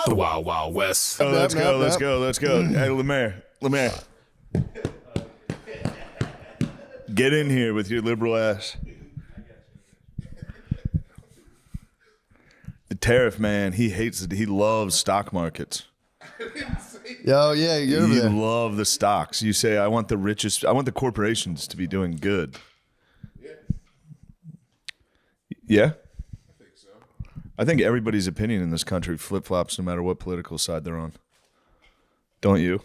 The Wild Wild West. Oh, let's go. Hey, Lemaire. Get in here with your liberal ass. The tariff man, he hates it. He loves stock markets. Oh, yeah, you're over You there. love the stocks. You say, I want the corporations to be doing good. Yeah? I think so. I think everybody's opinion in this country flip-flops no matter what political side they're on. Don't you?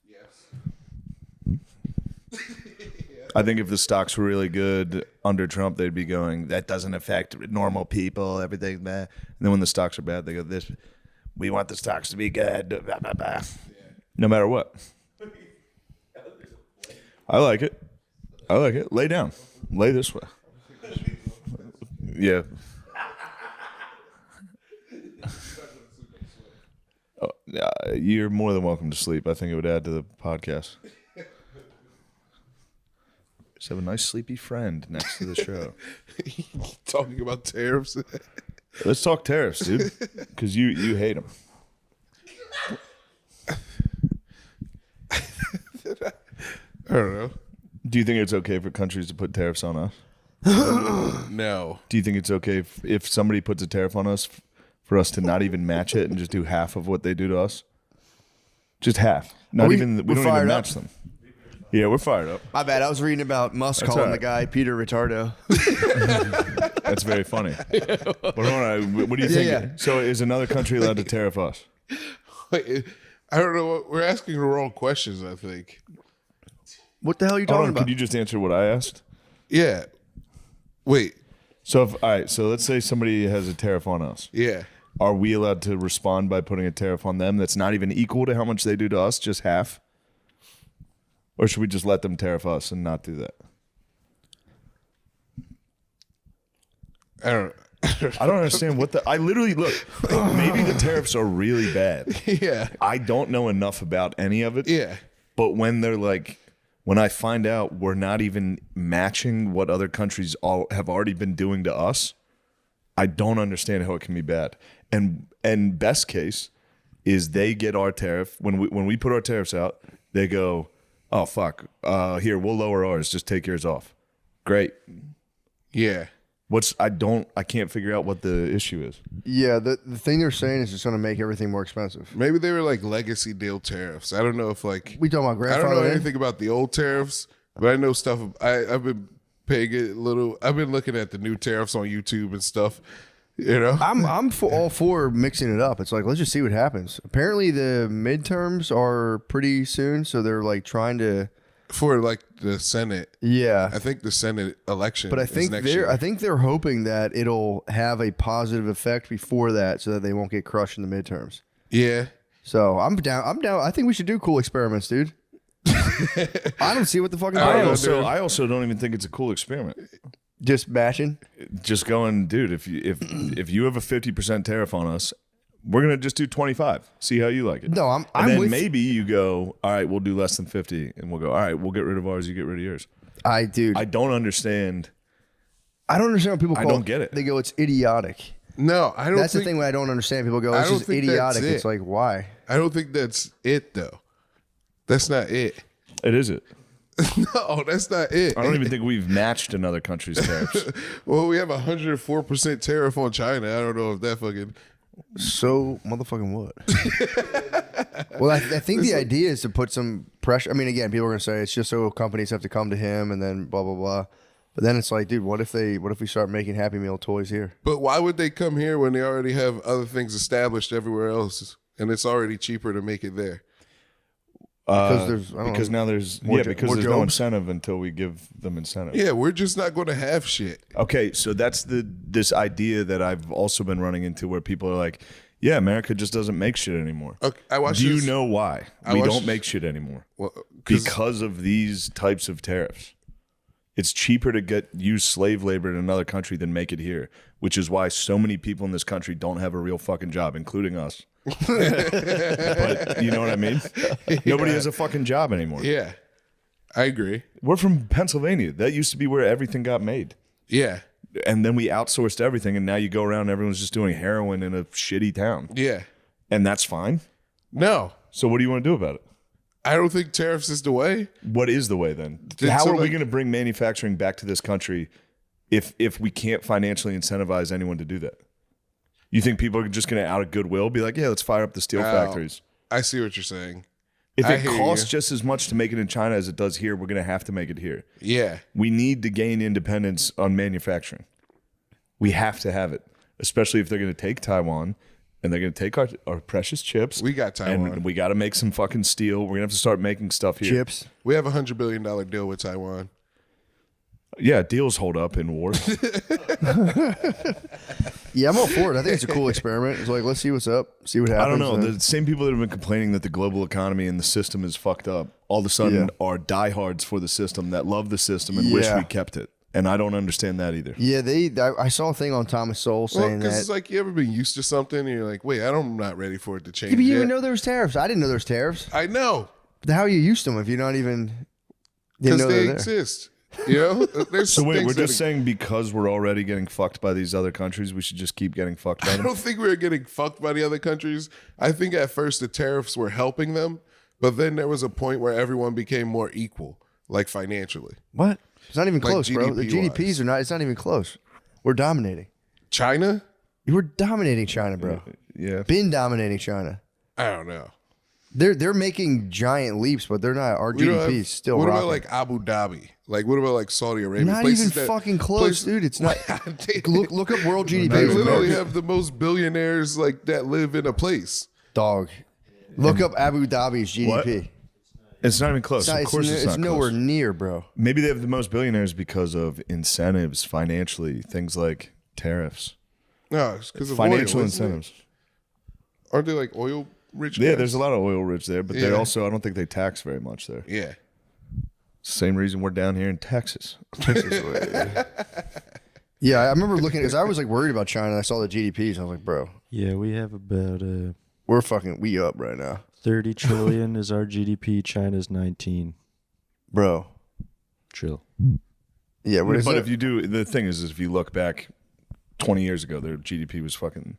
Yes. I think if the stocks were really good under Trump, they'd be going, that doesn't affect normal people, everything's bad. And then when the stocks are bad, they go, we want the stocks to be good, blah, blah, blah. Yeah. No matter what. I like it. Lay down. Lay this way. Yeah. Oh, you're more than welcome to sleep. I think it would add to the podcast. Just have a nice sleepy friend next to the show. Talking about tariffs. Let's talk tariffs, dude, because you hate them. I don't know. Do you think it's okay for countries to put tariffs on us? No. Do you think it's okay if somebody puts a tariff on us for us to not even match it and just do half of what they do to us? Just half. Not even. We don't even match them. Yeah, we're fired up. My bad. I was reading about Musk calling the guy Peter Retardo. That's very funny. But hold on, what do you think? Yeah. So is another country allowed to tariff us? Wait, I don't know. We're asking the wrong questions, I think. What the hell are you Hold talking on, about? could you just answer what I asked? Yeah. Wait. So all right, so let's say somebody has a tariff on us. Yeah. Are we allowed to respond by putting a tariff on them that's not even equal to how much they do to us, just half? Or should we just let them tariff us and not do that? I don't I don't understand I literally, look, maybe the tariffs are really bad. Yeah. I don't know enough about any of it. Yeah. But when they're like, when I find out we're not even matching what other countries have already been doing to us, I don't understand how it can be bad. And best case is they get our tariff. When we put our tariffs out, they go, oh, fuck, here, we'll lower ours. Just take yours off. Great. Yeah. I can't figure out what the issue is. Yeah, the thing they're saying is it's going to make everything more expensive. Maybe they were like legacy deal tariffs. I don't know if like We talking about I grandfather? don't know anything about the old tariffs, but I know stuff. I've been paying it a little. I've been looking at the new tariffs on YouTube and stuff. You know, I'm all for mixing it up. It's like, let's just see what happens. Apparently the midterms are pretty soon, so they're like trying to for like the Senate. Yeah. I think the Senate election. But I think next year. they're hoping that it'll have a positive effect before that, so that they won't get crushed in the midterms. Yeah. So I'm down. I think we should do cool experiments, dude. I don't see what the fucking I problem. also don't even think it's a cool experiment. Just bashing. Just going, dude, if you have a 50% tariff on us, we're gonna just do 25. See how you like it. No, and I'm then with maybe you go, all right, we'll do less than 50, and we'll go, all right, we'll get rid of ours. You get rid of yours. I don't understand. I don't understand what people call. I don't get it. They go, it's idiotic. No, I don't. That's the thing. When I don't understand. People go, I "This don't is think idiotic." that's it. It's like, why? I don't think that's it though. That's not it. It is it. No, that's not it. I don't even think we've matched another country's tariffs. Well, we have 104% tariff on China. I don't know if that fucking. So motherfucking what? Well, I think the idea is to put some pressure. I mean, again, people are gonna say it's just so companies have to come to him and then blah blah blah. But then it's like, dude, what if we start making Happy Meal toys here? But why would they come here when they already have other things established everywhere else, and it's already cheaper to make it there? Because now there's more because more there's no jobs. incentive until we give them incentive. Yeah, we're just not going to have shit. Okay, so that's this idea that I've also been running into where people are like, yeah, America just doesn't make shit anymore. Okay, I watched Do you this- know why I we watched- don't make shit anymore? Well, Because of these types of tariffs. It's cheaper to use slave labor in another country than make it here, which is why so many people in this country don't have a real fucking job, including us. But you know what I mean? Nobody has a fucking job anymore. Yeah, I agree. We're from Pennsylvania. That used to be where everything got made. Yeah, And then we outsourced everything, and now you go around and everyone's just doing heroin in a shitty town. yeah. And that's fine. No, So what do you want to do about it? I don't think tariffs is the way. What is the way then? Did How are we somebody- going to bring manufacturing back to this country if we can't financially incentivize anyone to do that? You think people are just going to, out of goodwill, be like, yeah, let's fire up the steel factories? I see what you're saying. If I it hear costs you. just as much to make it in China as it does here, we're going to have to make it here. Yeah. We need to gain independence on manufacturing. We have to have it, especially if they're going to take Taiwan and they're going to take our precious chips. We got Taiwan. And we got to make some fucking steel. We're going to have to start making stuff here. Chips. We have $100 billion deal with Taiwan. Yeah, deals hold up in wars. Yeah, I'm all for it. I think it's a cool experiment. It's like, let's see what's up, see what happens. I don't know. and- The same people that have been complaining that the global economy and the system is fucked up, all of a sudden are diehards for the system that love the system and wish Yeah. we kept it. And I don't understand that either. Yeah, I saw a thing on Thomas Sowell Well, saying because that. it's like you ever been used to something and you're like, wait, I'm not ready for it to change. Yeah, but you yet. even know there was tariffs. I didn't know there was tariffs. I know But how are you used to them if you're not even didn't because know they they're there? exist. You know, there's So wait, things we're that just saying because we're already getting fucked by these other countries, we should just keep getting fucked by I them? don't think we were getting fucked by the other countries. I think at first the tariffs were helping them, but then there was a point where everyone became more equal, like financially. What? It's not even Like close, bro. The GDP GDPs wise. are not. It's not even close. We're dominating. China? You were dominating China, bro. Yeah. Been dominating China. I don't know. They're making giant leaps, but they're not. Our We don't GDP have- is still What rocking. about like Abu Dhabi? Like what about like Saudi Arabia? Not Places even that- fucking close, places- dude. It's not. They look up world GDP. they with literally America. have the most billionaires like that live in a place. Dog. Look up Abu Dhabi's GDP. It's not even close. It's, Of course it's not nowhere close. near, bro. Maybe they have the most billionaires because of incentives financially, things like tariffs. No, it's because of Financial oil, isn't it? incentives. Aren't they like oil rich? Yeah, guys? there's a lot of oil rich there, but they Yeah. also, I don't think they tax very much there. Yeah. Same reason we're down here in Texas. Yeah, I remember looking because I was like worried about China. I saw the GDPs. I was like, bro, Yeah, we have about we up right now, 30 trillion is our GDP. China's 19 bro. trill. Yeah, what is But it? if you do, the thing is if you look back 20 years ago, their GDP was fucking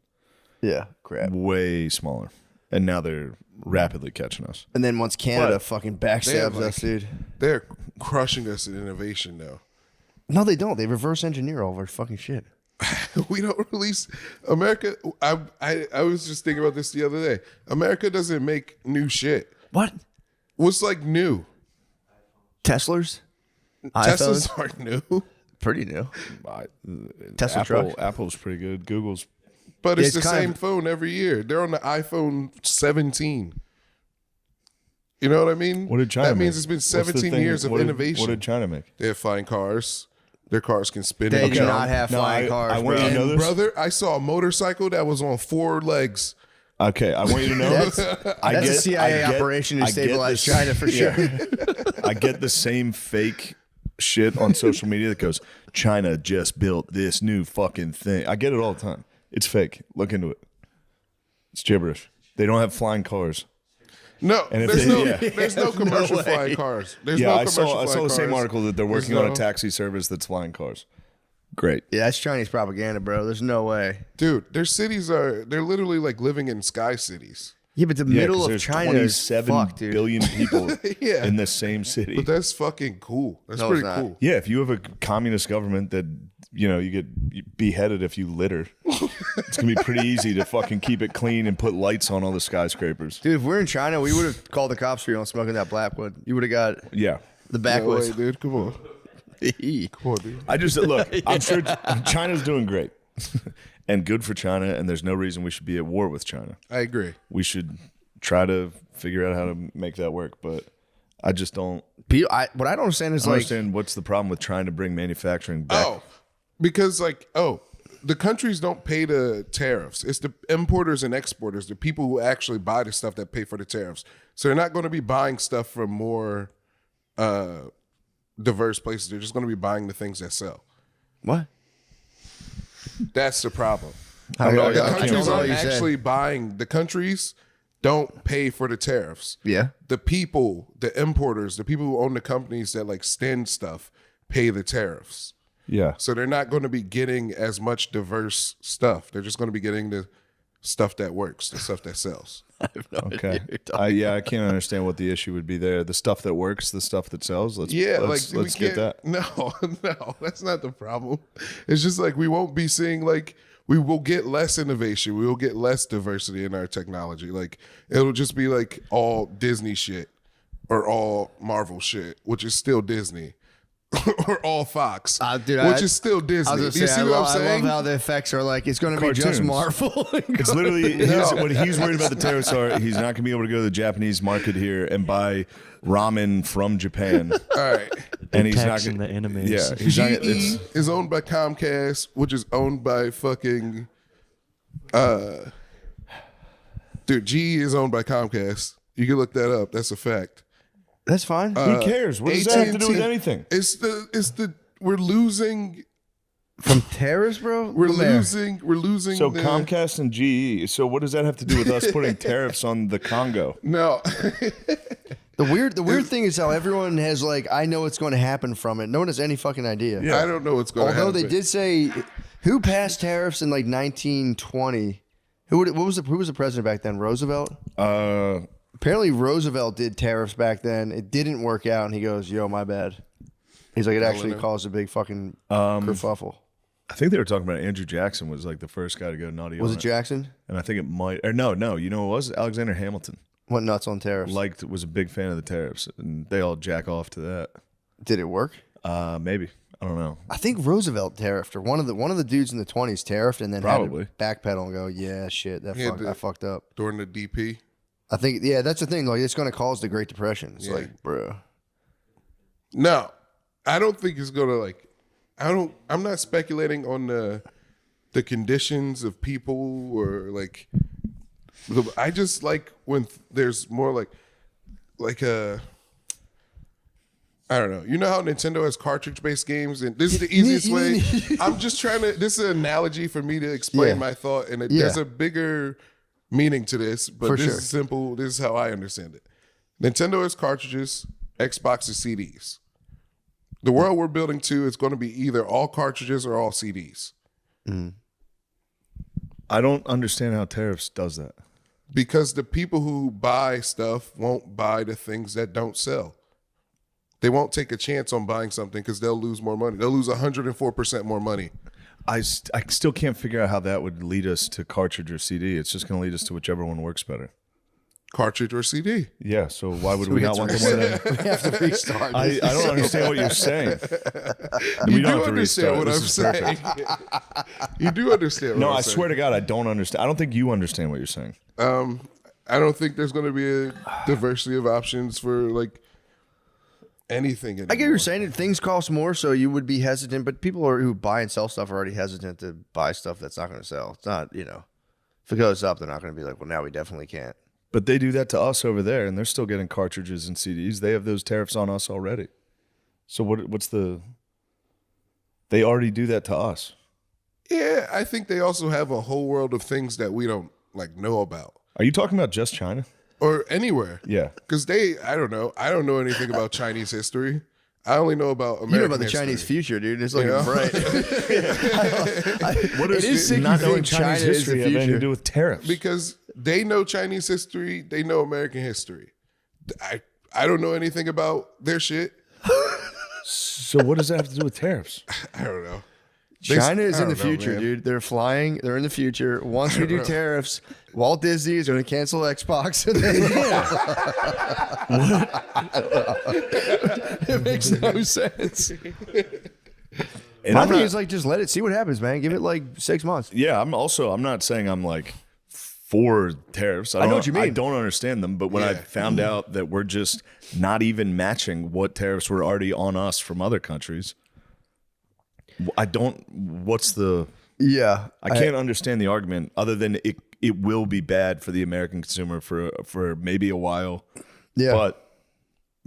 Yeah, crap. way smaller. And now they're rapidly catching us. And then once Canada But fucking they have, backstabs like- us, dude. They're crushing us in innovation now. No, they don't. They reverse engineer all of our fucking shit. We don't release America. I was just thinking about this the other day. America doesn't make new shit. What? What's like new? Teslas? Teslas iPhones? aren't new, Pretty new. Tesla Apple, truck. Apple's pretty good. Google's but it's It's the kind same of- phone every year. They're on the iPhone 17. You know what I mean? What did China That make? means it's been What's the 17 thing- years of what did- innovation. What did China make? They have flying cars. Their cars can spin. They and do jump. not have No, flying I cars, want bro. you to know And this? brother, I saw a motorcycle that was on 4 legs. Okay, I want you to know That's, I that's a get- CIA I get- operation to I get stabilize this- China for yeah. sure. I get the same fake shit on social media that goes, China just built this new fucking thing. I get it all the time. It's fake. Look into it. It's gibberish. They don't have flying cars. No, And if there's they- no, yeah. there's no commercial flying cars. There's Yeah, no I commercial saw flying the same cars. article that they're There's working on no- a taxi service that's flying cars. Great. Yeah, that's Chinese propaganda, bro. There's no way. Dude, their cities they're literally like living in sky cities. Yeah, but the Yeah, middle 'cause of there's China is 27 fucked, dude. billion people Yeah. in the same city. But that's fucking cool. That's No, it's pretty not. cool. Yeah, if you have a communist government that, you get beheaded if you litter, it's going to be pretty easy to fucking keep it clean and put lights on all the skyscrapers. Dude, if we're in China, we would have called the cops for you on smoking that Blackwood. You would have got Yeah. the No backwoods. way, dude. Come on. Come on, dude. I just, look, I'm sure China's doing great and good for China, and there's no reason we should be at war with China. I agree. We should try to figure out how to make that work, but I just don't What I don't understand is like, understand what's the problem with trying to bring manufacturing back. Oh, because the countries don't pay the tariffs. It's the importers and exporters, the people who actually buy the stuff that pay for the tariffs. So they're not going to be buying stuff from more diverse places. They're just going to be buying the things that sell. what? That's the problem. I The don't know countries what aren't you said. actually buying. The countries don't pay for the tariffs. Yeah. The people, the importers, the people who own the companies that like send stuff, pay the tariffs. Yeah. So they're not going to be getting as much diverse stuff. They're just going to be getting the stuff that works, the stuff that sells. Okay. I can't understand what the issue would be there. The stuff that works, the stuff that sells. Let's get that. No, that's not the problem. It's just like we won't be seeing like we will get less innovation. We will get less diversity in our technology. Like it'll just be like all Disney shit or all Marvel shit, which is still Disney. Or all Fox, which is still Disney. Do you see what I'm saying? I love how the effects are like, it's going to be just Marvel. It's literally, what he's worried about the tariffs are, he's not going to be able to go to the Japanese market here and buy ramen from Japan. All right. And he's not in going the animes. Yeah. He's not, GE is owned by Comcast, which is owned by fucking, dude, GE is owned by Comcast. You can look that up. That's a fact. That's fine. Who cares? What does that have to do with anything? We're losing from tariffs, bro. We're losing. So Comcast and GE. So what does that have to do with us putting tariffs on the Congo? No. The weird thing is how everyone has like, I know what's going to happen from it. No one has any fucking idea. Yeah. I don't know what's going to happen. Although they did say, who passed tariffs in like 1920? Who was the president back then? Roosevelt. Apparently Roosevelt did tariffs back then. It didn't work out, and he goes, "Yo, my bad." He's like, it actually caused a big fucking kerfuffle. I think they were talking about Andrew Jackson was like the first guy to go nutty. Was it Jackson? And I think it might. Or no. You know, it was Alexander Hamilton. Went nuts on tariffs. Was a big fan of the tariffs, and they all jack off to that. Did it work? Maybe. I don't know. I think Roosevelt tariffed, or one of the dudes in the 20s tariffed, and then probably had to backpedal and go, "Yeah, shit, I fucked up." During the DP. I think, yeah, that's the thing. Like, it's going to cause the Great Depression. It's like, bro. No, I don't think it's going to like. I'm not speculating on the conditions of people or like. I just like when there's more like a. I don't know. You know how Nintendo has cartridge-based games, and this is the easiest way. I'm just trying to. This is an analogy for me to explain my thought, and there's a bigger meaning to this, but this is simple. This is how I understand it. Nintendo has cartridges, Xbox is CDs. The world we're building to is going to be either all cartridges or all CDs. I don't understand how tariffs does that. Because the people who buy stuff won't buy the things that don't sell. They won't take a chance on buying something because they'll lose more money. They'll lose 104% more money. I still can't figure out how that would lead us to cartridge or CD. It's just going to lead us to whichever one works better. Cartridge or CD. Yeah, so why would we not want the one that... We have to restart. I don't understand what you're saying. You do understand what I'm saying. You do understand what I'm saying. No, I swear to God, I don't understand. I don't think you understand what you're saying. I don't think there's going to be a diversity of options for like anything anymore. I get what you're saying. Things cost more, so you would be hesitant, but people who buy and sell stuff are already hesitant to buy stuff that's not going to sell. It's not, if it goes up, they're not going to be like, well, now we definitely can't. But they do that to us over there, and they're still getting cartridges and CDs. They have those tariffs on us already. So what's the... They already do that to us. Yeah, I think they also have a whole world of things that we don't know about. Are you talking about just China? Or anywhere. Yeah. Because I don't know. I don't know anything about Chinese history. I only know about American You know about the history. Chinese future, dude. It's looking bright. What does not knowing Chinese history have anything to do with tariffs? Because they know Chinese history. They know American history. I don't know anything about their shit. So what does that have to do with tariffs? I don't know. China is in the future, dude. They're flying. They're in the future. Once we do tariffs, Walt Disney is going to cancel Xbox. And then it makes no sense. My thing is just let it see what happens, man. Give it 6 months. Yeah, I'm not saying I'm for tariffs. I know what you mean. I don't understand them, but when I found out that we're just not even matching what tariffs were already on us from other countries, I can't understand the argument other than it will be bad for the American consumer for maybe a while. Yeah. But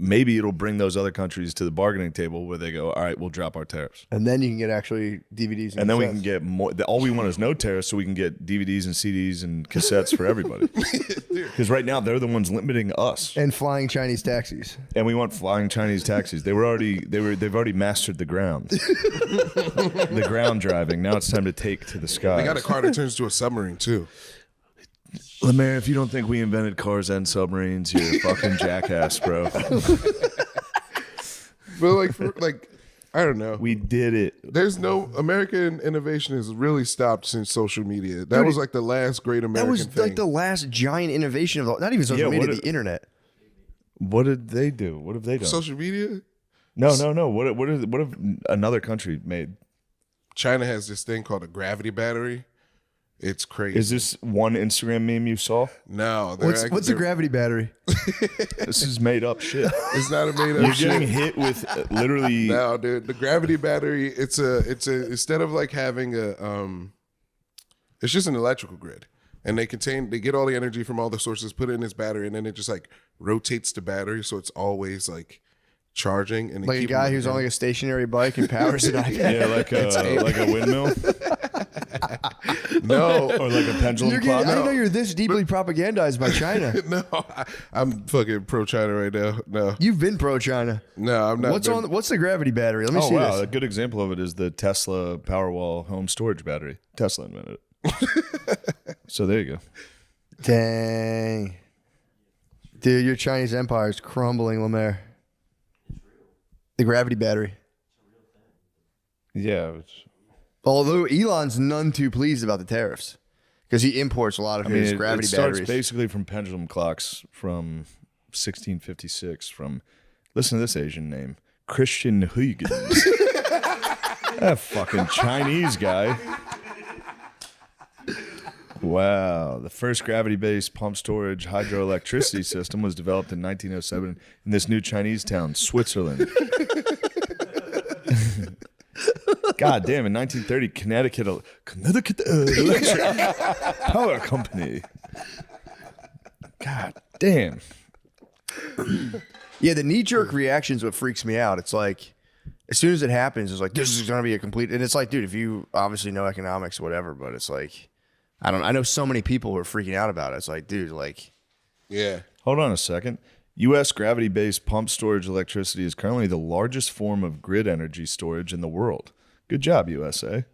maybe it'll bring those other countries to the bargaining table where they go, all right, we'll drop our tariffs. And then you can get actually DVDs and then we can get more. All we want is no tariffs so we can get DVDs and CDs and cassettes for everybody. Because right now they're the ones limiting us. And flying Chinese taxis. And we want flying Chinese taxis. They've already mastered the ground. The ground driving. Now it's time to take to the skies. They got a car that turns to a submarine too. Lemaire, if you don't think we invented cars and submarines, you're a fucking jackass, bro. But I don't know. We did it. There's no American innovation has really stopped since social media. That was like the last great American That was thing. like the last giant innovation of not even social media, the internet. What did they do? What have they done? Social media? No. What have another country made? China has this thing called a gravity battery. It's crazy. Is this one Instagram meme you saw? No. What's a gravity battery? This is made up shit. It's not a made up You're shit. getting hit with literally. No, dude. The gravity battery, it's a instead of like having it's just an electrical grid. And they get all the energy from all the sources, put it in this battery, and then it just like rotates the battery so it's always like charging. And Like a guy who's on like a stationary bike and powers an iPad. Yeah, like a windmill. No. Or like a pendulum clock. I didn't know you're this deeply propagandized by China. No, I'm fucking pro China right now. No, You've been pro China. no, I'm not. What's the gravity battery? Let me Oh see wow, this. a good example of it is the Tesla Powerwall home storage battery. Tesla invented it. So there you go. Dang. Dude, your Chinese empire is crumbling, Lemaire. The gravity battery. Yeah. Although Elon's none too pleased about the tariffs because he imports a lot of his gravity it starts batteries. basically from pendulum clocks from 1656 from, listen to this Asian name, Christian Huygens. That fucking Chinese guy. Wow. The first gravity-based pump storage hydroelectricity system was developed in 1907 in this new Chinese town, Switzerland. God damn, in 1930, Connecticut Electric Power Company. God damn. Yeah, the knee-jerk reaction is what freaks me out. It's like, as soon as it happens, it's like, this is going to be a complete... And it's like, dude, if you obviously know economics or whatever, but it's like, I know so many people who are freaking out about it. It's like, dude, like... Yeah. Hold on a second. U.S. gravity-based pump storage electricity is currently the largest form of grid energy storage in the world. Good job, USA.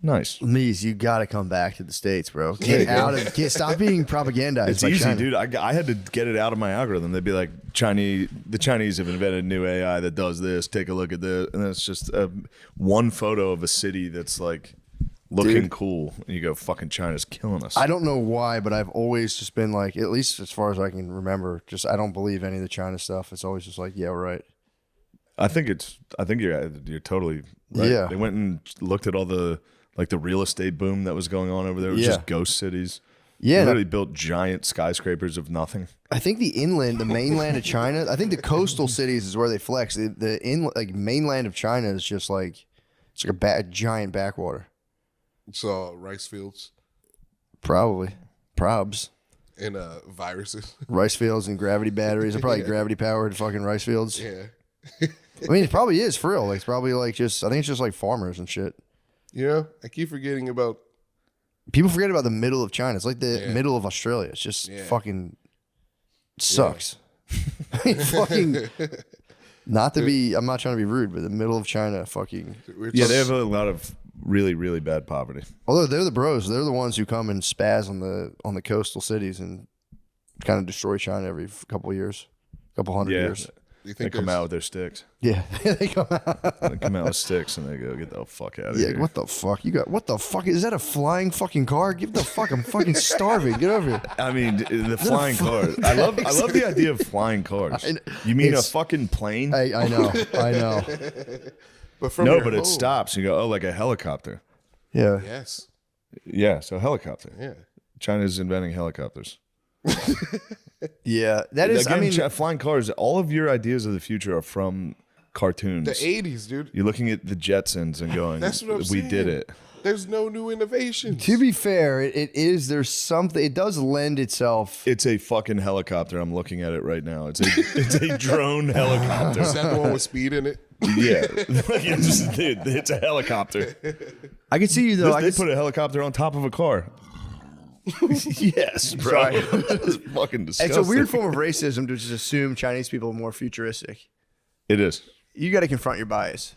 Nice. Mies, you got to come back to the States, bro. Stop being propagandized. It's by easy, China. dude. I had to get it out of my algorithm. They'd be like, the Chinese have invented a new AI that does this. Take a look at this. And then it's just one photo of a city that's like looking cool. And you go, fucking China's killing us. I don't know why, but I've always just been like, at least as far as I can remember, just I don't believe any of the China stuff. It's always just like, yeah, right. I think you're totally right. Yeah. They went and looked at all the real estate boom that was going on over there. It was Yeah. just ghost cities. Yeah. They literally built giant skyscrapers of nothing. I think the mainland of China, I think the coastal cities is where they flex. The mainland of China is just like, it's like a giant backwater. It's all rice fields Probably. Probs. and viruses. Rice fields and gravity batteries. They're probably gravity powered fucking rice fields. Yeah. I mean, it probably is for real. Like, it's probably like just, I think it's just like farmers and shit. You know, I keep forgetting about. People forget about the middle of China. It's like the middle of Australia. It's just fucking sucks. I mean, fucking, not to be, I'm not trying to be rude, but the middle of China fucking. Yeah, they have a lot of really, really bad poverty. Although they're the bros. They're the ones who come and spaz on the coastal cities and kind of destroy China every couple of years, couple hundred years. You They think come out with their sticks. Yeah, they come out. They come out with sticks and they go, get the fuck out of Yeah, here. what the fuck? What the fuck? Is that a flying fucking car? Give the fuck. I'm fucking starving. Get over here. I mean, the flying cars. I love the idea of flying cars. You mean a fucking plane? I know. But from No, your but it home. stops. You go, oh, like a helicopter. Yeah. Yes. Yeah, so helicopter. Yeah. China's inventing helicopters. Yeah. That is, Again, I mean, flying cars, all of your ideas of the future are from cartoons. The 80s, dude. You're looking at the Jetsons and going, That's what I'm we saying. did it. There's no new innovations. to be fair, there's something, it does lend itself. It's a fucking helicopter. I'm looking at it right now. It's a drone helicopter. Is that the one with speed in it? Yeah. It's a helicopter. I can see you though. They put a helicopter on top of a car. Yes, bro. It's fucking disgusting. It's a weird form of racism to just assume Chinese people are more futuristic. It is. You got to confront your bias.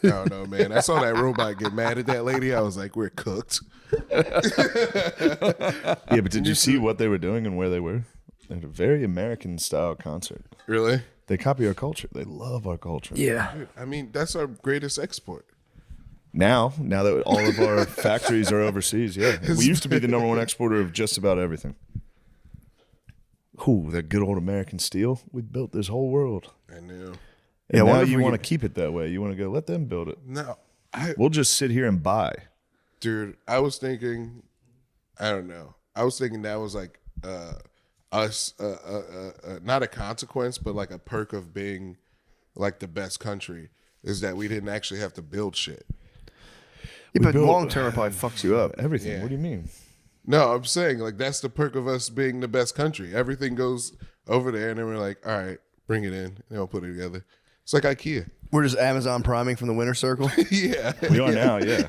I don't know, man. I saw that robot get mad at that lady. I was like, we're cooked. Yeah, but did you see what they were doing and where they were? They had a very American style concert. Really? They copy our culture. They love our culture. Yeah. Dude, I mean, that's our greatest export. Now that all of our factories are overseas, yeah. We used to be the number one exporter of just about everything. Ooh, that good old American steel. We built this whole world. I know. And now you want to keep it that way. You want to go, let them build it. No. We'll just sit here and buy. Dude, I was thinking, I don't know. I was thinking that was like us, not a consequence, but like a perk of being like the best country is that we didn't actually have to build shit. Yeah, but long term, it probably fucks you up. Everything. Yeah. What do you mean? No, I'm saying like that's the perk of us being the best country. Everything goes over there, and then we're like, all right, bring it in, and we'll put it together. It's like IKEA. We're just Amazon priming from the winner circle. Yeah, We are now, yeah.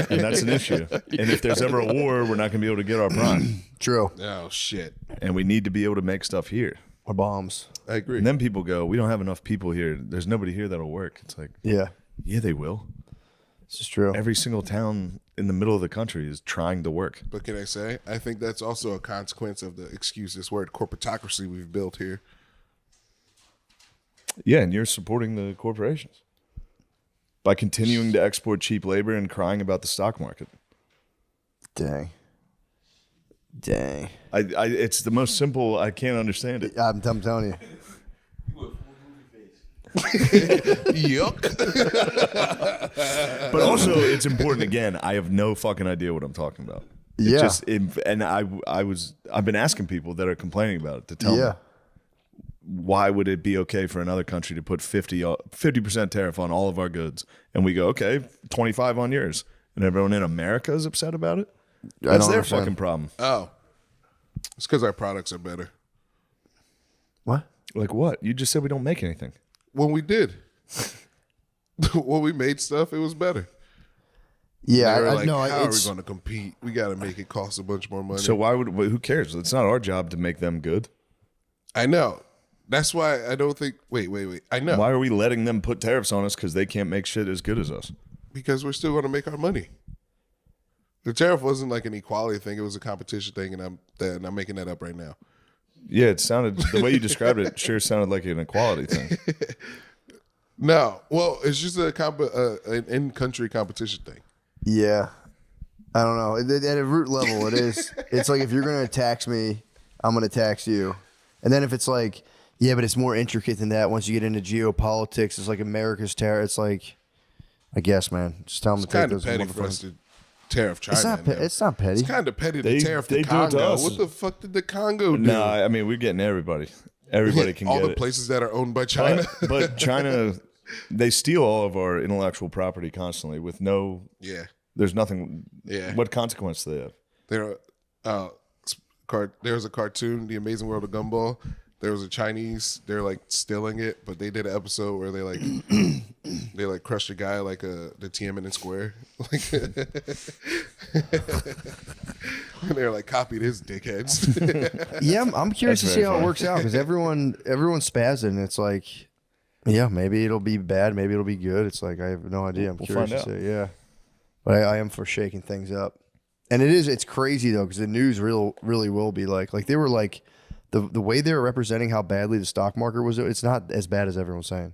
And that's an issue. And if there's ever a war, we're not going to be able to get our prime. True. Oh shit. And we need to be able to make stuff here. Or bombs. I agree. And then people go, we don't have enough people here. There's nobody here that'll work. It's like, Yeah. yeah, they will. This is true. Every single town in the middle of the country is trying to work. But can I say, I think that's also a consequence of the, excuse this word, corporatocracy we've built here. Yeah, and you're supporting the corporations by continuing to export cheap labor and crying about the stock market. Dang. It's the most simple. I can't understand it. I'm telling you. Yuck. But also, it's important. Again, I have no fucking idea what I'm talking about. Yeah. I've been asking people that are complaining about it to tell me why would it be okay for another country to put 50% tariff on all of our goods, and we go, okay, 25 on yours, and everyone in America is upset about it. That's their fucking problem. Oh. It's because our products are better. What? Like what? You just said we don't make anything. When we did. When we made stuff, it was better. Yeah, They were I like, know. how are we going to compete? We got to make it cost a bunch more money. So who cares? It's not our job to make them good. I know. That's why I don't think. Wait. I know. Why are we letting them put tariffs on us because they can't make shit as good as us? Because we're still going to make our money. The tariff wasn't like an equality thing; it was a competition thing, and I'm making that up right now. Yeah, it sounded the way you described it. Sure, sounded like an equality thing. No, well, it's just an in-country competition thing. Yeah. I don't know. At a root level, it is. It's like if you're going to tax me, I'm going to tax you. And then if it's like, yeah, but it's more intricate than that. Once you get into geopolitics, it's like America's tariff. It's like, I guess, man, just tell them to take Kind of those petty for us to tariff China. It's not petty. It's kind of petty They to tariff do the it to Congo. us. What the fuck did the Congo do? No, I mean we're getting everybody. Everybody can all get the it. places that are owned by China. But China, they steal all of our intellectual property constantly with no. Yeah, There's nothing. Yeah. What consequence do they have? there was a cartoon, The Amazing World of Gumball. There was a Chinese. They're like stealing it, but they did an episode where they like they like crushed a guy like the Tiananmen Square, like, and they're like copied his dickheads. Yeah, I'm curious to That's see very how it funny. works out because everyone's spazzing. And it's like, yeah, maybe it'll be bad, maybe it'll be good. It's like I have no idea. I'm We'll curious to find see. Yeah, but I am for shaking things up, and it's crazy though because the news really will be like they were like the way they were representing how badly the stock market was. It's not as bad as everyone's saying.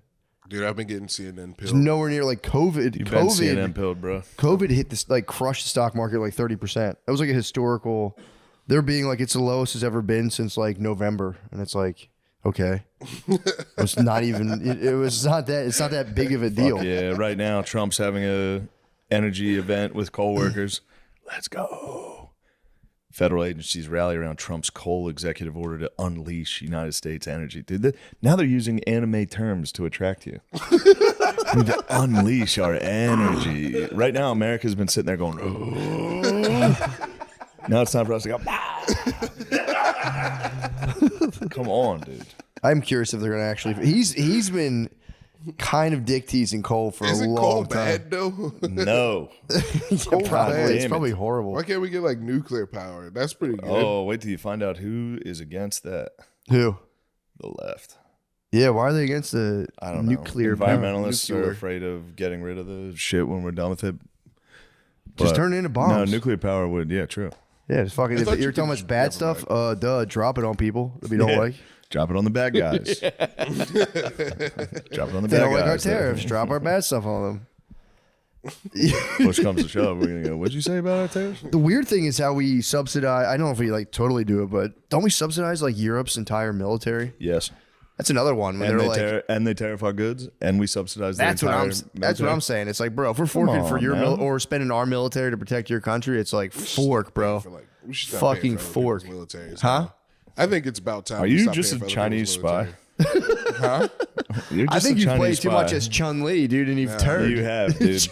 Dude, I've been getting CNN pills. It's nowhere near like COVID. You've been CNN pilled, bro. COVID hit this like crushed the stock market like 30%. That was like a historical. They're being like it's the lowest it's ever been since like November, and it's like okay, it's not even. It was not that. It's not that big of a deal. Fuck yeah, right now Trump's having a energy event with coal workers. Let's go. Federal agencies rally around Trump's coal executive order to unleash United States energy. Dude, now they're using anime terms to attract you. We need to unleash our energy. Right now, America's been sitting there going, oh. Now it's time for us to go, come on, dude. I'm curious if they're gonna actually. He's been kind of dick teasing coal for a Isn't long coal time. bad though? No. Yeah, probably. bad. It's Damn probably it. horrible. Why can't we get like nuclear power? That's pretty good. Oh, wait till you find out who is against that. Who? The left. Yeah, why are they against the I don't know. nuclear? Environmentalists nuclear. are afraid of getting rid of the shit when we're done with it. Just But turn it into bombs. No, nuclear power would. Yeah, true. Yeah, just fucking. I If thought you you're talking could- about bad never stuff, drop it on people that we don't Yeah. like. Drop it on the bad guys. Drop it on the They bad don't like our guys. tariffs. Drop our bad stuff on them. Push comes to shove, we're gonna go. What'd you say about our tariffs? The weird thing is how we subsidize. I don't know if we like totally do it, but don't we subsidize like Europe's entire military? Yes. That's another one when And they're they like, and they tariff our goods, and we subsidize. that's the what entire I'm. That's what military. I'm saying. It's like, bro, if we're forking for on, your man. or spending our military to protect your country, it's like fork, bro. For, like, we should stop Fucking paying for other people's fork. militaries, Huh? I think it's about time. Are we you stop just paying a for other Chinese people's spy? military. Huh? You're I just think a you've Chinese played too spy. much as Chun Li, dude, and you've turned. You have, dude.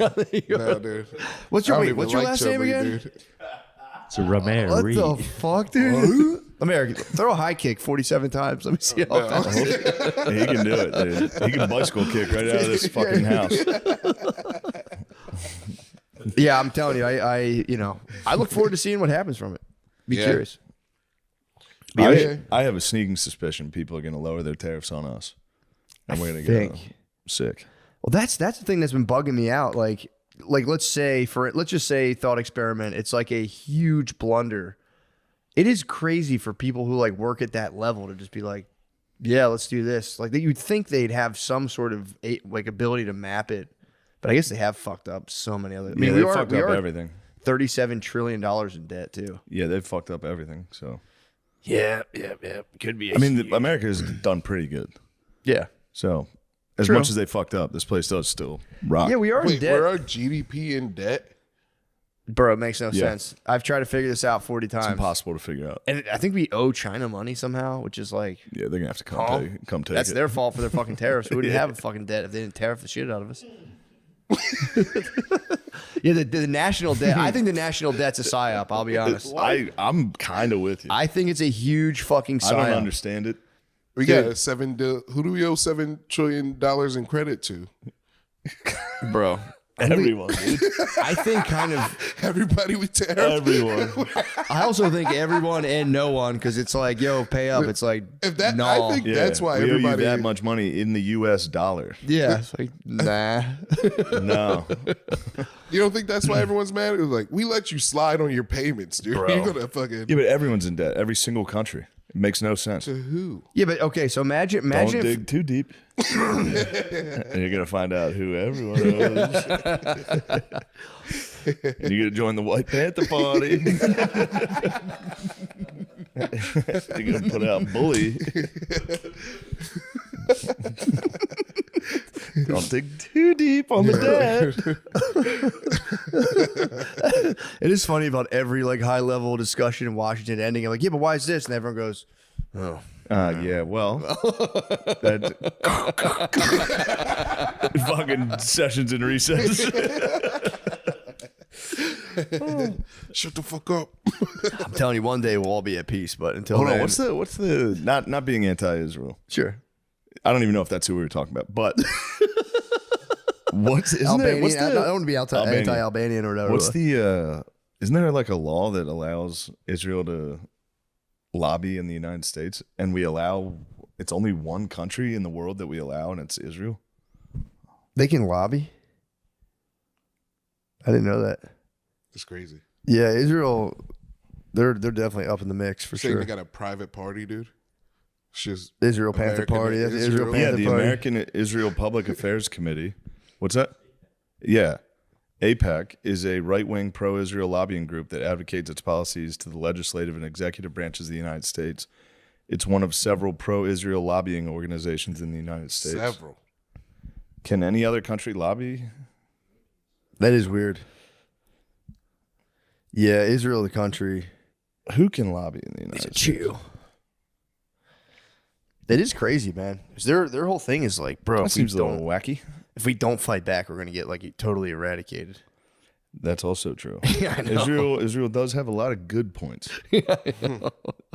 No, dude. What's I your don't wait, even what's your like last name Chun-Li, again? dude. It's a Romero What Reed. the fuck, dude? American, throw a high kick 47 times. Let me see how fast. He can do it, dude. He can bicycle kick right out of this fucking house. Yeah, I'm telling you, I look forward to seeing what happens from it. Be Yeah. curious. I have a sneaking suspicion people are going to lower their tariffs on us, and we're going to think. go sick. Well, that's the thing that's been bugging me out. Like let's just say thought experiment. It's like a huge blunder. It is crazy for people who like work at that level to just be like, yeah, let's do this. Like you'd think they'd have some sort of like ability to map it, but I guess they have fucked up so many other. I mean, They we fucked up everything. $37 trillion in debt too. Yeah, they've fucked up everything. So Yeah. Could be. I mean, America has done pretty good. Yeah. So as True. much as they fucked up, this place does still rock. Yeah, we are in Wait, debt. we're our GDP in debt? Bro, it makes no Yeah. sense. I've tried to figure this out 40 It's times. impossible to figure out. And I think we owe China money somehow, which is like, Yeah, they're gonna have to come take that's it. their fault for their fucking tariffs. We wouldn't have a fucking debt if they didn't tariff the shit out of us. Yeah, the national debt. I think the national debt's a psyop. I'll be honest. I'm kind of with you. I think it's a huge fucking I don't psyop. understand it. We got who do we owe $7 trillion in credit to? Bro. Everyone, dude. I think kind of. Everybody we tariff. Everyone. I also think everyone and no one, because it's like, yo, pay up. It's like, If that, no. I think Yeah, that's why we owe you everybody. that much money in the U.S. dollar. Yeah, it's like, nah. No. You don't think that's why everyone's mad? It was like we let you slide on your payments, dude. Bro. You're gonna fucking Yeah, but everyone's in debt. Every single country. It makes no sense. to who? Yeah, but okay, so imagine Don't if, dig too deep. And you're gonna find out who everyone owes. And you're gonna join the White Panther Party. You're gonna put out Bully. Don't dig too deep on the debt. it is funny about every like high level discussion in Washington ending. I'm like, yeah, but why is this? And everyone goes, oh. Yeah, well, that fucking sessions in recess. Shut the fuck up. I'm telling you, one day we'll all be at peace. But until Hold on, then, what's the not being anti-Israel? sure. I don't even know if that's who we were talking about, but what's isn't Albanian, there? What's I don't the want to be Albanian. anti-Albanian or whatever. what's the isn't there like a law that allows Israel to lobby in the United States, and it's only one country in the world that we allow, and it's Israel. They can lobby. I didn't know that. It's crazy. Yeah, Israel, they're definitely up in the mix for Saying sure. they got a private party, dude. It's just Israel Panther American Party. That's the Israel Israel. Yeah, Panther the Party. American Israel Public Affairs Committee. What's that? Yeah. AIPAC is a right-wing pro-Israel lobbying group that advocates its policies to the legislative and executive branches of the United States. It's one of several pro-Israel lobbying organizations in the United States. several. Can any other country lobby? That is weird. Yeah, Israel, the country. Who can lobby in the United States? That is crazy, man. 'Cause their whole thing is like, bro, That if we seems a little don't wacky. fight back, we're gonna get like totally eradicated. That's also true. Yeah, I know. Israel does have a lot of good points.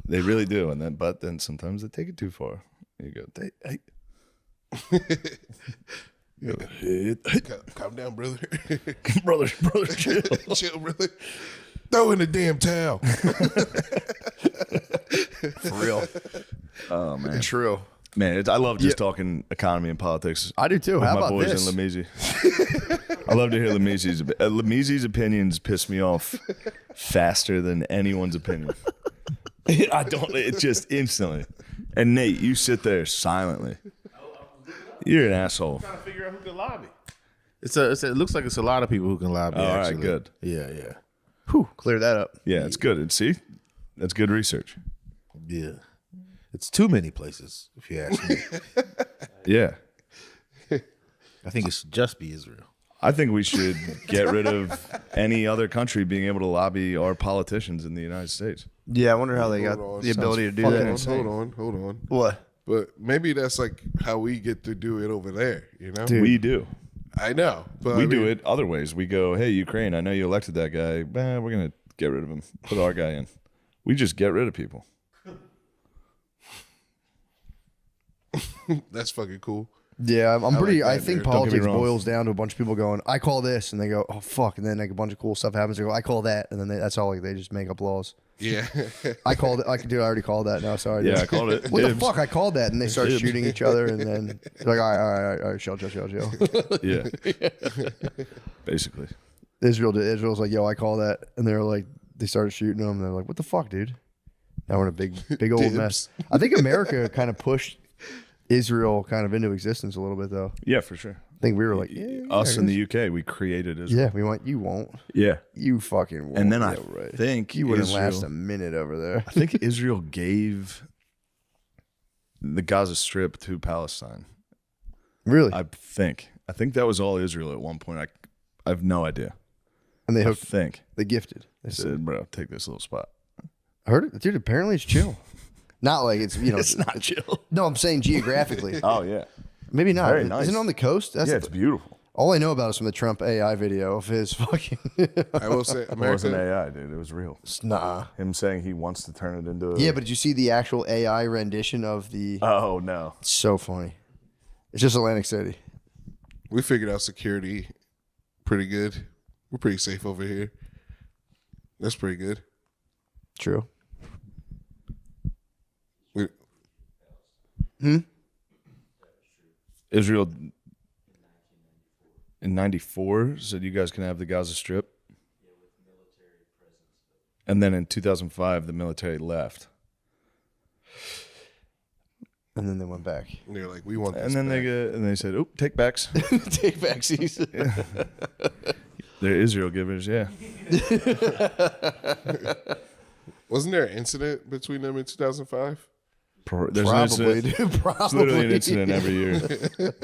They really do, but then sometimes they take it too far. You go, Calm down, brother. brother, chill. Chill, brother. Throw in the damn towel. For real. Oh man, True. Man, I love just talking economy and politics. I do too. with How my about boys this? in Lamisi. I love to hear Lamisi's opinions piss me off faster than anyone's opinion. I don't. It's just instantly. And Nate, you sit there silently. You're an asshole. Trying to figure out who can lobby. It looks like it's a lot of people who can lobby. All right, actually. good. Yeah, yeah, Whew, clear that up. Yeah, it's good. See, that's good research. yeah. It's too many places, if you ask me. Yeah. I think it should just be Israel. I think we should get rid of any other country being able to lobby our politicians in the United States. Yeah, I wonder how they got Hold on. the ability to do fucking that. insane. Hold on. What? But maybe that's like how we get to do it over there, you know? Dude. We do. I know. But We do it other ways. We go, hey, Ukraine, I know you elected that guy. We're going to get rid of him. Put our guy in. We just get rid of people. That's fucking cool. Yeah, I'm pretty. like that, I think dude. Don't get me politics wrong. boils down to a bunch of people going, "I call this," and they go, "Oh fuck," and then like a bunch of cool stuff happens. They go, "I call that," and then that's all. Like, they just make up laws. Yeah. I called it. I could do. I already called that. No, sorry. Yeah, dude. I called it. What the Dibs. fuck? I called that, and they start shooting each other, and then they're like, all right, chill. Yeah. Basically. Israel's like, yo, I call that, and they're like, they started shooting them, and they're like, what the fuck, dude? Now we're in a big old mess. I think America kind of pushed Israel kind of into existence a little bit, though. Yeah, for sure. I think we were like, yeah, Us I in guess. the UK, we created Israel. Yeah, we want. You won't. Yeah. You fucking won't. And then I Yeah, right. think You wouldn't Israel, last a minute over there. I think Israel gave the Gaza Strip to Palestine. Really? I think that was all Israel at one point. I have no idea. And they I hooked. think. They gifted. They I said, bro, take this little spot. I heard it, dude. Apparently, it's chill. Not like it's It's not chill. No, I'm saying geographically. Oh, yeah. Maybe not. Very nice. Isn't it on the coast? That's Yeah, it's beautiful. all I know about is from the Trump AI video of his fucking. I will say It wasn't America. AI, dude. It was real. Nah. Him saying he wants to turn it into a... Yeah, but did you see the actual AI rendition of the? Oh, no. It's so funny. It's just Atlantic City. We figured out security pretty good. We're pretty safe over here. That's pretty good. True. We, Israel in 94 said you guys can have the Gaza Strip. And then in 2005, the military left. And then they went back. they're like, we want this. And then they said, "Oh, take backs." Take backsies. They're Israel givers, yeah. Wasn't there an incident between them in 2005? There's Probably, an incident. dude. Probably. It's literally an incident every year.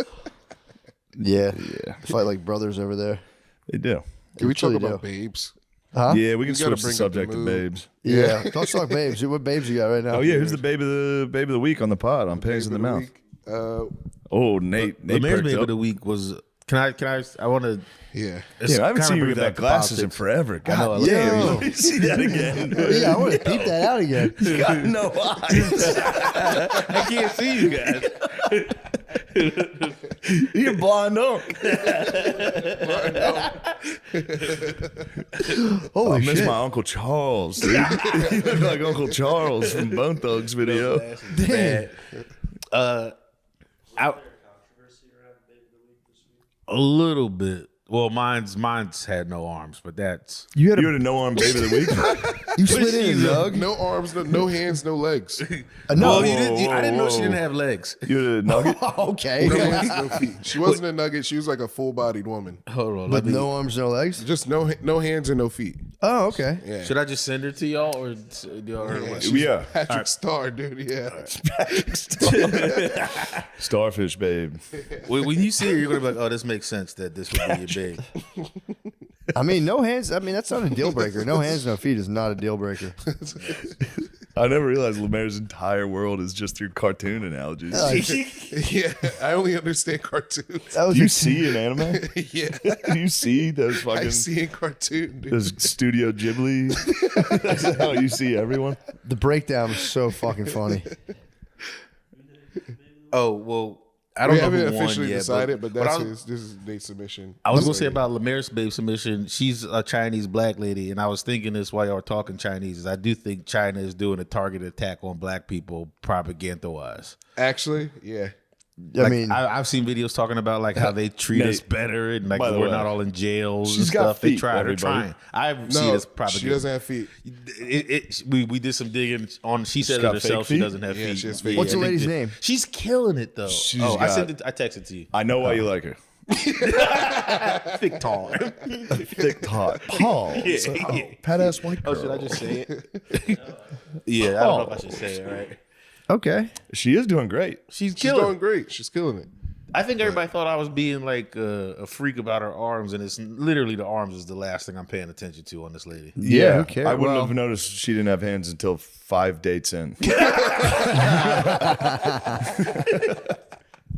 Yeah. Yeah, Fight like brothers over there. they do. Can we talk truly about do. babes? Huh? Yeah, we can We gotta switch the bring up the subject to mood. babes. Yeah. Don't talk babes. What babes you got right now? Oh yeah, who's the babe of the week on the pod on Pennies in the Mouth? Oh, Nate The mayor's perked babe up. of the week was. Can I want to. Yeah. Yeah, I haven't seen you with that glasses in forever. God know, damn, yo. let me see that again. Yeah, I want to peep that out again. He's got no eyes. I can't see you guys. You're blind unk. Holy I miss shit. my Uncle Charles, dude. You look like Uncle Charles from Bone Thugs video. Damn. A little bit. Well, mine's had no arms, but that's. You had You a, had a no arm baby of the week. you slid in, Doug. No arms, no hands, no legs. No. Well, I didn't know she whoa. didn't have legs. You had a nugget. Okay. No hands, no feet. She wasn't a nugget. She was like a full-bodied woman. Hold on. With no arms, no legs? Just no hands and no feet. Oh, okay. Yeah. Should I just send her to y'all or do y'all heard what? Yeah, Patrick Star, dude. Yeah. starfish babe. When you see her, you're gonna be like, "Oh, this makes sense that this would be your babe." I mean, no hands. I mean, that's not a deal breaker. No hands, no feet is not a deal breaker. I never realized Lemaire's entire world is just through cartoon analogies. Yeah. I only understand cartoons. That was Do you see an anime? Yeah. Do you see those I fucking see in cartoon, dude. those Studio Ghibli? That's how you see everyone. the breakdown was so fucking funny. Oh well, I don't We know haven't who won officially yet, decided, but that's I, this is Nate's submission. I was gonna say about Lemaire's babe submission. She's a Chinese black lady, and I was thinking this while y'all were talking Chinese. Is I do think China is doing a targeted attack on black people propaganda wise. Actually, yeah. I mean, I've seen videos talking about like how they treat us better and like by the we're way, not all in jails and she's got stuff. They feet, try. They're everybody. trying. I've No, seen this propaganda. she doesn't have feet. We did some digging on. She said it got herself. fake She feet? doesn't have Yeah, feet. she has fake what's the I think lady's that- name? She's killing it though. She's I got- sent it. I texted to you. I know why you like her. Thick tall. Thick hot. Paul. Pat ass white girl. Oh, should I just say it? Yeah, I don't know if I should say it right. Okay. She is doing great. She's She's killing. doing great. She's killing it. I think everybody thought I was being like a freak about her arms, and it's literally the arms is the last thing I'm paying attention to on this lady. Yeah, who cares? I wouldn't Well- have noticed she didn't have hands until 5 dates in.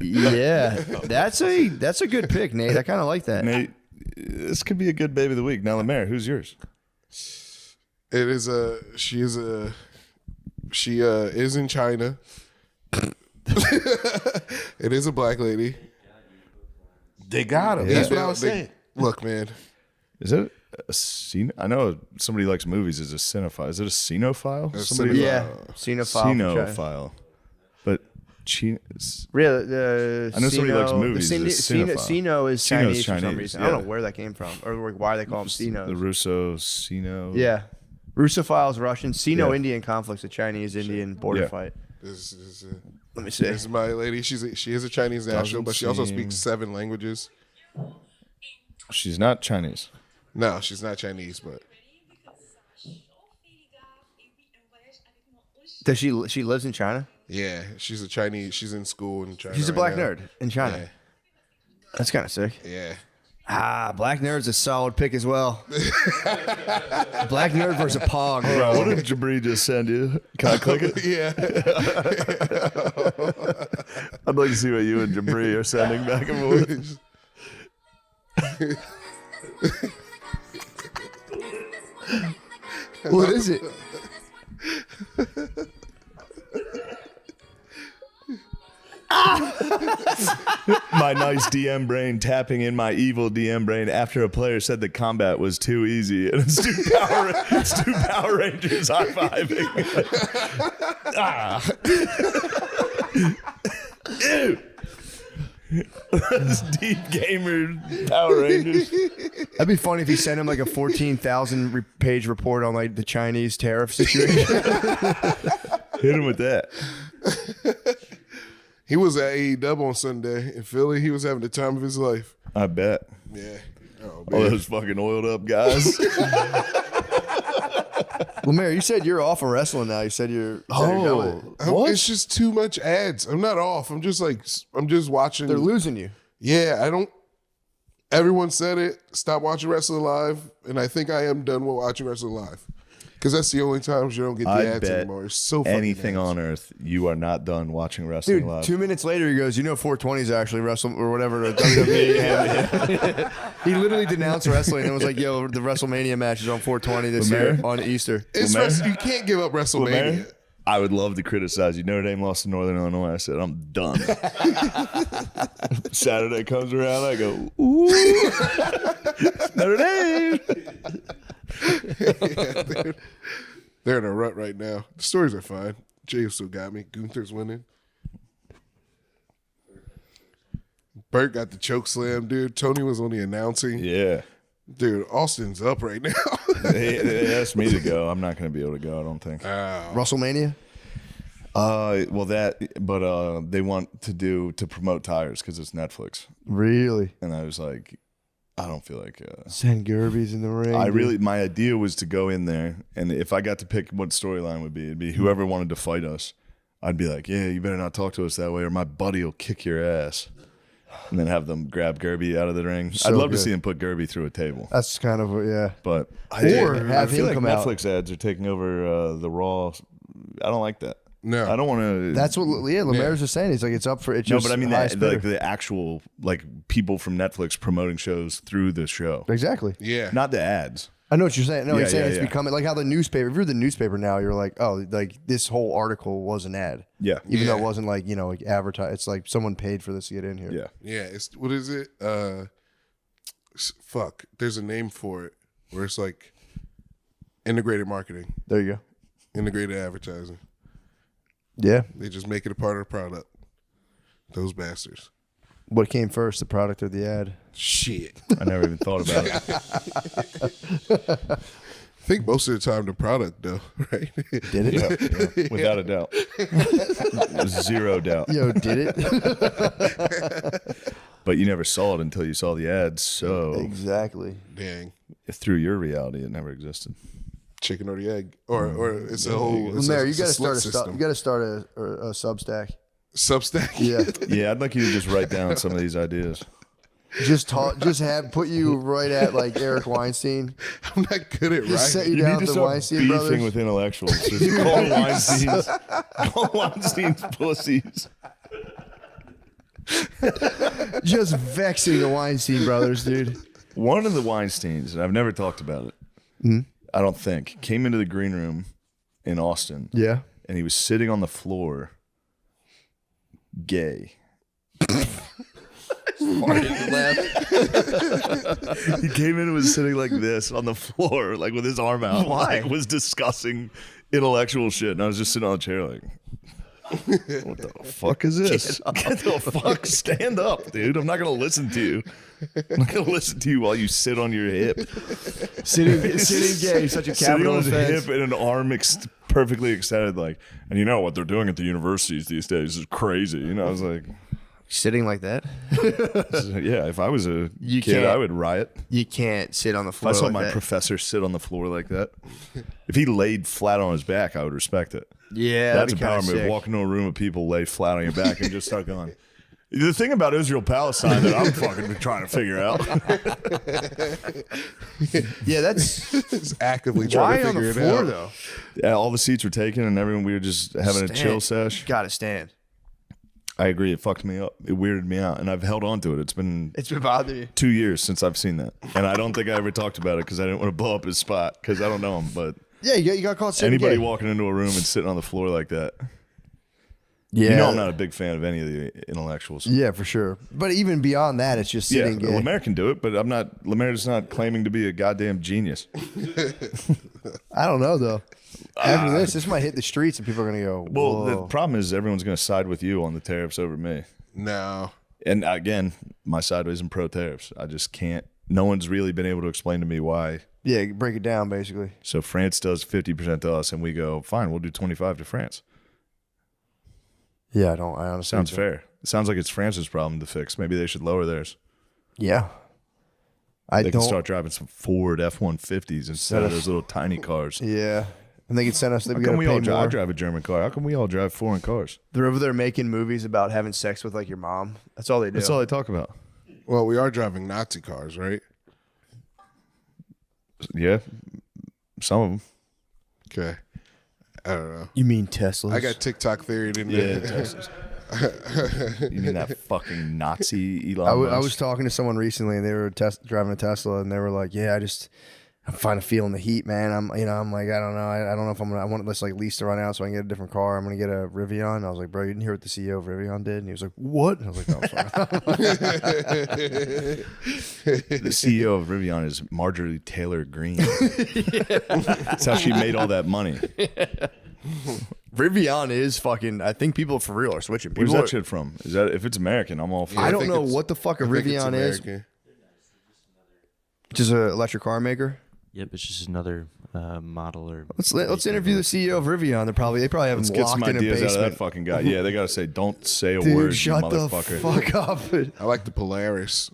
Yeah, that's a good pick, Nate. I kind of like that. Nate, this could be a good baby of the week. Now, Lemaire, who's yours? It is she is in China. It is a black lady. They got him. Yeah, That's what I was saying. Look, man. Is it a cine? I know somebody likes movies. Is a cinephile? Is it a cinophile? Somebody Yeah, Cenophile. cinophile. But Really, I know somebody likes movies, a cinephile. Sino is Sino's Chinese, for some Chinese, reason. I yeah. don't know where that came from or why they call them Sinos. the Russo Sino. Yeah, Russophile is Russian. Sino-Indian Yeah. conflict's a Chinese-Indian border Yeah. fight. This is Let me see. this is my lady. She is a Chinese national, but she also seem- speaks 7 languages. She's not Chinese. No, she's not Chinese, but Does she lives in China? yeah, she's a Chinese. She's in school in China. She's a right black now. nerd in China. Yeah. That's kind of sick. Yeah. Black nerd's a solid pick as well. Black nerd versus a pog, bro. What did Jabri just send you? Can I click it? Yeah. I'd like to see what you and Jabri are sending back and forth. What is it? My nice DM brain tapping in my evil DM brain after a player said the combat was too easy. And it's two Power Rangers high fiving. Ew. That's deep gamer Power Rangers. That'd be funny if he sent him like a 14,000 page report on like the Chinese tariff situation. Hit him with that. He was at AEW on Sunday in Philly. He was having the time of his life. I bet. Yeah. Oh, All man. those fucking oiled up guys. Lemaire, you said you're off of wrestling now. You said you're. done with it. It's just too much ads. I'm not off. I'm just watching. They're losing you. Yeah, I don't. Everyone said it. Stop watching wrestling live, and I think I am done with watching wrestling live because that's the only times you don't get the I ads bet anymore. It's so fucking anything ads. on earth, you are not done watching wrestling Dude, live. 2 minutes later, he goes, 420 is actually wrestle or whatever. The WWE. He literally denounced wrestling and was like, yo, the WrestleMania match is on 420 this year on Easter. It's you can't give up WrestleMania. Lemaire, I would love to criticize you. Notre Dame lost to Northern Illinois. I said, I'm done. Saturday comes around, I go, ooh, Notre Dame. Yeah, dude. They're in a rut right now. The stories are fine. Jay still got me. Gunther's winning. Bert got the choke slam, dude. Tony was on the announcing. Yeah. Dude, Austin's up right now. They asked me to go. I'm not going to be able to go, I don't think. WrestleMania? Well, they want to promote tires because it's Netflix. Really? And I was like, I don't feel like. Send Gerby's in the ring. My idea was to go in there, and if I got to pick what storyline would be, it'd be whoever wanted to fight us. I'd be like, yeah, you better not talk to us that way, or my buddy will kick your ass. And then have them grab Gerby out of the ring. So I'd love good. to see him put Gerby through a table. That's kind of, yeah. But Or I have feel him like come out. Netflix ads are taking over the Raw. I don't like that. No. I don't want to. That's what Lemaire's just saying. He's like, it's up for it. No, but I mean the actual like people from Netflix promoting shows through the show, Exactly. Yeah. not the ads. I know what you're saying. No, Yeah, he's saying yeah, it's yeah. becoming like how the newspaper. If you're the newspaper now, you're like, oh, like this whole article was an ad. Yeah. Even though it Yeah. wasn't like like advertised. It's like someone paid for this to get in here. Yeah. Yeah, it's what is it? Fuck. There's a name for it where it's like integrated marketing, There you go. integrated advertising. Yeah. They just make it a part of the product. Those bastards. What came first, the product or the ad? Shit. I never even thought about it. I think most of the time the product though, right? Did it? Yeah, without a doubt. Zero doubt. Yo, did it? But you never saw it until you saw the ads. So Exactly. Dang. through your reality, it never existed. Chicken or the egg. Or it's a whole Well, it's Mayor, you it's got to slut start system. you got to start a Substack. Substack. Yeah. Yeah, I'd like you to just write down some of these ideas. Just put you right at like Eric Weinstein. I'm not good at Just set writing. you down with the Weinstein brothers. beefing with intellectuals. Just call Weinstein's pussies. Just vexing the Weinstein brothers, dude. One of the Weinsteins, and I've never talked about it, I don't think, came into the green room in Austin, Yeah. and he was sitting on the floor, gay. He came in and was sitting like this on the floor, like with his arm out. Why? Like, was discussing intellectual shit, and I was just sitting on the chair like, what the fuck is this? Get the fuck, stand up, dude. I'm not gonna listen to you. I'm not gonna listen to you while you sit on your hip. Sitting gay, such a Sitting capital on his offense. hip and an arm perfectly extended, like, and you know what they're doing at the universities these days is crazy. You know, I was like, Sitting like that? yeah, if I was a You kid, can't- I would riot. You can't sit on the If floor I saw like my that. professor sit on the floor like that, if he laid flat on his back, I would respect it. Yeah, That's a that'd be power kinda move. sick. Walk into a room of people, lay flat on your back, and just start going. The thing about Israel Palestine that I'm fucking been trying to figure out. Yeah, that's It's actively trying why to on figure the it floor out. though. Yeah, all the seats were taken, and everyone we were just having a chill sesh. Gotta stand. I agree. It fucked me up. It weirded me out, and I've held on to it. It's been It's been bothering you. 2 years since I've seen that, and I don't think I ever talked about it because I didn't want to blow up his spot because I don't know him. But Yeah, you got caught sitting anybody gay. walking into a room and sitting on the floor like that, Yeah, you know, I'm not a big fan of any of the intellectuals. Yeah, for sure. But even beyond that, it's just Yeah, sitting gay. Lemaire can do it, but I'm not. Lemaire's not claiming to be a goddamn genius. I don't know though. After this might hit the streets and people are gonna go. Well, Whoa. the problem is everyone's going to side with you on the tariffs over me. No. And again, my side isn't pro tariffs. I just can't. No one's really been able to explain to me why. Yeah, break it down basically. So France does 50% to us, and we go, fine, we'll do 25 to France. Yeah, I honestly Sounds don't- fair. It sounds like it's France's problem to fix. Maybe they should lower theirs. Yeah, I They don't. can start driving some Ford F-150s instead of those little tiny cars. Yeah, and they can send us. They How gotta come we pay all drive? I more. drive a German car. How come we all drive foreign cars? They're over there making movies about having sex with like your mom. That's all they do. That's all they talk about. Well, we are driving Nazi cars, right? Yeah, some of them. Okay. I don't know. You mean Teslas? I got TikTok theory in Yeah, there. You mean that fucking Nazi Elon I Musk? was talking to someone recently, and they were driving a Tesla, and they were like, "Yeah, I'm finally feeling the heat, man. I'm like, I don't know. I don't know if I'm gonna. I want this like lease to run out so I can get a different car. I'm gonna get a Rivian." I was like, "Bro, you didn't hear what the CEO of Rivian did?" And he was like, "What?" And I was like, "No, fine." The CEO of Rivian is Marjorie Taylor Greene. That's how she made all that money. Rivian is fucking. I think people for real are switching. Where's People that shit from? Is that if it's American? I'm all for I it. don't think know it's- what the fuck a I think it's Rivian is. American. Just an electric car maker. Yep, it's just another model or. Let's interview the CEO of Rivian. They probably have Let's him get locked some in a ideas out of that basement. fucking guy. Yeah, they gotta say, don't say a Dude, word, you shut the motherfucker. fuck up. I like the Polaris.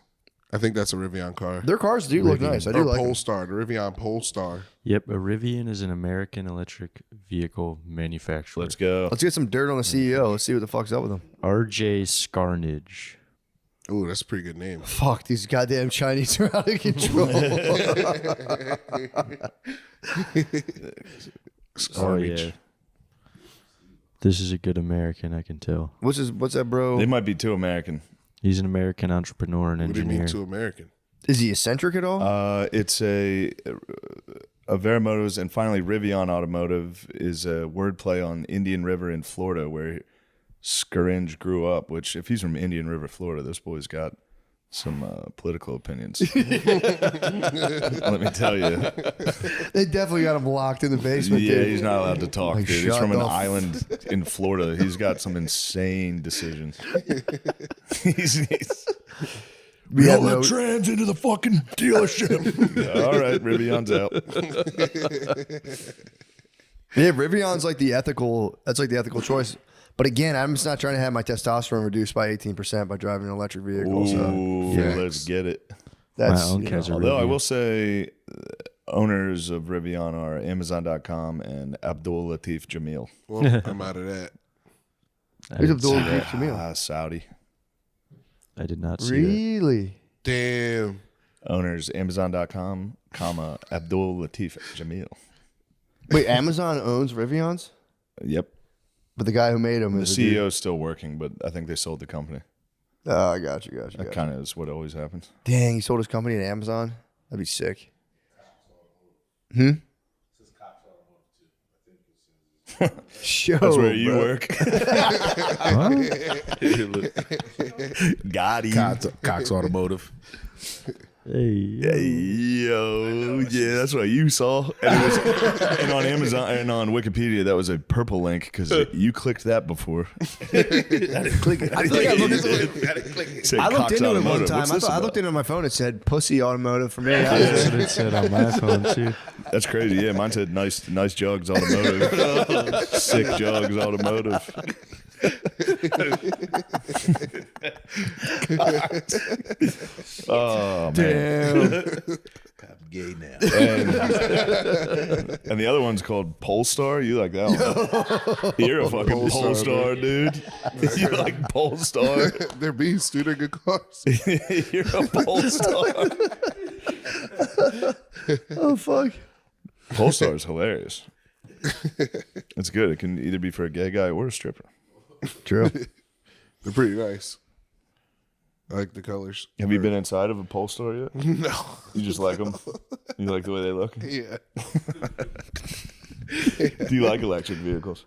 I think that's a Rivian car. Their cars do look nice. I do Or like them. Polestar, the Rivian Polestar. Yep, a Rivian is an American electric vehicle manufacturer. Let's go. Let's get some dirt on the CEO. Let's see what the fuck's up with him. RJ Scarnage. Ooh, that's a pretty good name. Fuck, these goddamn Chinese are out of control. Oh yeah. This is a good American, I can tell. what's that, bro? They might be too American. He's an American entrepreneur and What do you engineer. mean too American? Is he eccentric at all? It's a Averamotos, and finally Rivian Automotive is a wordplay on Indian River in Florida, where Scaringe grew up. Which, if he's from Indian River, Florida, this boy's got some political opinions. Let me tell you. They definitely got him locked in the basement. Yeah, dude. he's not allowed to talk, Like, dude. He's from an shut the island in Florida. He's got some insane decisions. he's We Roll have the no- trans into the fucking dealership. Yeah, all right, Rivian's out. Yeah, Rivion's like the ethical. That's like the ethical choice. But again, I'm just not trying to have my testosterone reduced by 18% by driving an electric vehicle. So Ooh, yeah. let's get it. that's My own you cats know, are Although I Rivian. will say, owners of Rivian are Amazon.com and Abdul Latif Jamil. Well, I'm out of that. I Who's didn't Abdul see that. Latif Jamil? Saudi. I did not see that. Really? Damn. Owners Amazon.com, comma Abdul Latif Jamil. Wait, Amazon owns Rivians, Yep. but the guy who made them The is a dude. CEO is still working, but I think they sold the company. Oh, I got you. That kind of is what always happens. Dang, he sold his company to Amazon. That'd be sick. Hmm. Show, That's where you bro. work. Got him. Cox Automotive. Hey, Hey, yo, yeah, that's what you saw. And, it was, and on Amazon and on Wikipedia, that was a purple link because you clicked that before. I think I looked into it one time. I looked into my phone. It said "pussy automotive" for me. that's what it said on my phone too. That's crazy. Yeah, mine said nice jugs automotive. Sick jugs automotive. Oh man. I'm gay now. And the other one's called Polestar. You like that one? You're a fucking Polestar, dude. You like Polestar? They're being student good cars. You're a Polestar. Oh fuck! Polestar is hilarious. It's good. It can either be for a gay guy or a stripper. True. They're pretty nice. I like the colors. Have you been inside of a Polestar yet? No. You just like them? You like the way they look? Yeah. Do you like electric vehicles?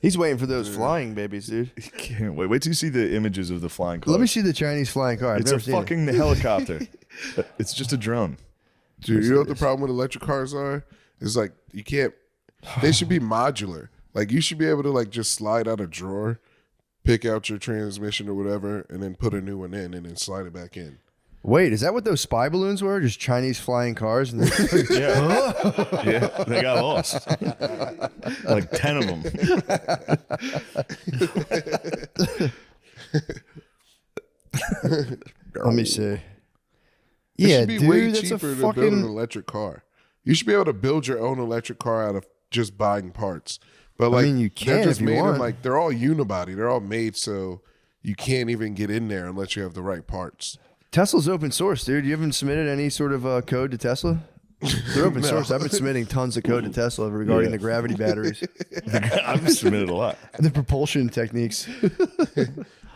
He's waiting for those flying babies, dude. Can't wait. Wait till you see the images of the flying car. Let me see the Chinese flying car. I've It's never a seen it. fucking helicopter. It's just a drone. Dude, you know what the problem with electric cars are? It's like you can't. They should be modular. Like you should be able to like just slide out a drawer, pick out your transmission or whatever, and then put a new one in, and then slide it back in. Wait, is that what those spy balloons were? Just Chinese flying cars? And Yeah. Yeah, they got lost. Like 10 of them. let me see. It Yeah, should be dude, way that's a cheaper to build an fucking. electric car. You should be able to build your own electric car out of just buying parts. But like, mean, you they're can just if you made want. them like they're all unibody. They're all made so you can't even get in there unless you have the right parts. Tesla's open source, dude. You haven't submitted any sort of code to Tesla? They're open source. I've been submitting tons of code to Tesla regarding the gravity batteries, I've submitted a lot. the propulsion techniques.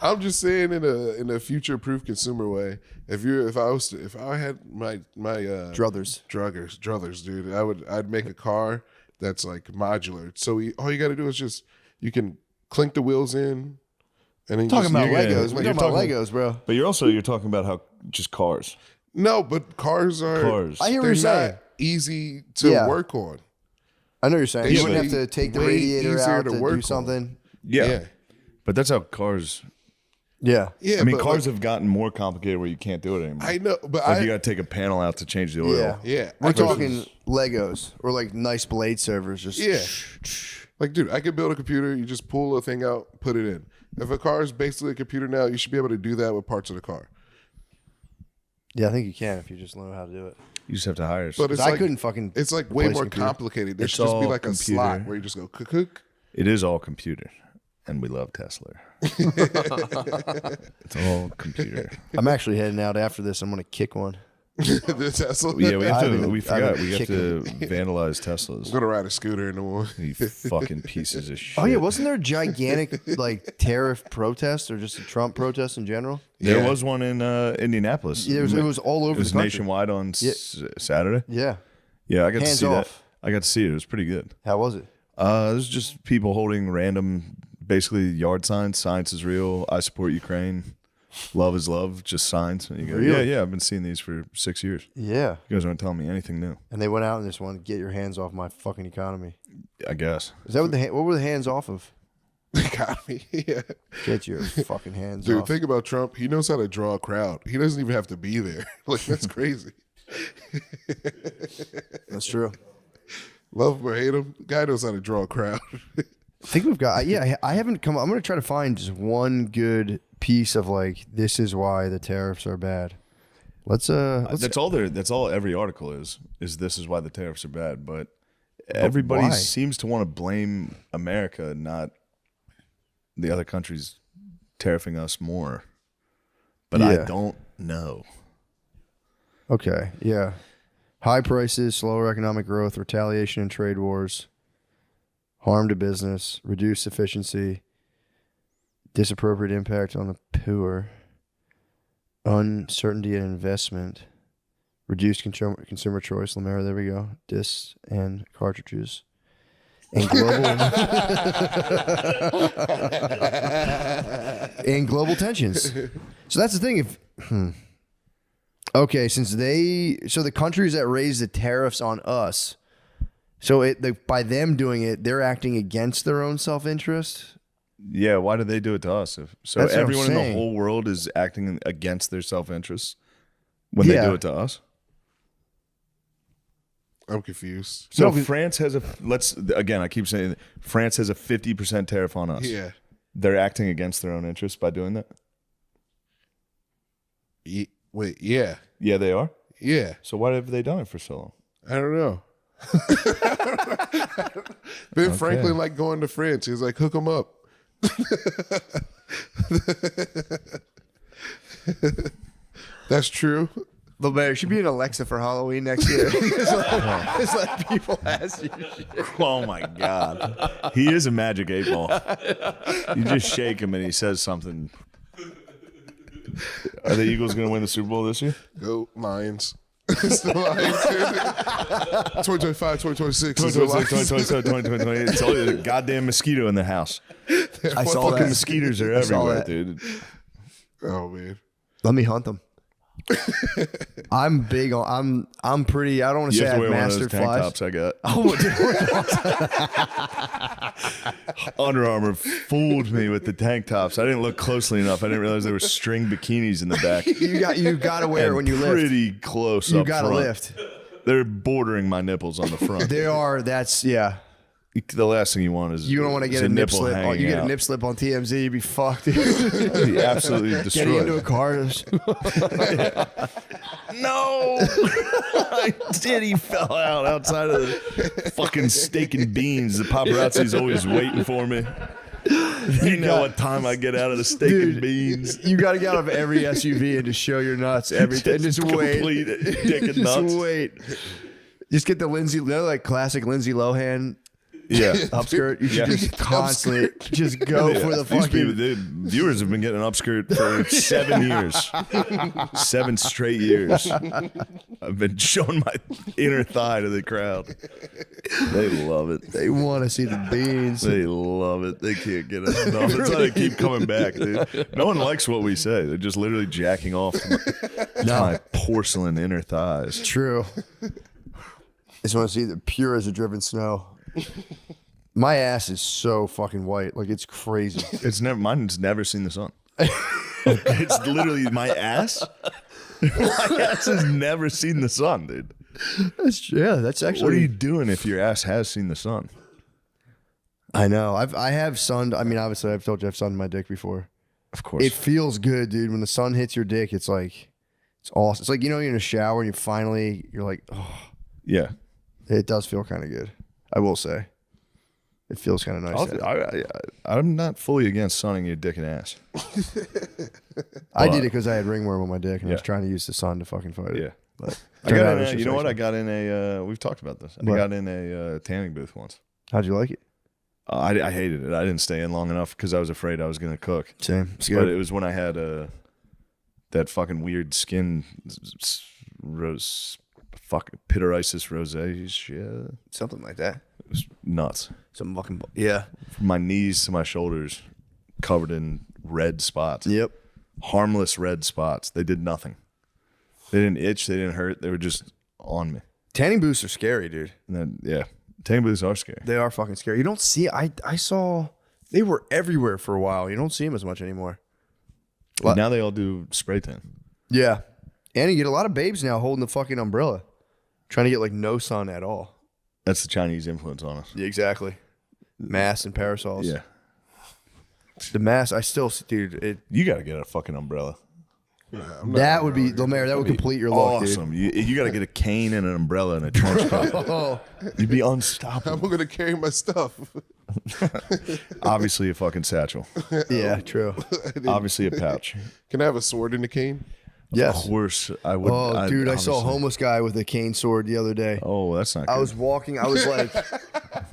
I'm just saying in a future proof consumer way. If I had my druthers, dude, I'd make a car that's like modular. So all you got to do is just you can clink the wheels in, and then Talking about you're gonna- Legos. We're you're talking about talking- Legos, bro. But you're talking about how just cars. no, but cars are Cars. I hear what they're you're saying. not easy to Yeah. work on. I know what you're saying. They You should wouldn't have be to take the way radiator easier out to to work do on. something. Yeah. But that's how cars. Yeah. Yeah, I mean, but, cars like, have gotten more complicated where you can't do it anymore. I know, but Like, you got to take a panel out to change the oil. Yeah. yeah, We're I could- talking Legos or like nice blade servers. Just Yeah. Like, dude, I could build a computer. You just pull a thing out, put it in. If a car is basically a computer now, you should be able to do that with parts of the car. Yeah, I think you can if you just know how to do it. You just have to hire. But it's I like couldn't fucking. it's like way replace more a computer. complicated. There It's should just be all like a computer. slot where you just go cook. It is all computer, and we love Tesla. It's all computer. I'm actually heading out after this. I'm gonna kick one. The Tesla. Yeah, we have I to. haven't- We I forgot. haven't We have kicked to vandalize I'm Teslas. gonna ride a scooter in the morning. You fucking pieces of shit. Oh yeah, wasn't there a gigantic like tariff protest or just a Trump protest in general? There Yeah. was one in Indianapolis. Yeah, it was all over It was the country. nationwide on Yeah. Saturday. Yeah. Yeah, I got to Hands see off. that. I got to see it. It was pretty good. How was it? It was just people holding random, basically yard signs. Science is real. I support Ukraine. Love is love. Just signs. And you go, Really? yeah. I've been seeing these for 6 years. Yeah. You guys aren't telling me anything new. And they went out and just wanted to get your hands off my fucking economy. I guess. Is that what what were the hands off of? Economy. Yeah. Get your fucking hands Dude, off. think about Trump. He knows how to draw a crowd. He doesn't even have to be there. Like, that's crazy. That's true. Love him or hate him, guy knows how to draw a crowd. I think we've got. Yeah, I haven't come. I'm gonna try to find just one good piece of like this is why the tariffs are bad. Let's That's all there. That's all every article is this is why the tariffs are bad. But everybody why? seems to want to blame America, not the other countries tariffing us more. But I Yeah. don't know. Okay, yeah. High prices, slower economic growth, retaliation in trade wars, harm to business, reduced efficiency, disappropriate impact on the poor, uncertainty in investment, reduced consumer choice. Lamera, there we go. Discs and cartridges. And global tensions. So that's the thing. Okay, so the countries that raise the tariffs on us, so by them doing it, they're acting against their own self-interest. Yeah, why do they do it to us? So That's what I'm everyone in the saying. whole world is acting against their self-interest when they Yeah. do it to us? I'm confused. So No, France has I keep saying France has a 50% tariff on us. Yeah. They're acting against their own interests by doing that? Wait, yeah. Yeah, they are. Yeah. So why have they done it for so long? I don't know. Ben Franklin like going to France. He was like, hook him up. That's true. Lamera should be an Alexa for Halloween next year. Just let people ask you shit. Oh my God. He is a magic 8-ball. You just shake him and he says something. Are the Eagles going to win the Super Bowl this year? Go Lions. It's the Lions. 2025, 2026. It's the 2020. It's all a goddamn mosquito in the house. I saw Fucking that. mosquitoes are saw everywhere, that. dude. Oh man. Let me hunt them. I'm big on. I'm pretty. I don't want to You say have to I've wear one of mastered those tank flies. tops I got. Oh, Under Armour fooled me with the tank tops. I didn't look closely enough. I didn't realize there were string bikinis in the back. you got to wear it And when you lift. pretty close You up got to front. lift. They're bordering my nipples on the front. They are. That's yeah. The last thing you want is You don't want to get a nip nipple slip. hanging You get a out. nip slip on TMZ, you'd be fucked. Be absolutely Getting into a destroyed. car. No, I did. He fell out outside of the fucking steak and beans. The paparazzi's always waiting for me. You know what time I get out of the steak and beans? You got to get out of every SUV and just show your nuts. Everything. Just wait. Complete dick and Just nuts. wait. Just get the Lindsay, like classic Lindsay Lohan Yeah. upskirt. You should Yeah. just constantly just go for the These people, fucking. the viewers have been getting an upskirt for 7 years. 7 straight years. I've been showing my inner thigh to the crowd. They love it. They want to see the beans. They love it. They can't get enough. That's why they keep coming back, dude. No one likes what we say. They're just literally jacking off to my porcelain inner thighs. True. Just want to see the pure as a driven snow. My ass is so fucking white. Like, it's crazy. Mine's never seen the sun. It's literally my ass. My ass has never seen the sun, dude. That's actually. What are you doing if your ass has seen the sun? I know. I have sunned. I mean, obviously, I've told you I've sunned my dick before. Of course. It feels good, dude. When the sun hits your dick, it's like, it's awesome. It's like, you're in a shower and you're like, oh, Yeah. it does feel kind of good. I will say. It feels kind of nice. I'm not fully against sunning your dick and ass. I did it because I had ringworm on my dick and I was Yeah. trying to use the sun to fucking fight it. Yeah. But I got in a, you know what? I got in a. We've talked about this. I What? got in a tanning booth once. How'd you like it? I hated it. I didn't stay in long enough because I was afraid I was going to cook. Same. It's But good. it was when I had that fucking weird skin pityriasis rosacea. Something like that. It was nuts. Some fucking yeah. From my knees to my shoulders, covered in red spots. Yep. Harmless red spots. They did nothing. They didn't itch. They didn't hurt. They were just on me. Tanning booths are scary, dude. And then tanning booths are scary. They are fucking scary. You don't see. I saw they were everywhere for a while. You don't see them as much anymore. What? Now they all do spray tan. Yeah, and you get a lot of babes now holding the fucking umbrella, trying to get like no sun at all. That's the Chinese influence on us. Yeah, exactly. Masks and parasols. Yeah. The mask. I still, dude. You got to get a fucking umbrella. That would be Lemaire. That would complete your look, Awesome. You got to get a cane and an umbrella and a trench coat. Oh, You'd be I'm unstoppable. gonna carry my stuff. Obviously a fucking satchel. yeah, true. Obviously a pouch. Can I have a sword in the cane? Yes. Of course I would. Oh, dude, I saw a obviously. homeless guy with a cane sword the other day. Oh, that's not good. I was walking. I was like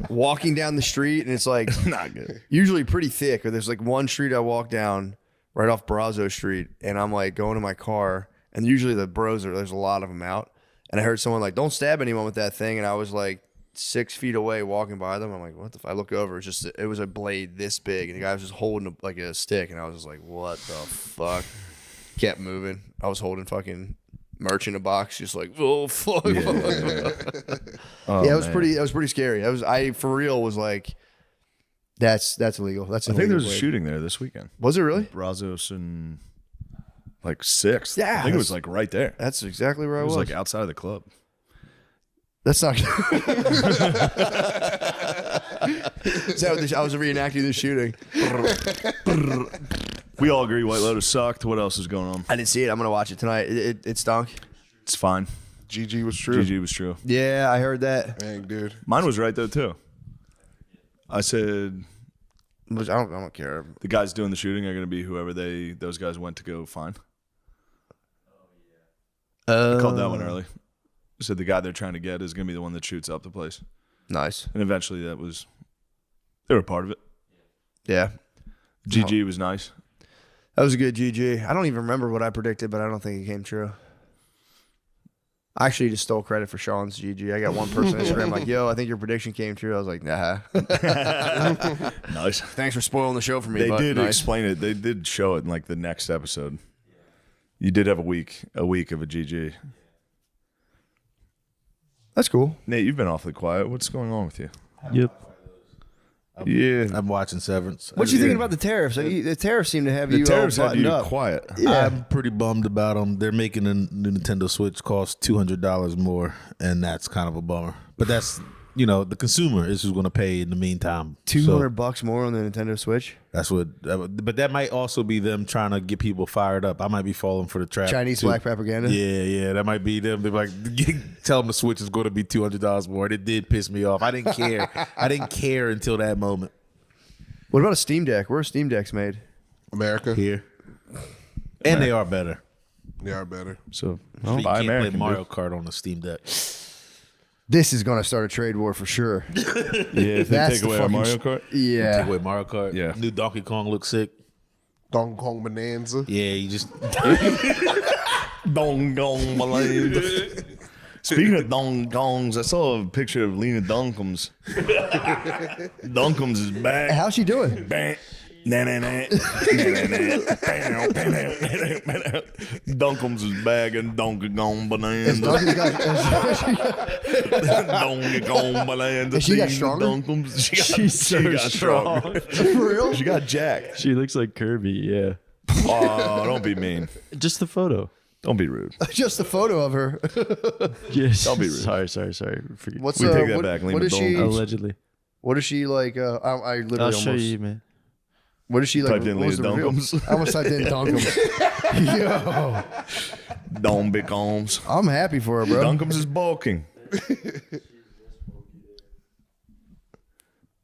walking down the street, and it's like not good. usually pretty thick. Or there's like one street I walk down right off Brazo Street, and I'm like going to my car, and usually there's a lot of them out, and I heard someone like, "Don't stab anyone with that thing," and I was like 6 feet away walking by them. I'm like, "What the?" I look over, it was a blade this big, and the guy was just holding like a stick, and I was just like, "What the fuck?" Kept moving. I was holding fucking merch in a box, just like, "Oh fuck." Oh, Yeah, it was man. pretty. That was pretty scary. I for real was like, that's illegal. That's I an think there illegal was a blade. shooting there this weekend. Was it really? Brazos and like 6th. Yeah, I think it was like right there. That's exactly where I It was. was like outside of the club. That's not. Is that what I was reenacting the shooting? We all agree White Lotus sucked. What else is going on? I didn't see it. I'm gonna watch it tonight. It stunk. It's fine. GG was true. GG was true. Yeah, I heard that. Dang, dude. Mine was right though too. I said Which I don't care. the guys doing the shooting are going to be whoever those guys went to go find. I called that one early. Said the guy they're trying to get is going to be the one that shoots up the place. Nice. And eventually they were part of it. Yeah, GG was nice. that was a good GG. I don't even remember what I predicted, but I don't think it came true. I actually just stole credit for Sean's GG. I got one person on Instagram like, "Yo, I think your prediction came true." I was like, "Nah." Nice. Thanks for spoiling the show for me. They but did nice. explain it. They did show it in like the next episode. You did have a week of a GG. That's cool. Nate, you've been awfully quiet. What's going on with you? Yep. Yeah. I'm watching Severance. What you thinking about the tariffs? The tariffs seem to have The you tariffs all had you buttoned up. quiet. Yeah. I'm pretty bummed about them. They're making the Nintendo Switch cost $200 more, and that's kind of a bummer. But that's, the consumer is who's going to pay in the meantime. $200 more on the Nintendo Switch. That's what. But that might also be them trying to get people fired up. I might be falling for the trap. Chinese too. black propaganda. Yeah, that might be them. They're like, tell them the Switch is going to be $200 more. And it did piss me off. I didn't care. I didn't care until that moment. What about a Steam Deck? Where are Steam Decks made? America. Here, and they are better. They are better. So You buy can't American. play Mario Kart on the Steam Deck. This is going to start a trade war for sure. Dude. Yeah, if they That's take the away our fucking Mario Kart. Take Yeah. away Mario Kart. Yeah. New Donkey Kong looks sick. Donkey Kong Bonanza. Yeah, you just Dong dong balloons. Speaking of dong gongs, I saw a picture of Lena Dunkums. Dunkums is back. How's she doing? Bang. Dunkums is back and Donkey Kong Bonanza. Donkey's Donkey Kong Bonanza. Has she got Team stronger? Dunkums. She's so got strong. For real? She got jacked. She looks like Kirby. Yeah. Oh, don't be mean. Just the photo. Don't be rude. Just a photo of her. Yes. Don't be rude. Sorry. Forget. What's We take that what, back. What Lena is she? Dunkums. Allegedly. What is she like? I literally I'll almost. show you, man. What is she like? Typed in what was Lena the reveal? Dunkums. I almost typed in Dunkums. Yo, Don't be combs. I'm happy for her, bro. Dunkums is bulking.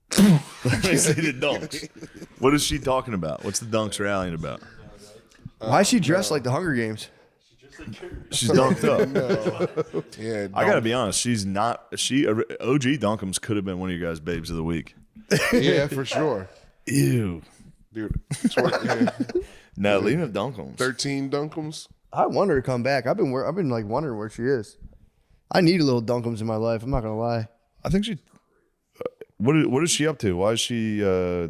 They say the dunks. What is she talking about? What's the dunks rallying about? Why is she dressed like the Hunger Games? She's dunked up. No. Yeah, I gotta be honest. She's not. OG Dunkums could have been one of you guys' babes of the week. Yeah, for sure. Ew. Dude, 20, yeah. No, Lena Dunkums. 13 Dunkums. I want her to come back. I've been like wondering where she is. I need a little Dunkums in my life. I'm not gonna lie. I think she. What is she up to? Why is she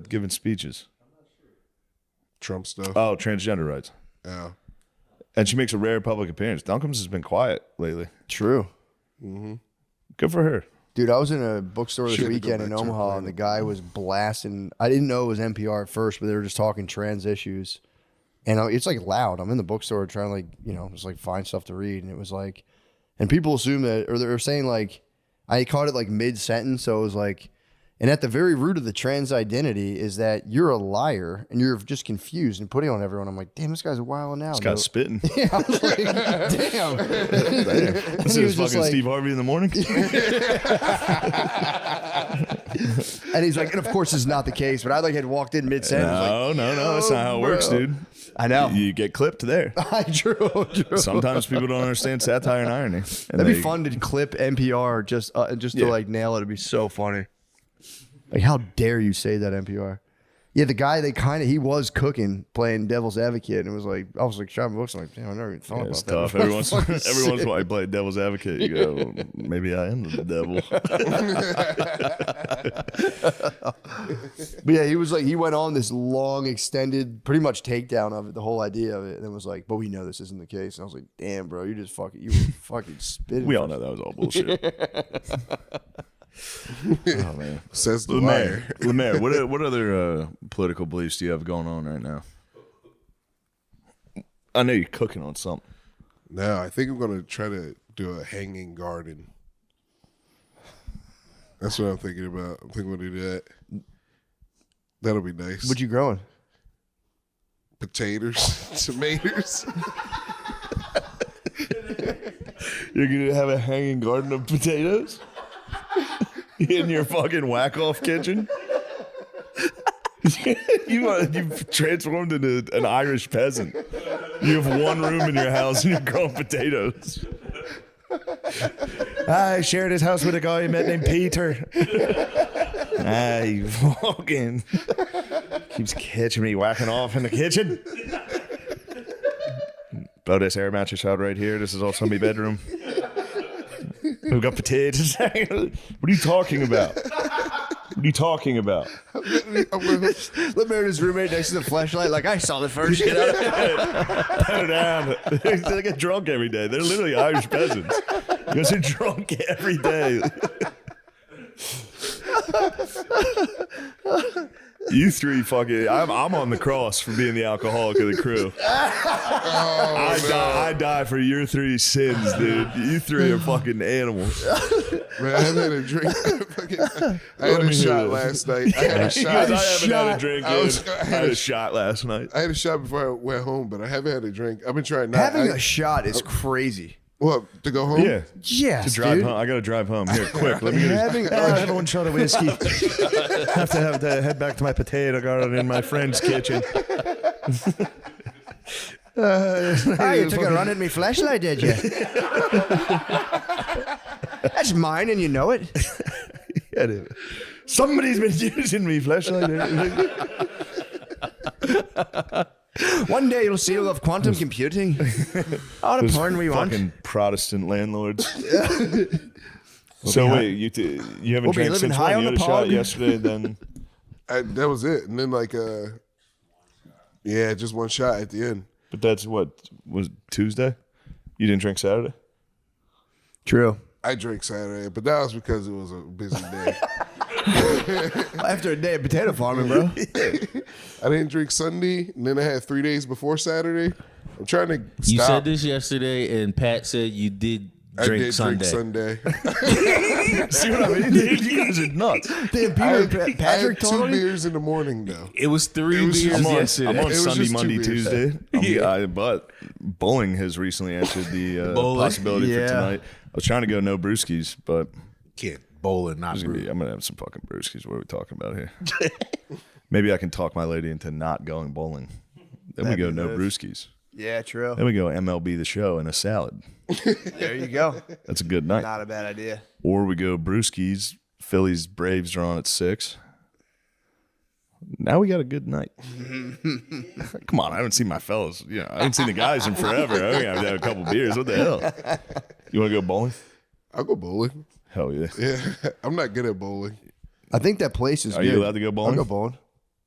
giving speeches? Trump stuff. Oh, transgender rights. Yeah. And she makes a rare public appearance. Dunkums has been quiet lately. True. Good for her. Dude, I was in a bookstore this Should've weekend gone in back to her Omaha, planet. and the guy was blasting. I didn't know it was NPR at first, but they were just talking trans issues, and it's like loud. I'm in the bookstore trying to just like find stuff to read, and it was like, and people assume that, or they're saying like, I caught it like mid sentence, so it was like, and at the very root of the trans identity is that you're a liar and you're just confused and putting on everyone. I'm like, damn, this guy's a while now. This guy's spitting. Yeah, I was like, damn. This he was is just fucking like- Steve Harvey in the morning. And he's like, and of course it's not the case, but I like had walked in mid sentence. No, that's not how it works, dude. I know. You get clipped there. True. Sometimes people don't understand satire and irony. And That'd be fun to clip NPR just to like nail it. It'd be so funny. Like, how dare you say that, NPR? Yeah, the guy he was cooking, playing devil's advocate, and it was like, I was like, shopping books. I'm like, damn, I never even thought It's about tough. that. Every once in a while, I play devil's advocate. You go, well, maybe I am the devil. But yeah, he went on this long, extended, pretty much takedown of it, the whole idea of it, and then was like, but we know this isn't the case. And I was like, damn, bro, you were fucking spitting. We all know that was all bullshit. Oh man, Says the liar. Lemaire, what other political beliefs do you have going on right now? I know you're cooking on something. No, I think I'm going to try to do a hanging garden. That's what I'm thinking about. I'm thinking we'll do that. That'll be nice. What you growing? Potatoes, tomatoes. You're gonna have a hanging garden of potatoes in your fucking whack-off kitchen. You've transformed into an Irish peasant. You have one room in your house and you're growing potatoes. I shared his house with a guy I met named Peter. He fucking keeps catching me whacking off in the kitchen. Blow this air mattress out right here. This is also my bedroom. We've got potatoes. What are you talking about? What are you talking about? Lemaire, his roommate next to the flashlight, like, I saw the first. Get out of it. Put it down. They get drunk every day. They're literally Irish peasants. You guys are drunk every day. You three fucking. I'm on the cross for being the alcoholic of the crew. I die for your three sins, dude. You three are fucking animals. Man, I haven't had a drink. I had a shot last night. I had a He goes, I shot. haven't had a drink. I was- Dude. I I had had a a shot last night. I had a shot before I went home, but I haven't had a drink. I've been trying not. Having a shot is crazy. What, to go home? Yeah. Yes, To drive dude. home. I got to drive home. Here, quick. Let me get have one shot of whiskey. Have to head back to my potato garden in my friend's kitchen. You took a run at me flashlight, did you? That's mine, and you know it. Yeah, dude. Somebody's been using me flashlight. One day you'll see we'll have quantum computing. All the porn we want. Fucking Protestant landlords. So wait, you haven't We'll be drank living since high when? on You the had a shot pog. yesterday, then That was it. And then just one shot at the end. but that's what was Tuesday. You didn't drink Saturday. True. I drank Saturday, but that was because it was a busy day. After a day of potato farming, bro. I didn't drink Sunday, and then I had 3 days before Saturday. I'm trying to stop. You said this yesterday, and Pat said you did I drink did Sunday. Sunday. See what I mean? Dude, you guys are nuts. Damn, I had, Peter, I Patrick had 2 told me. beers in the morning, though. It was 3 was beers just- yesterday. I'm on It was Sunday, just 2 Monday, beers. Tuesday. But bowling has recently answered the possibility Yeah. for tonight. I was trying to go no brewskis, but Can't bowling, not I'm brew. gonna have some fucking brewskis. What are we talking about here? Maybe I can talk my lady into not going bowling. Then we go no brewskis. Yeah, true. Then we go MLB The Show and a salad. There you go. That's a good night. Not a bad idea. Or we go Brewskis. Phillies Braves are on at 6. Now we got a good night. Come on, I haven't seen my fellas. I haven't seen the guys in forever. I think I've had a couple beers. What the hell? You want to go bowling? I'll go bowling. Hell yeah. Yeah, I'm not good at bowling. I think that place is Are good. you allowed to go bowling? I'll go bowling.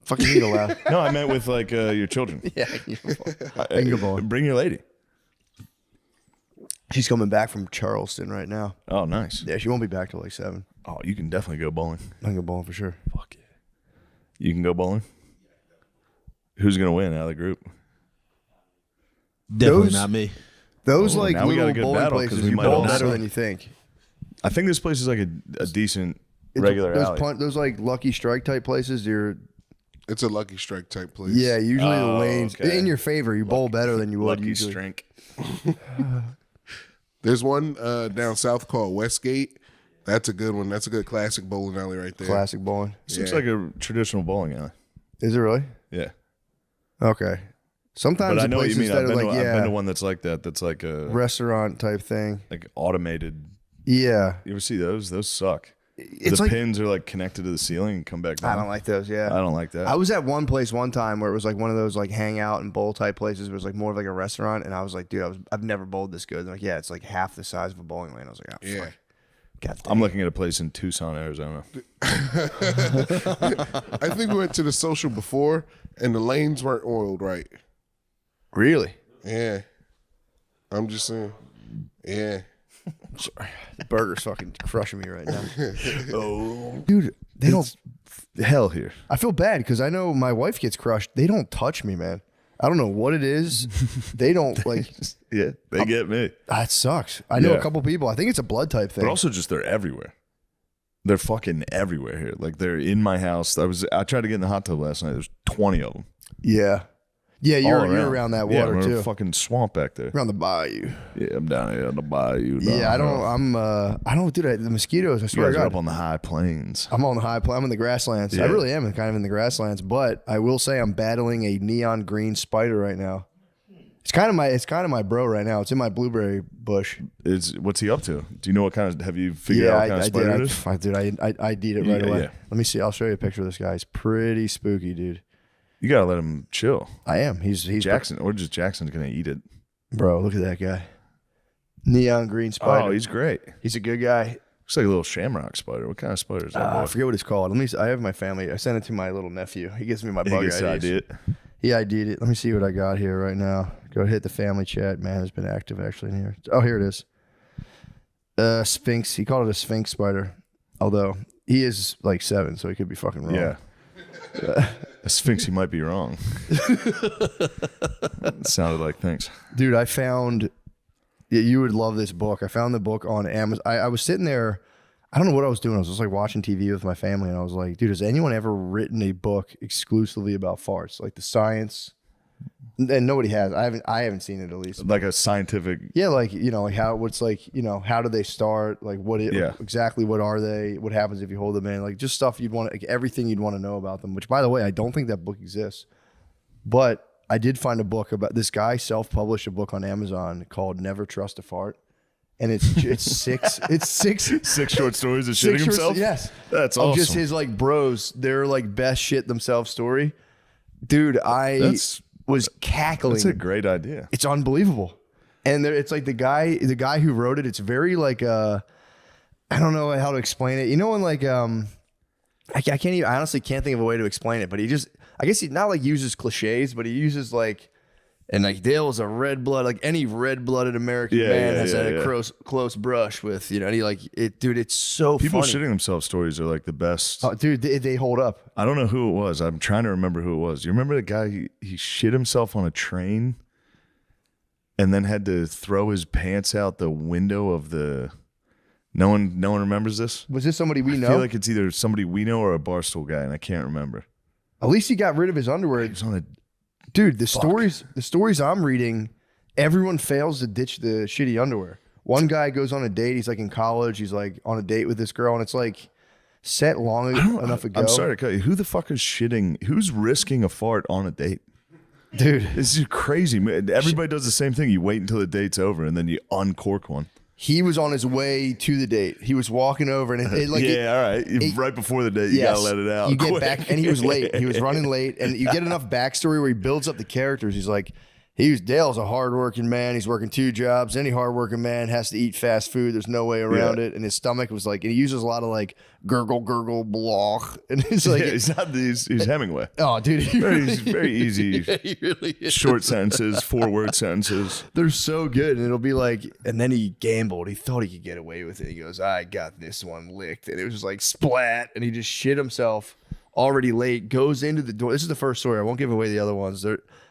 Fucking you allowed. No, I meant with like your children. Yeah, I can go bowling. Bring your lady. She's coming back from Charleston right now. Oh, nice. Yeah, she won't be back till like 7. Oh, you can definitely go bowling. I can go bowling for sure. Fuck yeah. You can go bowling? Who's going to win out of the group? Definitely Those- not me. Those Oh, like now we got a little good bowling battle 'cause places, we you might all bowl better suck. than you think. I think this place is like a decent regular alley. Those like Lucky Strike type places, It's a Lucky Strike type place. yeah, usually the Oh, lanes okay. in your favor. You bowl better than you would Lucky usually. Strink. There's one down south called Westgate. That's a good one. That's a good classic bowling alley right there. Classic bowling. This looks like a traditional bowling alley. Is it really? Yeah. Okay. Sometimes But I the know what you places mean. that I've are been, like to, I've been to yeah, one that's like that. That's like a restaurant type thing. like automated. Yeah, You ever see those? Those suck. it's the like pins are like connected to the ceiling and come back down. I don't like those. Yeah, I don't like that. I was at one place one time where it was like one of those like hangout and bowl type places. It was like more of like a restaurant, and I was like, dude, I've never bowled this good. They're like, yeah, it's like half the size of a bowling lane. I was like, oh, Yeah. fuck. God damn. I'm looking at a place in Tucson, Arizona. I think we went to the social before, and the lanes weren't oiled right. Really? Yeah. I'm just saying. Yeah. Sorry, the burger's fucking crushing me right now. Oh, dude, they don't. Hell here. I feel bad because I know my wife gets crushed. They don't touch me, man. I don't know what it is. They don't like. Yeah, they get me. That sucks. I know Yeah. a couple people. I think it's a blood type thing. But also just they're everywhere. They're fucking everywhere here. Like they're in my house. I tried to get in the hot tub last night. There's 20 of them. yeah, yeah. all You're around that Yeah, water we're in a too. fucking swamp back there. Around the bayou. Yeah, I'm down here on the bayou. Yeah, I don't do that. The mosquitoes. I You swear guys to are God. up on the high plains. I'm on the high. I'm in the grasslands. I Yeah. really am kind of in the grasslands. But I will say I'm battling a neon green spider right now. It's kind of my bro right now. It's in my blueberry bush. What's he up to? Do you know what kind of? Have you figured out what kind of spider it is? I did. I ID'd it right Yeah, away. yeah. Let me see. I'll show you a picture of this guy. He's pretty spooky, dude. You gotta let him chill. I am. He's Jackson, or just Jackson's gonna eat it. Bro, look at that guy. Neon green spider. Oh, he's great. He's a good guy. Looks like a little shamrock spider. What kind of spider is that? I boy? forget what it's called. Let me. I have my family. I sent it to my little nephew. He gives me my He bug gets to IDs. ID it. He ID'd it. Let me see what I got here right now. Go hit the family chat. Man has been active actually in here. Oh, here it is. Sphinx. He called it a Sphinx spider. Although he is like 7, so he could be fucking wrong. Yeah. A Sphinx, he might be wrong. It sounded like thanks. Dude, I found. Yeah, you would love this book. I found the book on Amazon. I was sitting there. I don't know what I was doing. I was just like watching TV with my family, and I was like, dude, has anyone ever written a book exclusively about farts? Like the science. And nobody has. I haven't seen it at least. Like a scientific. Yeah, like like how what's like how do they start? Like exactly what are they? What happens if you hold them in? Like just stuff you'd want, like everything you'd want to know about them. Which, by the way, I don't think that book exists. But I did find a book about this guy self-published a book on Amazon called "Never Trust a Fart," and it's six Short stories of six shitting himself? Yes, That's of awesome. just his like bros, their like best shit themselves story. Dude, I was cackling. That's a great idea. It's unbelievable. And it's like the guy who wrote it, it's very like I don't know how to explain it. You know when like I can't even, I honestly can't think of a way to explain it, but he just, I guess he not like uses cliches, but he uses like, and like Dale was a red blood, like any red-blooded American man has had a close brush with, and he like it, dude. It's so People funny. shitting themselves stories are like the best. Oh, dude, they hold up. I don't know who it was. I'm trying to remember who it was. You remember the guy? He shit himself on a train, and then had to throw his pants out the window of the. No one remembers this. Was this somebody we know? I feel like it's either somebody we know or a Barstool guy, and I can't remember. At least he got rid of his underwear. He was on a. Dude, the stories I'm reading, everyone fails to ditch the shitty underwear. One guy goes on a date. He's like in college. He's like on a date with this girl, and it's like set long enough ago. I'm sorry to cut you. Who the fuck is shitting? Who's risking a fart on a date? Dude. This is crazy. Man. Everybody does the same thing. You wait until the date's over and then you uncork one. He was on his way to the date. He was walking over, and all right. Right before the date, you gotta let it out. You get back, and he was late. He was running late, and you get enough backstory where he builds up the characters. He's like, Dale's a hardworking man. He's working 2 jobs. Any hardworking man has to eat fast food. There's no way around it. And his stomach was like, and he uses a lot of like gurgle, blah. And he's like, he's Hemingway. Oh, dude, He's very easy. he really is. Short sentences, 4-word sentences. They're so good. And it'll be like, and then he gambled. He thought he could get away with it. He goes, I got this one licked. And it was just like splat. And he just shit himself already late, goes into the door. This is the first story. I won't give away the other ones.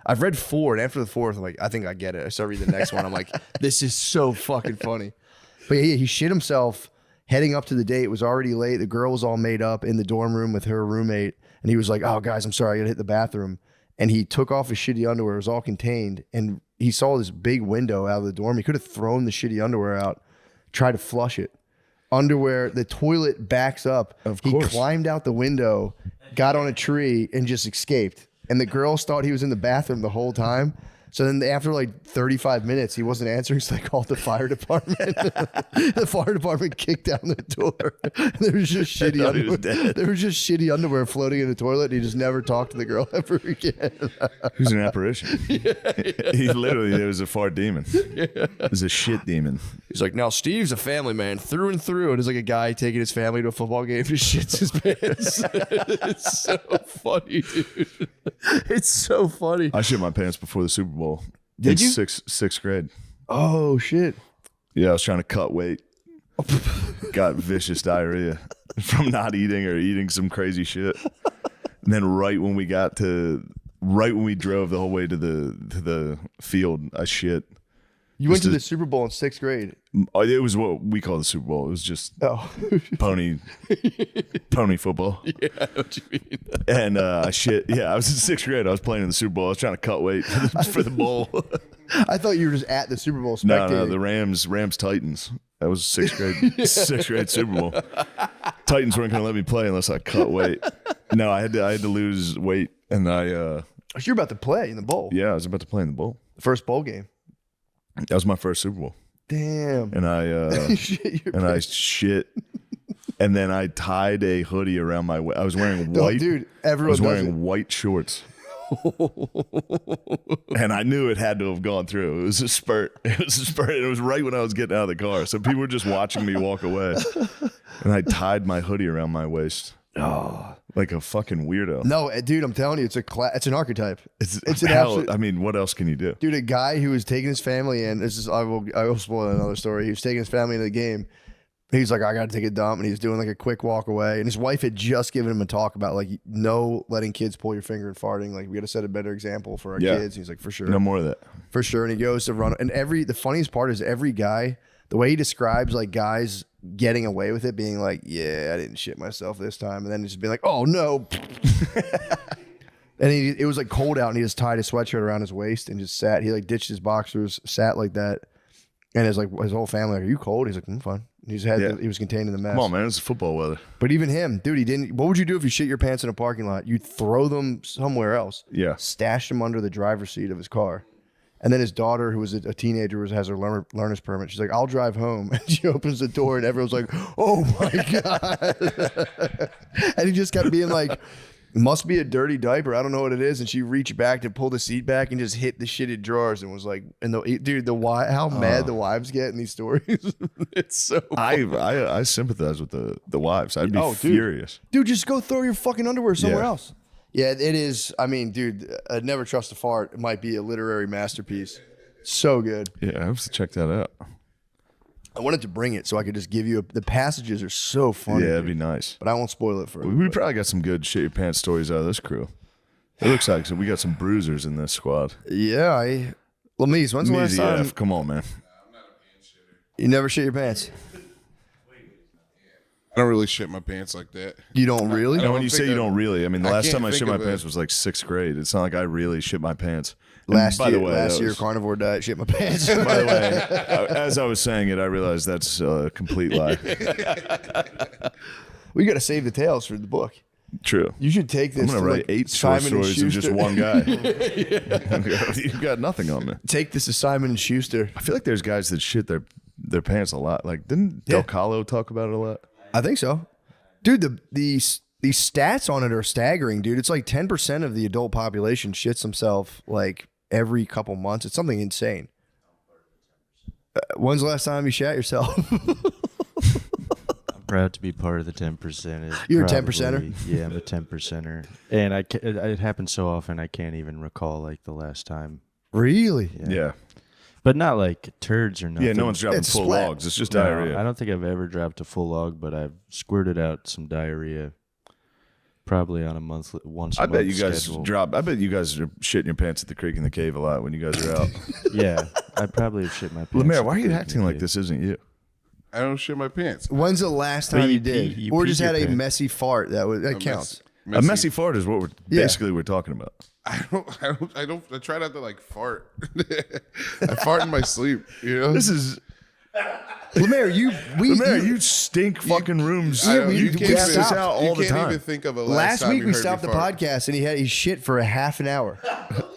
I've read 4, and after the 4th, I'm like, I think I get it. I start reading the next one. I'm like, this is so fucking funny. But yeah, he shit himself heading up to the date. It was already late. The girl was all made up in the dorm room with her roommate. And he was like, oh, guys, I'm sorry. I got to hit the bathroom. And he took off his shitty underwear. It was all contained. And he saw this big window out of the dorm. He could have thrown the shitty underwear out, tried to flush it. Underwear, the toilet backs up. Of He course. climbed out the window, got on a tree, and just escaped. And the girls thought he was in the bathroom the whole time. So then after like 35 minutes, he wasn't answering, so they called the fire department. The fire department kicked down the door. There was just shitty underwear. There was just shitty underwear floating in the toilet, and he just never talked to the girl ever again. Who's an apparition? He literally, there was a fart demon. There's a shit demon. He's like, now Steve's a family man through and through. And it's like a guy taking his family to a football game, just shits his pants. It's so funny, dude. It's so funny. I shit my pants before the Super Bowl. Did in you? Sixth grade. Oh, shit. Yeah, I was trying to cut weight. Got vicious diarrhea from not eating or eating some crazy shit. And then right when we drove the whole way to the field, I shit. You went to the Super Bowl in 6th grade. It was what we call the Super Bowl. It was just pony football. Yeah, I know what you mean. And I shit. Yeah, I was in 6th grade. I was playing in the Super Bowl. I was trying to cut weight for the bowl. I thought you were just at the Super Bowl No, spectating. the Rams Titans. That was 6th grade. 6th grade Super Bowl. Titans weren't going to let me play unless I cut weight. No, I had to lose weight, and You're about to play in the bowl. yeah, I was about to play in the bowl. The first bowl game. That was my first Super Bowl, Damn. and I shit, and then I tied a hoodie around my waist. I was wearing white. Dude, I everyone was does wearing it. white shorts. And I knew it had to have gone through. It was a spurt. And it was right when I was getting out of the car. So people were just watching me walk away. And I tied my hoodie around my waist. Oh, like a fucking weirdo. No, dude, I'm telling you, it's an archetype. It's an hell, absolute. I mean, what else can you do? Dude, a guy who was taking his family in. I will spoil another story. He was taking his family into the game. He's like, I got to take a dump, and he's doing like a quick walk away. And his wife had just given him a talk about like no letting kids pull your finger and farting. Like we got to set a better example for our kids. And he's like, for sure, No more of that. for sure. And he goes to run. And the funniest part is every guy, the way he describes like guys getting away with it, being like, yeah, I didn't shit myself this time, and then just being like, oh no. And it was like cold out, and he just tied his sweatshirt around his waist and just sat. He like ditched his boxers, sat like that, and his whole family like, "Are you cold?" He's like, "I'm fine." He was contained in the mess. Come on, man. It's football weather. But even him, dude, he didn't. What would you do if you shit your pants in a parking lot? You'd throw them somewhere else. Yeah. Stash them under the driver's seat of his car. And then his daughter, who was a teenager, has her learner's permit. She's like, I'll drive home. And she opens the door, and everyone's like, oh my God. And he just kept being like, it must be a dirty diaper. I don't know what it is. And she reached back to pull the seat back and just hit the shitted drawers and was like, and how mad the wives get in these stories. It's so funny. I sympathize with the wives. I'd be furious. Dude, just go throw your fucking underwear somewhere Yeah. else. Yeah, it is. I mean, dude, Never Trust a Fart might be a literary masterpiece. So good. Yeah, I have to check that out. I wanted to bring it so I could just give you the passages are so funny. Yeah, it'd dude. be nice. But I won't spoil it for We everybody. probably got some good shit your pants stories out of this crew. It looks like we got some bruisers in this squad. Yeah, Lamise, when's the last Easy time F, come on, man. you never shit your pants? I don't really shit my pants like that. You don't really? And when you think say you that- don't really, I mean, the I last can't time I think shit my of pants a- was like 6th grade. It's not like I really shit my pants. And Last by year, the way, last that year, was- carnivore diet, shit my pants. By the way, as I was saying it, I realized that's a complete lie. We got to save the tales for the book. True. You should take this. I'm gonna to, write like, 8 short Simon and stories of just Schuster. one guy. You've got nothing on me. Take this to Simon and Schuster. I feel like there's guys that shit their pants a lot. Like, didn't Del Calo talk about it a lot? I think so, dude. The stats on it are staggering, dude. It's like 10% of the adult population shits themselves like every couple months. It's something insane. When's the last time you shat yourself? I'm proud to be part of the 10%. You're a 10%er? Yeah, I'm a 10%er. And it happens so often I can't even recall like the last time. Really? Yeah. But not like turds or nothing. Yeah, no one's dropping It's full splat. logs. It's just No, diarrhea. I don't think I've ever dropped a full log, but I've squirted out some diarrhea probably on once a month I bet you guys schedule. I bet you guys are shitting your pants at the creek in the cave a lot when you guys are out. Yeah, I probably have shit my pants. Lemaire, at why are the you creek acting in like the this isn't you? I don't shit my pants. When's the last But time you you did, pee- you or pee just your had a pants. messy fart? That counts. A messy fart is what we're talking about. I try not to like fart. I fart in my sleep. You know. This is Lemaire, Lemaire, you stink fucking rooms. I know, we you can't can't even- this out all you the can't time. even think of a Last time week you we heard stopped me the fart. podcast and he shit for a half an hour.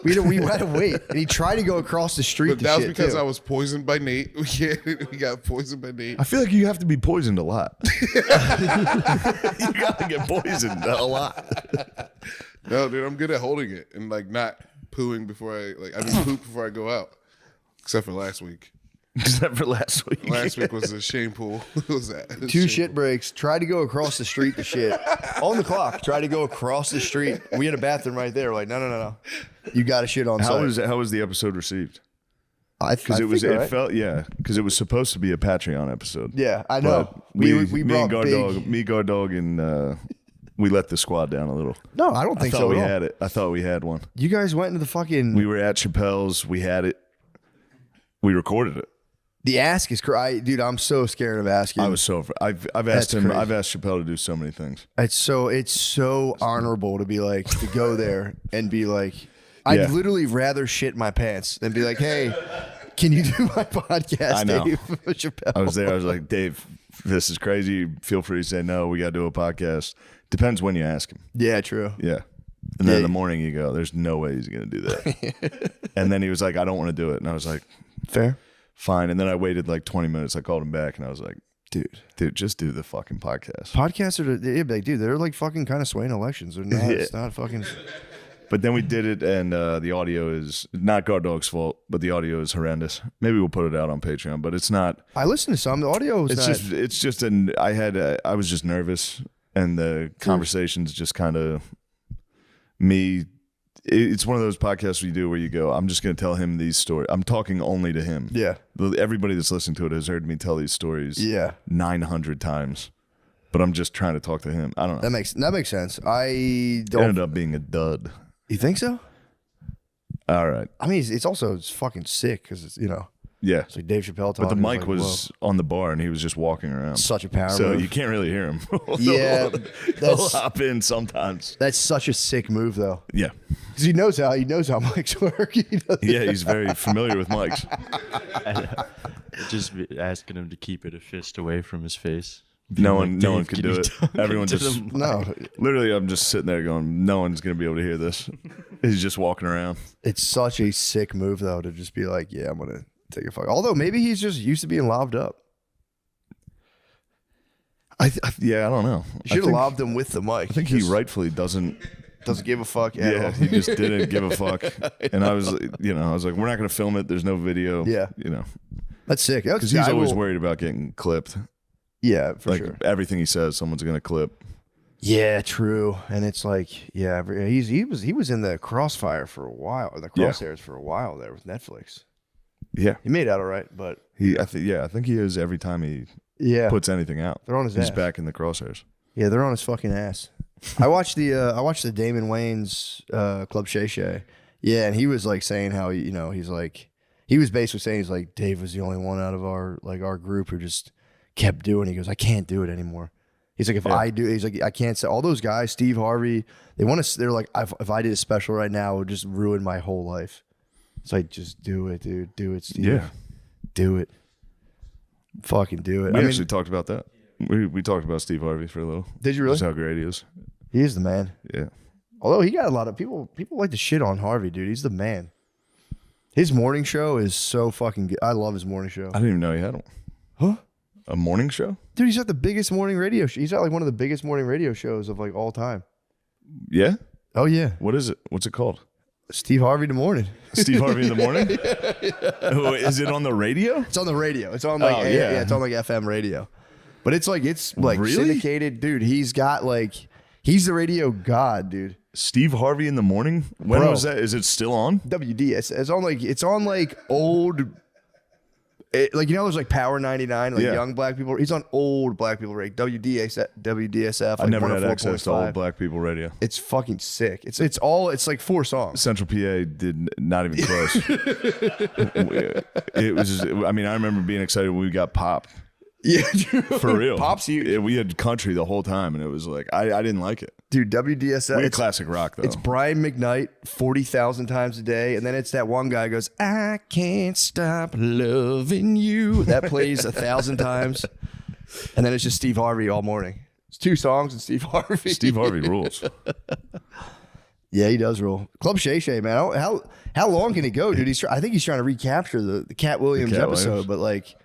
We had to wait, and he tried to go across the street. But to that was shit because too. I was poisoned by Nate. We got poisoned by Nate. I feel like you have to be poisoned a lot. You gotta get poisoned a lot. No, dude, I'm good at holding it and like not pooing before I poop before I go out. Except for last week. Except for last week. Last week was a shame pool. What was that? Two shit breaks. Tried to go across the street to shit on the clock. Tried to go across the street. We had a bathroom right there. We're like, no. You got to shit on site. How was the episode received? Because Because it was supposed to be a Patreon episode. Yeah, I know. But We me brought and big. Guard Dog, and we let the squad down a little. No, I don't I think thought so. we at all. had it. I thought we had one. You guys went into the fucking. We were at Chappelle's. We had it. We recorded it. The ask is dude. I'm so scared of asking. I was so. I've asked That's him. crazy. I've asked Chappelle to do so many things. It's so honorable to be like to go there and be like. I'd Yeah. literally rather shit my pants than be like, hey, can you do my podcast, I know. Dave Chappelle? I was there. I was like, Dave, this is crazy. Feel free to say no. We got to do a podcast. Depends when you ask him. Yeah, true. Yeah. And then in Yeah. the morning you go, there's no way he's going to do that. And then he was like, I don't want to do it. And I was like, Fair. fine. And then I waited like 20 minutes. I called him back and I was like, dude, just do the fucking podcast. Podcasts are, dude, they're like fucking kind of swaying elections. They're not, It's not fucking. But then we did it, and the audio is not Guard Dog's fault, but the audio is horrendous. Maybe we'll put it out on Patreon, but it's not. I listened to some. The audio was It's just I was just nervous, and the conversations just kind of me. It's one of those podcasts you do where you go, I'm just going to tell him these stories. I'm talking only to him. Yeah. Everybody that's listening to it has heard me tell these stories. Yeah. 900 times, but I'm just trying to talk to him. I don't know. That makes sense. I It don't. ended up being a dud. You think so? All right. I mean, it's fucking sick because it's Yeah. it's like Dave Chappelle talking. But the mic like, was on the bar and he was just walking around. whoa. Such a power So move. you can't really hear him. Yeah, He'll hop in sometimes. That's such a sick move though, Yeah. because he knows how mics work. Yeah, he's very familiar with mics. Just asking him to keep it a fist away from his face. No one Dave, could can do you it. talk Everyone into just the No, literally I'm just sitting there going, no one's gonna be able to hear this. He's just walking around. it's such a sick move though to just be like, yeah, I'm gonna take a fuck. Although maybe he's just used to being lobbed up. I don't know. You should have lobbed him with the mic. I think he rightfully doesn't. doesn't give a fuck. At Yeah, all. he just didn't give a fuck. And I was like, we're not gonna film it. There's no video. Yeah. That's sick. because he's always worried about getting clipped. Yeah, for Like sure. everything he says, someone's gonna clip. Yeah, true. And it's like, yeah, he was in the crossfire for a while, or the Yeah. crosshairs for a while there with Netflix. Yeah, He made out all right, but I think he is every time he yeah, puts anything out. they're on his He's ass. back in the crosshairs. Yeah, they're on his fucking ass. I watched the Damon Wayans Club Shay Shay. Yeah, and he was like saying how he's like he was basically saying he's like Dave was the only one out of our group who just kept doing it. He goes, I can't do it anymore. He's like, I do, he's like, I can't say all those guys, Steve Harvey, they're like, if I did a special right now, it would just ruin my whole life. It's like, just do it, dude. Do it, Steve. Yeah. Do it. Fucking do it. We actually talked about that. We talked about Steve Harvey for a little. Did you really? Just how great he is. He is the man. Yeah. Although he got a lot of people like to shit on Harvey, dude. He's the man. His morning show is so fucking good. I love his morning show. I didn't even know he had one. Huh? A morning show? Dude, he's got the biggest morning radio show. He's got like one of the biggest morning radio shows of like all time. Yeah? Oh yeah. What is it? What's it called? Steve Harvey in the morning. Steve Harvey in the morning? Oh, is it on the radio? It's on the radio. It's on like yeah. it's on like FM radio. But it's like Really? syndicated, dude. He's the radio god, dude. Steve Harvey in the morning? When Bro. was that? Is it still on? WDS. It's on like old, like, you know, there's like Power 99, like Yeah. young black people. He's on old black people radio. WDSF. I Like never had access to 104.5. old black people radio. It's fucking sick. It's like 4 songs. Central PA did not even close. It was. I mean, I remember being excited when we got pop. Yeah, For real. Pop's huge. We had country the whole time, and it was like I didn't like it. Dude, WDSF. We had classic rock though. It's Brian McKnight 40,000 times a day. And then it's that one guy who goes, I can't stop loving you. That plays 1,000 times. And then it's just Steve Harvey all morning. It's 2 songs and Steve Harvey. Steve Harvey rules. Yeah, he does rule. Club Shay Shay, man. How long can he go, dude? I think he's trying to recapture the Cat Williams Cat episode, Williams. but like,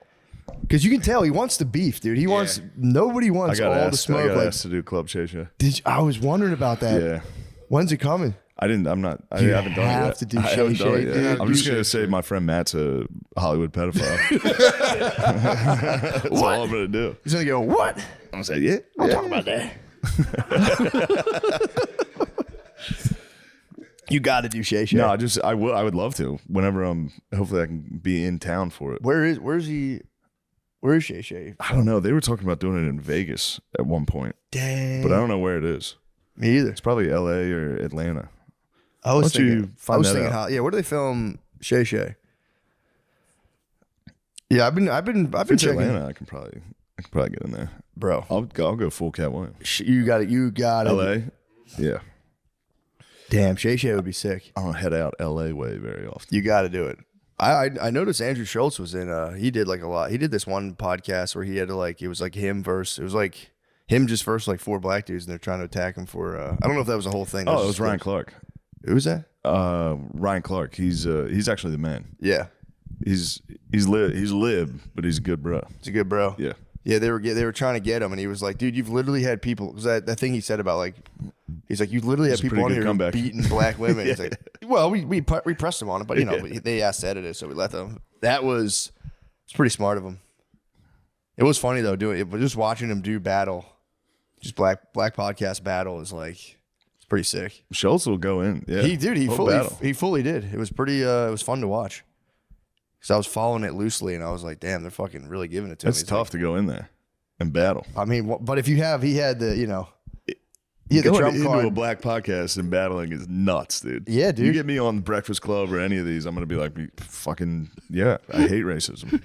because you can tell he wants the beef, dude. Nobody I wants got all the asked. I smoke. got Like, asked to do Club Shay. I was wondering about that. Yeah. When's it coming? I didn't. I'm not. I You haven't done it have yet. to do I haven't Shay done Shay, it yet. dude. I'm just gonna say my friend Matt's a Hollywood pedophile. That's all I'm gonna do. He's gonna go, what? I'm gonna say yeah. Don't talk about that. You got to do Shay Shay. No, I would love to. Whenever hopefully I can be in town for it. Where's he? Where is Shay Shay? I don't know. They were talking about doing it in Vegas at one point, Dang. but I don't know where it is. Me either. It's probably L.A. or Atlanta. I was Why don't you thinking. find that out? Yeah, where do they film Shay Shay? Yeah, I've been If it's checking. Atlanta, I can probably get in there. Bro, I'll go full Cat Williams. you got it. L.A. Yeah, Damn, Shay Shay would be sick. I don't head out L.A. way very often. You got to do it. I noticed Andrew Schultz was in. He did like a lot. He did this one podcast where he had to like. It was like him versus. It was like him just versus like 4 black dudes, and they're trying to attack him for. I don't know if that was a whole thing. Oh, it was Ryan Clark. Who was that? Ryan Clark. He's actually the man. Yeah, He's lib, but he's a good bro. he's a good bro. Yeah. Yeah, they were trying to get him, and he was like, "Dude, you've literally had people." Because that thing he said about like, he's like, "You've literally had a people pretty on good here comeback. beating black women." He's like, "Well, we pressed him on it, but you know, they asked to edit it, so we let them." It's pretty smart of him. It was funny though, just watching him do battle, just black podcast battle is like, it's pretty sick. Schultz will go in. Yeah, He Whole fully did. It was pretty. It was fun to watch. Because I was following it loosely, and I was like, "Damn, they're fucking really giving it to him." It's tough to go in there and battle. I mean, but if he had the, he had the Going trump into card. a black podcast and battling is nuts, dude. Yeah, dude. You get me on Breakfast Club or any of these, I'm gonna be like, fucking yeah, I hate racism.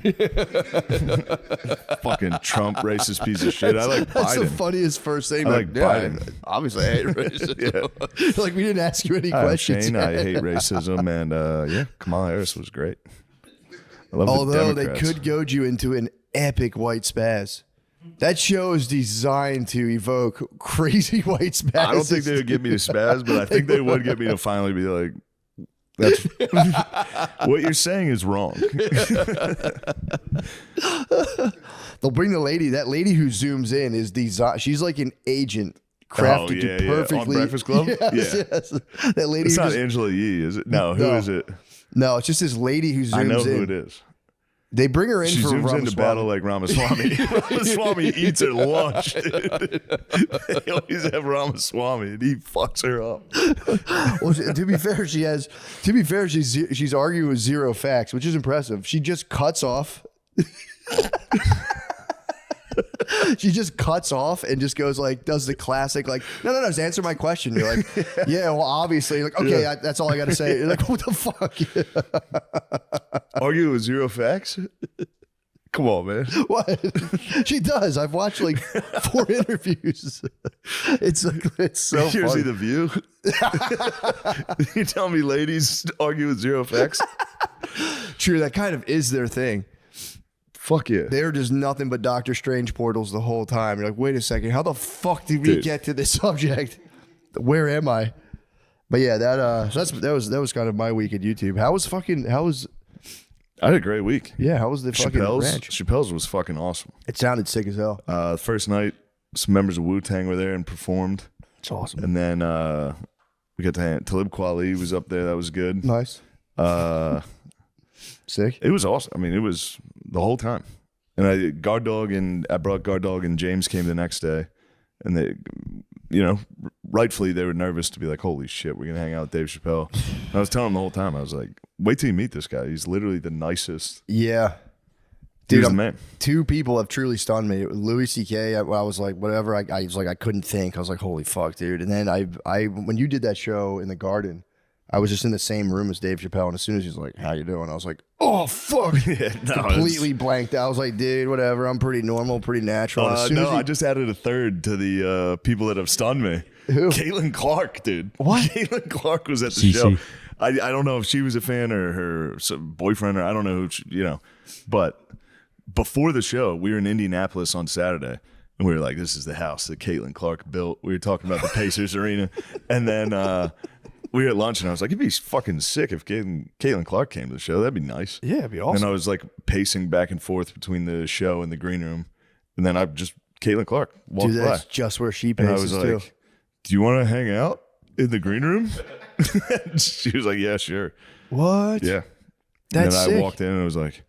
Fucking Trump, racist piece of shit. I like That's Biden. the funniest first thing. I like Biden. Obviously, I hate racism. Like we didn't ask you any questions. Shane, I yet. hate racism, and yeah, Kamala Harris was great. I love Although the they Democrats. could goad you into an epic white spaz. That show is designed to evoke crazy white spaz. I don't think they would get me to spaz, but I think they would get me to finally be like, "That's what you're saying is wrong." They'll bring the lady. That lady who zooms in is designed. She's like an agent crafted yeah, to yeah. On perfectly. Breakfast Club? Yes, Yeah. yes. That lady. It's who not just, Angela Yee, is it? No, who is it? no, it's just this lady who zooms I know in. who it is. They bring her in She for zooms Ramaswamy. into battle like Ramaswamy. Ramaswamy eats her lunch, dude. They always have Ramaswamy, and he fucks her up. Well, to be fair, she's arguing with 0 facts, which is impressive. She just cuts off. She just cuts off and just goes like, does the classic like, no, just answer my question. You're like, yeah, well, obviously, like, okay, that's all I got to say. You're like, what the fuck? Argue with 0 facts? Come on, man. What? She does. I've watched like 4 interviews. It's so You ever funny. see The View? You tell me ladies argue with 0 facts? True, that kind of is their thing. Fuck yeah. They're just nothing but Doctor Strange portals the whole time. You're like, wait a second, how the fuck did we Dude. get to this subject? Where am I? But yeah, that was kind of my week at YouTube. How was I had a great week. how was the fucking ranch? Chappelle's was fucking awesome. It sounded sick as hell. First night, some members of Wu-Tang were there and performed. It's awesome. And then we got to Talib Kweli was up there. That was good. Nice. Sick. It was awesome. I mean, it was the whole time. And I brought Guard Dog and James came the next day, and they, rightfully they were nervous to be like, holy shit, we're gonna hang out with Dave Chappelle. And I was telling them the whole time, I was like, wait till you meet this guy. He's literally the nicest. Yeah. Dude, Dude, man. Two people have truly stunned me. Louis C.K. I was like, whatever. I was like, I couldn't think. I was like, holy fuck, dude. And then I when you did that show in the Garden, I was just in the same room as Dave Chappelle, and as soon as he's like, "How you doing?" I was like, "Oh fuck!" Completely blanked out. I was like, "Dude, whatever. I'm pretty normal, pretty natural." I just added a third to the people that have stunned me. Who? Caitlin Clark, dude. What? Caitlin Clark was at the show. I don't know if she was a fan or her boyfriend, or I don't know who, but before the show, we were in Indianapolis on Saturday, and we were like, "This is the house that Caitlin Clark built." We were talking about the Pacers arena, and then. We were at lunch, and I was like, it'd be fucking sick if Caitlin Clark came to the show. That'd be nice. Yeah, it'd be awesome. And I was like pacing back and forth between the show and the green room. And then Caitlin Clark walked Dude, by. that's just where she And I paces was too. like, do you want to hang out in the green room? She was like, yeah, sure. What? Yeah. That's and then sick. I walked in, and I was like,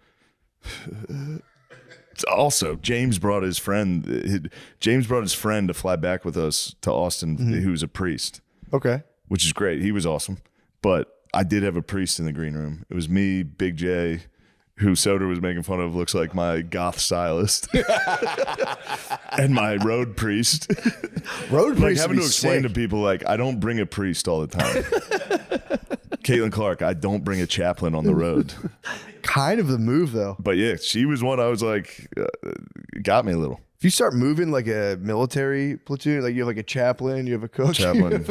also, James brought his friend to fly back with us to Austin, who was a priest. Okay. Which is great. He was awesome. But I did have a priest in the green room. It was me, Big J, who Soder was making fun of, looks like my goth stylist, and my road priest. Road priest Like having to explain sick. to people, like, I don't bring a priest all the time. Caitlin Clark, I don't bring a chaplain on the road. Kind of the move, though. But yeah, she was one I was like, got me a little. If you start moving like a military platoon, like you have like a chaplain, you have a cook. Chaplain,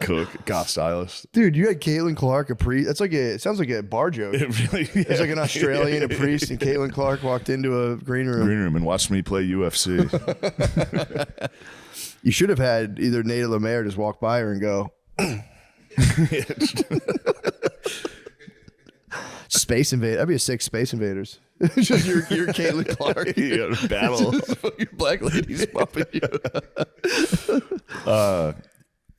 cook, goth stylist. Dude, you had Caitlin Clark, a priest. That's like it sounds like a bar joke. It really, It's like an Australian, a priest, and Caitlin Clark walked into a green room. and watched me play UFC. You should have had either Nate or Lemaire just walk by her and go, Space Invaders. That'd be a sick Space Invaders. Just you're Caitlin Clark. You got a battle. Your black ladies bumping you.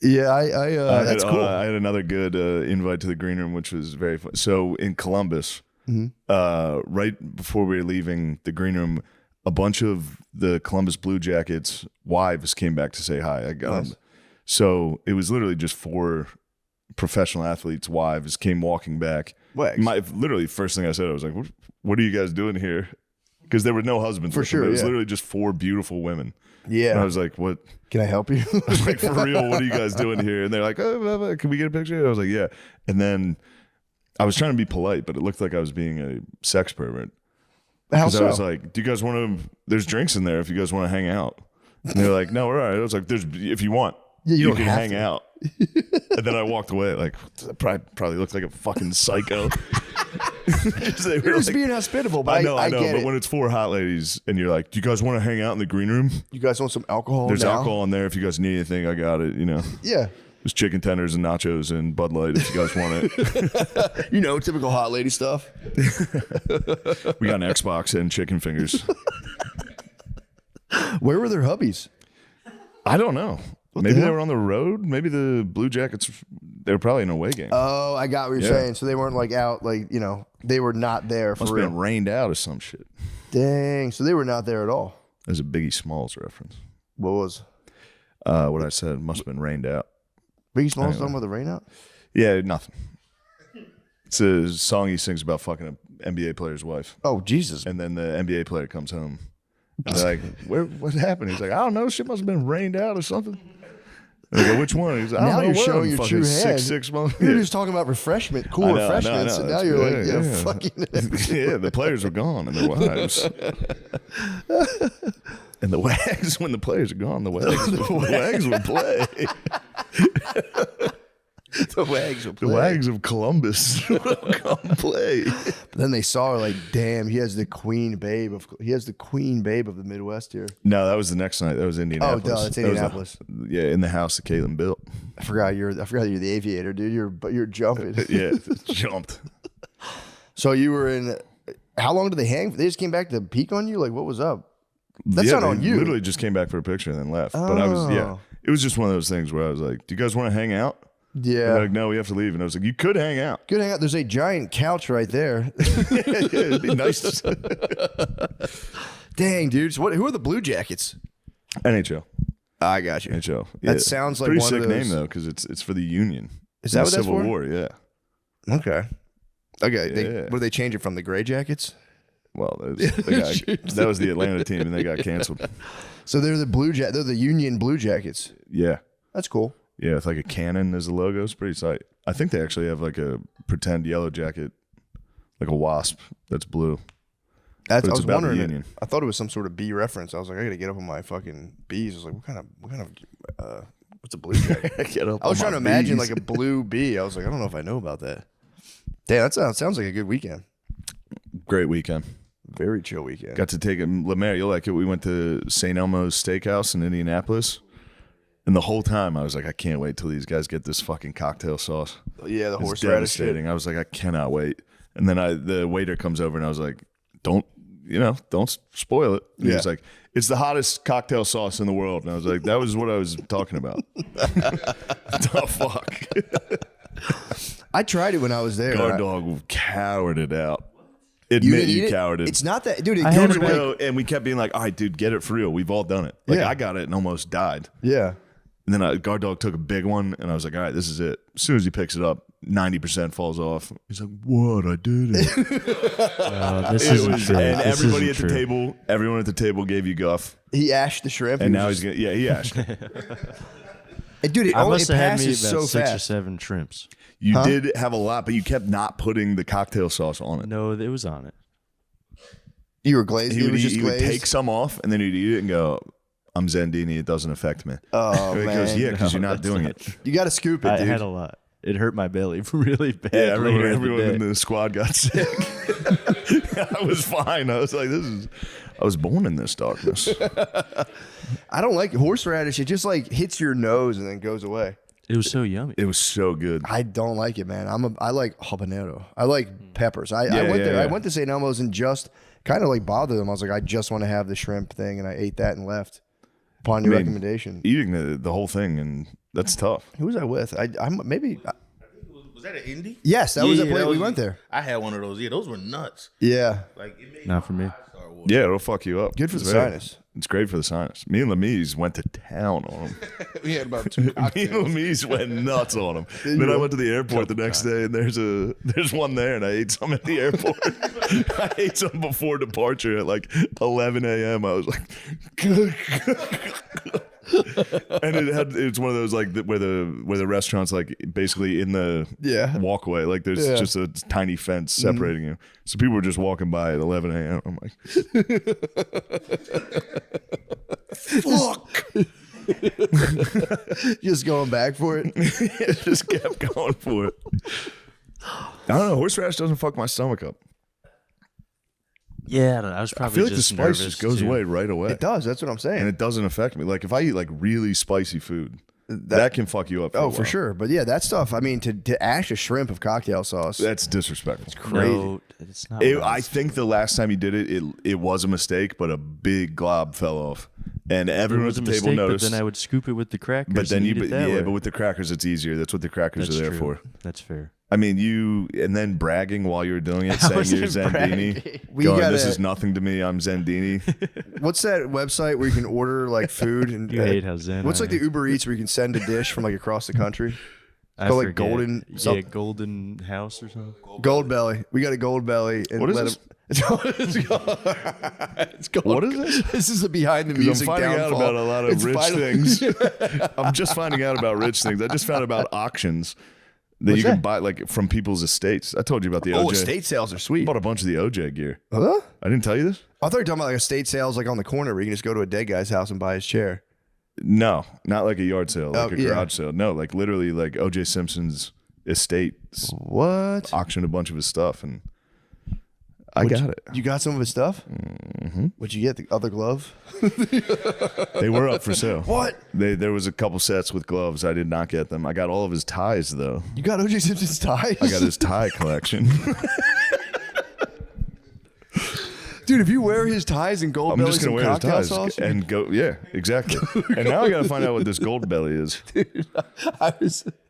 That's cool. I had another good invite to the green room, which was very fun. So in Columbus, right before we were leaving the green room, a bunch of the Columbus Blue Jackets wives came back to say hi. I got them. So it was literally just 4 professional athletes' wives came walking back. Wags. Literally, first thing I said, I was like, "What are you guys doing here?" Because there were no husbands. For with them. sure, It was yeah. literally just 4 beautiful women. Yeah. And I was like, "What?" Can I help you? I was like, "For real, what are you guys doing here?" And they're like, "Oh, blah, blah, can we get a picture?" And I was like, "Yeah." And then I was trying to be polite, but it looked like I was being a sex pervert. How Because so? I was like, "Do you guys want to? There's drinks in there if you guys want to hang out." And they're like, "No, we're all right." I was like, "There's if you want, Yeah, you don't can have hang to." out." And then I walked away like probably looked like a fucking psycho. They were You're just like- being hospitable, but I know, get but it. when it's 4 hot ladies and you're like, "Do you guys want to hang out in the green room? You guys want some alcohol? There's now? alcohol in there. If you guys need anything, I got it." Yeah. There's chicken tenders and nachos and Bud Light if you guys want it. Typical hot lady stuff. We got an Xbox and chicken fingers. Where were their hubbies? I don't know. the Maybe they hell? were on the road. Maybe the Blue Jackets, they were probably in a away game. Oh, I got what you're Yeah. saying. So they weren't like out, like, they were not there for Must have real. been rained out or some shit. Dang. So they were not there at all. There's a Biggie Smalls reference. What was? What I said must have been rained out. Biggie Smalls Anyway. talking about the rain out? Yeah, nothing. It's a song he sings about fucking an NBA player's wife. Oh, Jesus. And then the NBA player comes home. And they're like, what happened? He's like, I don't know. Shit must have been rained out or something. And they go, which one? He's like, I Now don't know. you're what? showing your Fucking true 6'6" months. You're just talking about cool refreshments, and now you're like, fucking. Yeah, the players are gone and their wives. And the Wags, when the players are gone, the Wags would play. The Wags will The play. Wags of Columbus will come play. But then they saw her like, damn, he has the queen babe of the Midwest here. No, that was the next night. That was Indianapolis. Oh, duh, it's That was Indianapolis. yeah, in the house that Caitlin built. I forgot you're the aviator, dude. You're jumping. Yeah, jumped. So you were in. How long did they hang? They just came back to peek on you. Like, what was up? That's not they on you. Literally just came back for a picture and then left. But I was Oh. it was just one of those things where I was like, "Do you guys want to hang out?" And Yeah. they're like, "No, we have to leave." And I was like, "You could hang out. Good hang out. There's a giant couch right there. It'd be nice." Dang, dude. So who are the Blue Jackets? NHL. I got you. NHL. That sounds like pretty one sick of those- name though, because it's for the Union. Is that In what the that's Civil for? War? Yeah. Okay. Okay. Yeah. What do they change it from? The Gray Jackets? Well, that was the Atlanta team, and they got canceled. So they're they're the Union Blue Jackets. Yeah, That's cool. yeah. With like a cannon as a logo, it's pretty sight. I think they actually have like a pretend yellow jacket, like a wasp that's blue. That's, But I it's was about the wondering. Union. I thought it was some sort of bee reference. I was like, I got to get up on my fucking bees. I was like, what kind of what's a blue jacket? Get up I was on trying to my imagine bees. like a blue bee. I was like, I don't know if I know about that. Damn, that sounds like a good weekend. Great weekend. Very chill weekend. Got to take it. Lemaire, you'll like it. We went to St. Elmo's Steakhouse in Indianapolis. And the whole time I was like, I can't wait till these guys get this fucking cocktail sauce. Yeah, the It's horseradish shit. devastating. I was like, I cannot wait. And then the waiter comes over and I was like, don't spoil it. And He Yeah. was like, it's the hottest cocktail sauce in the world. And I was like, that was what I was talking about. The fuck? I tried it when I was there. Guard dog cowered it out. You Admit didn't you eat it? cowered it. It's not that, dude. It I had goes it away. back- And we kept being like, all right, dude, get it for real. We've all done it. Like, Yeah. I got it and almost died. Yeah. And then guard dog took a big one, and I was like, all right, this is it. As soon as he picks it up, 90% falls off. He's like, what? I did it. This It isn't was- true. and This everybody isn't at the true. table, everyone at the table gave you guff. He ashed the shrimp. And He now was he's gonna, he asked. dude, it I must it have had me passes about so 6 or fast. 7 shrimps. You did have a lot, but you kept not putting the cocktail sauce on it. No, it was on it. You were glazed. He It would, was eat, just he would glazed. take some off, and then he'd eat it and go, I'm Zendini, it doesn't affect me. Oh He man, goes, yeah, because No, you're not that's doing not it. you got to scoop it, I dude. had a lot. It hurt my belly really bad. Yeah, later in everyone the in day. the squad got sick. I was fine. I was like, I was born in this darkness. I don't like horseradish. It just like hits your nose and then goes away. It was so yummy. It was so good. I don't like it, man. I like habanero. I like peppers. I Yeah, went yeah, there. I yeah. went to St. Elmo's and just kind of like bothered them. I was like, I just want to have the shrimp thing, and I ate that and left. Upon your I mean, recommendation. Eating the whole thing, and that's tough. Who was I with? I'm maybe. Was that an indie? Yes, that was Yeah, a place that we was- went there. I had one of those. Yeah, those were nuts. Yeah, Like it made Not for me. Star Wars. Yeah, it'll fuck you up. Good for It's the very- sinus. It's great for the sinus. Me and Lemise went to town on them. We had about 2 Me and cocktails. Lemise went nuts on them. Then I went to the airport the next day, and there's one there, and I ate some at the airport. I ate some before departure at like 11 a.m. I was like, and it's one of those like where the restaurant's like basically in the Yeah. walkway, like there's Yeah. just a tiny fence separating you. So people were just walking by at 11 a.m. I'm like, fuck. Just going back for it. Just kept going for it. I don't know. Horseradish doesn't fuck my stomach up. Yeah, I don't know. I was I probably feel like the just spice nervous just goes too. away right away. It does. That's what I'm saying. And it doesn't affect me. Like if I eat like really spicy food, that can fuck you up. Oh, a for while. sure. But yeah, that stuff. I mean, to ash a shrimp of cocktail sauce. That's disrespectful. No, it's not. It, what I I was- think the last time you did it was a mistake, but a big glob fell off, and it everyone was at a the table mistake, noticed. but then I would scoop it with the crackers. But then and you, eat but, it that yeah, way. but with the crackers, it's easier. That's what the crackers That's are there true. for. That's fair. I mean, and then bragging while you were doing it, saying you're wasn't Zendini. We Going, gotta- this is nothing to me. I'm Zendini. What's that website where you can order like food and You hate how zen. What's I like the am. Uber Eats where you can send a dish from like across the country? I called, like, forget. Golden Yeah, something. Golden House or something. Gold Belly. We got a Gold Belly. And What is let this? him- It's called, What is this? This is the behind the 'Cause music I'm finding downfall. out about a lot of It's rich finally- things. I'm just finding out about rich things. I just found about auctions that What's you can that? buy like from people's estates. I told you about the Oh, OJ. estate sales are I sweet. bought a bunch of the OJ gear. Huh? I didn't tell you this? I thought you were talking about like estate sales like on the corner where you can just go to a dead guy's house and buy his chair. No, not like a yard sale, like Oh, a yeah. garage sale. No, like literally like OJ Simpson's estate What? auctioned a bunch of his stuff, and I got it. You got some of his stuff? Mm-hmm. What'd you get? The other glove? They were up for sale. What? There was a couple sets with gloves. I did not get them. I got all of his ties though. You got O.J. Simpson's ties? I got his tie collection. Dude, if you wear his ties and gold I'm belly just gonna some wear his cocktail ties sauce, and go. Yeah, exactly. And now I gotta find out what this gold belly is.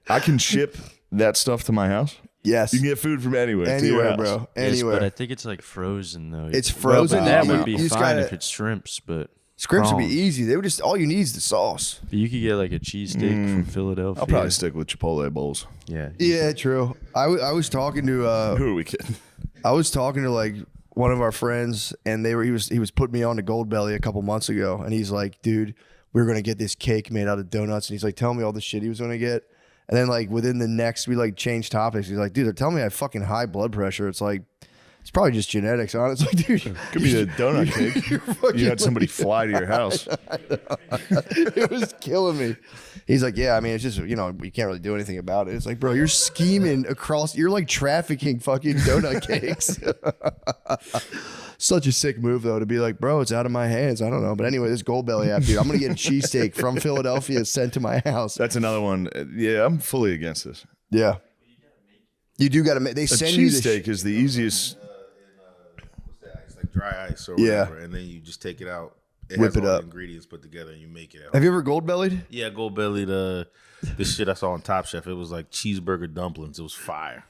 I can ship that stuff to my house. yes. You can get food from anywhere. to your Anywhere, house. bro. Yes, Anywhere. but I think it's like frozen though. It's frozen. But that You would be just fine gotta- if it's shrimps, but Scripts would be prawns. easy. They would just all you need is the sauce. But you could get like a cheesesteak from Philadelphia. I'll probably stick with Chipotle bowls. Yeah. Yeah, true. I was talking to Who are we kidding? I was talking to like one of our friends, and he was putting me on to Gold Belly a couple months ago, and he's like, dude, we were gonna get this cake made out of donuts, and he's like, telling me all the shit he was gonna get, and then like within the next, we like changed topics. He's like, dude, they're telling me I have fucking high blood pressure. It's like, it's probably just genetics, honestly, dude. Could be the donut cake. You had somebody fly to your house. It was killing me. He's like, yeah, I mean, it's just, you can't really do anything about it. It's like, bro, you're scheming across, you're like trafficking fucking donut cakes. Such a sick move, though, to be like, bro, it's out of my hands. I don't know. But anyway, this Gold Belly app, dude, I'm going to get a cheesesteak from Philadelphia sent to my house. That's another one. Yeah, I'm fully against this. Yeah. You do got to make, they A send you the cheesesteak is the easiest. What's that ice? Like dry ice or Yeah. whatever, and then you just take it out. It Whip has it all up. the ingredients put together, and you make it out. Have you ever Gold Bellied? Yeah, Gold Belly. The shit I saw on Top Chef. It was like cheeseburger dumplings. It was fire.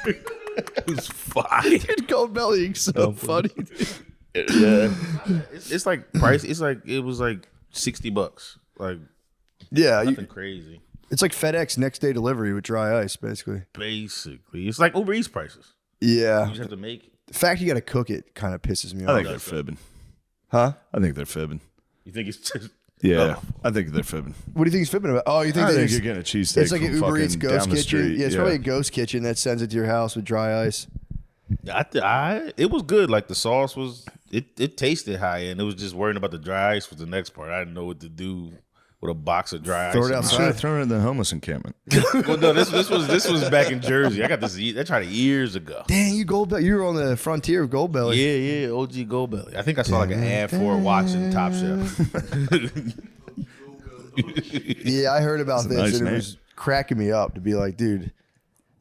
It was fire. Gold Belly, so funny. It's like price. It's like it was like $60. Like Yeah, nothing crazy. it's like FedEx next day delivery with dry ice, basically. Basically, it's like Uber Eats prices. Yeah. You just have to make it. The fact you got to cook it kind of pisses me I off. think they're fibbing. Huh? I think they're fibbing. You think it's just Yeah, I think they're fibbing. What do you think he's fibbing about? Oh, you think I they think just, you're getting a cheesesteak it's like an from Uber Eats fucking ghost down the kitchen? street. Yeah, it's probably a ghost kitchen that sends it to your house with dry ice. it was good. Like the sauce was, it tasted high, and it was just worrying about the dry ice was the next part. I didn't know what to do with a box of dry Throw ice. it I outside. should have thrown it in the homeless encampment. Well, no, this was back in Jersey. I got this. I tried it years ago. Dang, you Gold Belly. You were on the frontier of Gold Belly. Yeah, OG Gold Belly. I think I saw like an ad for it watching Top Chef. Yeah, I heard about this, nice and name. it was cracking me up to be like, dude,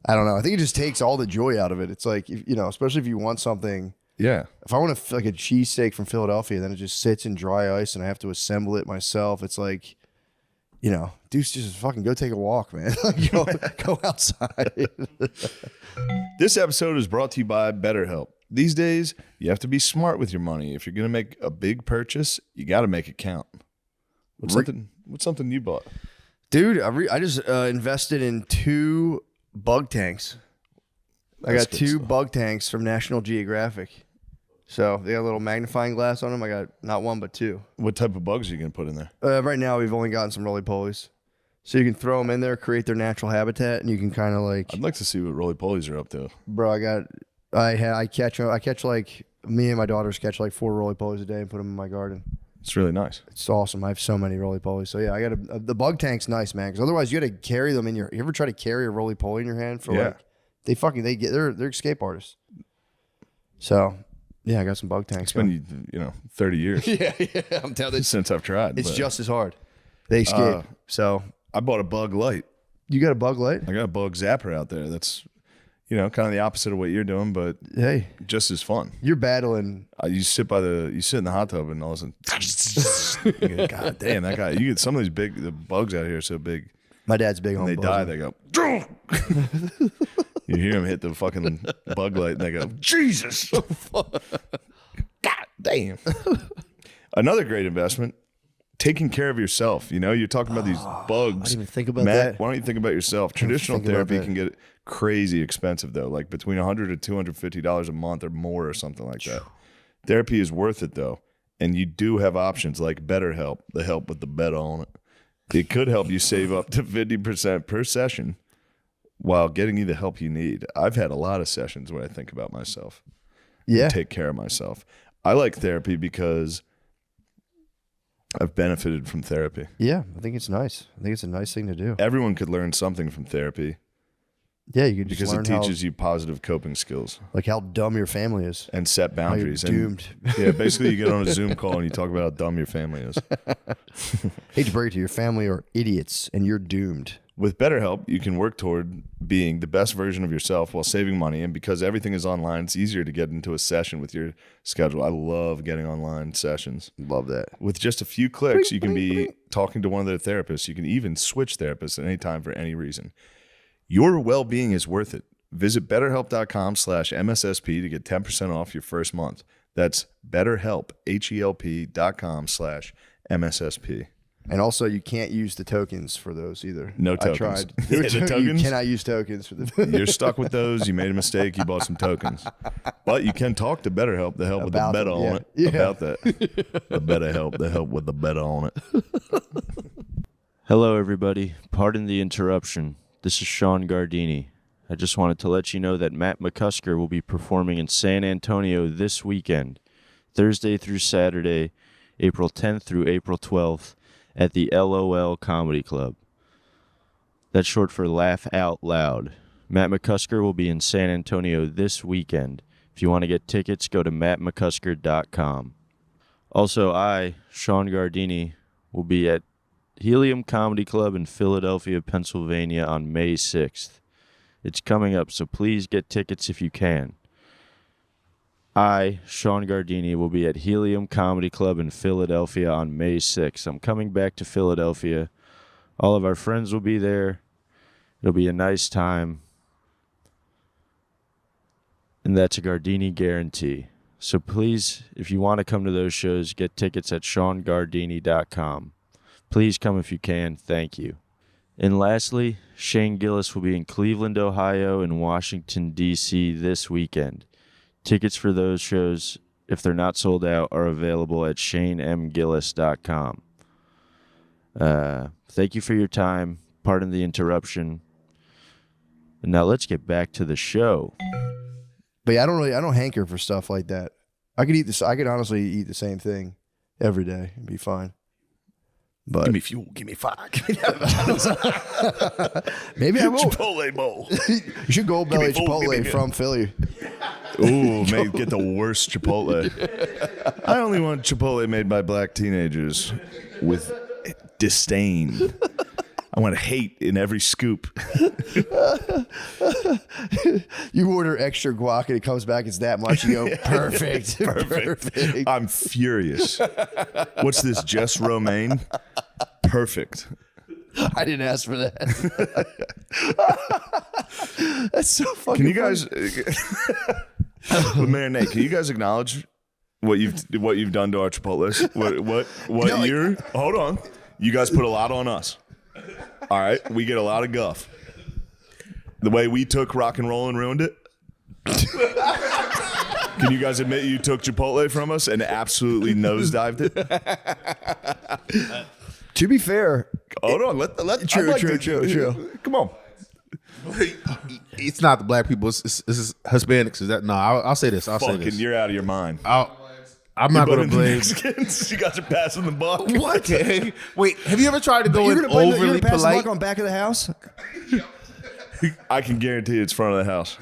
I don't know. I think it just takes all the joy out of it. It's like, especially if you want something. Yeah. If I want like a cheesesteak from Philadelphia, then it just sits in dry ice, and I have to assemble it myself. It's like, dude, just fucking go take a walk, man. Like, go outside. This episode is brought to you by BetterHelp. These days, you have to be smart with your money. If you're going to make a big purchase, you got to make it count. What's something you bought? Dude, I just invested in 2 bug tanks. I That's got good 2 stuff. bug tanks from National Geographic. So they got a little magnifying glass on them. I got not 1 but 2. What type of bugs are you going to put in there? Right now, we've only gotten some roly-polies. So you can throw them in there, create their natural habitat, and you can kind of like, I'd like to see what roly-polies are up to. bro, I catch like, me and my daughters catch like 4 roly-polies a day and put them in my garden. It's really nice. It's awesome. I have so many roly-polies. So yeah, I got the bug tank's nice, man. Because otherwise, you got to carry them in your. You ever try to carry a roly-poly in your hand for Yeah. like they're escape artists. So yeah, I got some bug tanks. It's been 30 years yeah, I'm telling you, since I've tried. it's but just as hard. They escape. So I bought a bug light. you got a bug light? I got a bug zapper out there. That's kind of the opposite of what you're doing, but Hey, just as fun. you're battling. You sit in the hot tub and all of a sudden, you go, God damn, that guy! You get some of these the bugs out here are so big. My dad's big on When they bugs. die, they go. You hear them hit the fucking bug light, and they go, Jesus! God damn! Another great investment: taking care of yourself. You're talking about these bugs. I didn't even think about Matt, that. why don't you think about yourself? Traditional think about therapy that. can get crazy expensive though, like between $100 to $250 a month or more, or something like that. Therapy is worth it though, and you do have options like BetterHelp, the help with the beta on it. It could help you save up to 50% per session while getting you the help you need. I've had a lot of sessions where I think about myself, Yeah, take care of myself. I like therapy because I've benefited from therapy. yeah. I think it's nice. I think it's a nice thing to do. Everyone could learn something from therapy. Yeah, you could just because learn it teaches you positive coping skills how dumb your family is. and set How you're boundaries. doomed. And, yeah, basically you get on a Zoom call and you talk about how dumb your family is. Hate to break it to you, your family are idiots, and you're doomed. With BetterHelp, you can work toward being the best version of yourself while saving money. And because everything is online, it's easier to get into a session with your schedule. I love getting online sessions. Love that. With just a few clicks, you can be talking to one of their therapists. You can even switch therapists at any time for any reason. Your well-being is worth it. Visit BetterHelp.com/MSSP to get 10% off your first month. That's BetterHelp, HELP.com/MSSP. And also, you can't use the tokens for those either. No I tokens. tried. Yeah, the You tokens? cannot use tokens for the. You're stuck with those. You made a mistake. You bought some tokens. But you can talk to BetterHelp, the help with the About beta them, on yeah. it. Yeah. About that. The BetterHelp, the help with the beta on it. Hello, everybody. Pardon the interruption. This is Sean Gardini. I just wanted to let you know that Matt McCusker will be performing in San Antonio this weekend, Thursday through Saturday, April 10th through April 12th, at the LOL Comedy Club. That's short for Laugh Out Loud. Matt McCusker will be in San Antonio this weekend. If you want to get tickets, go to mattmccusker.com. Also, I, Sean Gardini, will be at Helium Comedy Club in Philadelphia, Pennsylvania on May 6th. It's coming up, so please get tickets if you can. I, Sean Gardini, will be at Helium Comedy Club in Philadelphia on May 6th. I'm coming back to Philadelphia. All of our friends will be there. It'll be a nice time. And that's a Gardini guarantee. So please, if you want to come to those shows, get tickets at SeanGardini.com. Please come if you can. Thank you. And lastly, Shane Gillis will be in Cleveland, Ohio, and Washington, D.C. this weekend. Tickets for those shows, if they're not sold out, are available at shanegillis.com. Thank you for your time. Pardon the interruption. And now let's get back to the show. But yeah, I don't hanker for stuff like that. I could eat this. I could honestly eat the same thing every day and be fine. But Give me fuel. Give me fire. Give me maybe I will. Chipotle bowl. You should Gold Belly full, give me Chipotle good. from Philly. Ooh, mate, get the worst Chipotle. I only want Chipotle made by black teenagers with disdain. I want hate in every scoop. You order extra guac and it comes back, it's that much. You go, perfect. Perfect. I'm furious. What's this, Jess Romaine? Perfect. I didn't ask for that. That's so fucking Can you guys, Marinate, can you guys acknowledge what you've done to our Chipotles? What No, year? Hold on. You guys put a lot on us. All right, we get a lot of guff. The way we took rock and roll and ruined it. Can you guys admit you took Chipotle from us and absolutely nosedived it? To be fair, Hold on, let True. Come on. It's not the black people. It's Hispanics. Is that no? I'll say this. I'll say Fucking, this. you're out of your mind. I'm not But going to the blame. Mexicans, you guys are passing the buck. What? Wait, have you ever tried to go you're in gonna blame overly you're gonna pass the polite? buck on back of the house. I can guarantee it's front of the house.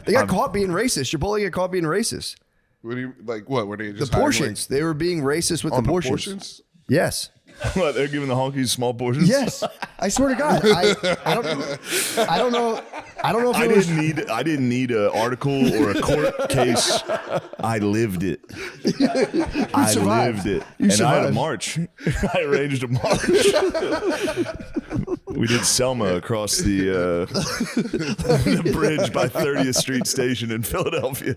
They got caught being racist. Chipotle got caught being racist. What do you like? What were they The just hiding, portions. They were being racist with like, on the the portions. portions? Yes. What, they're giving the honkies small portions? Yes. I swear to God. I don't know. I don't know if I it was. didn't need an article or a court case. I lived it. I survived. lived it. You and I had a survived. march. I arranged a march. We did Selma across the bridge by 30th Street Station in Philadelphia.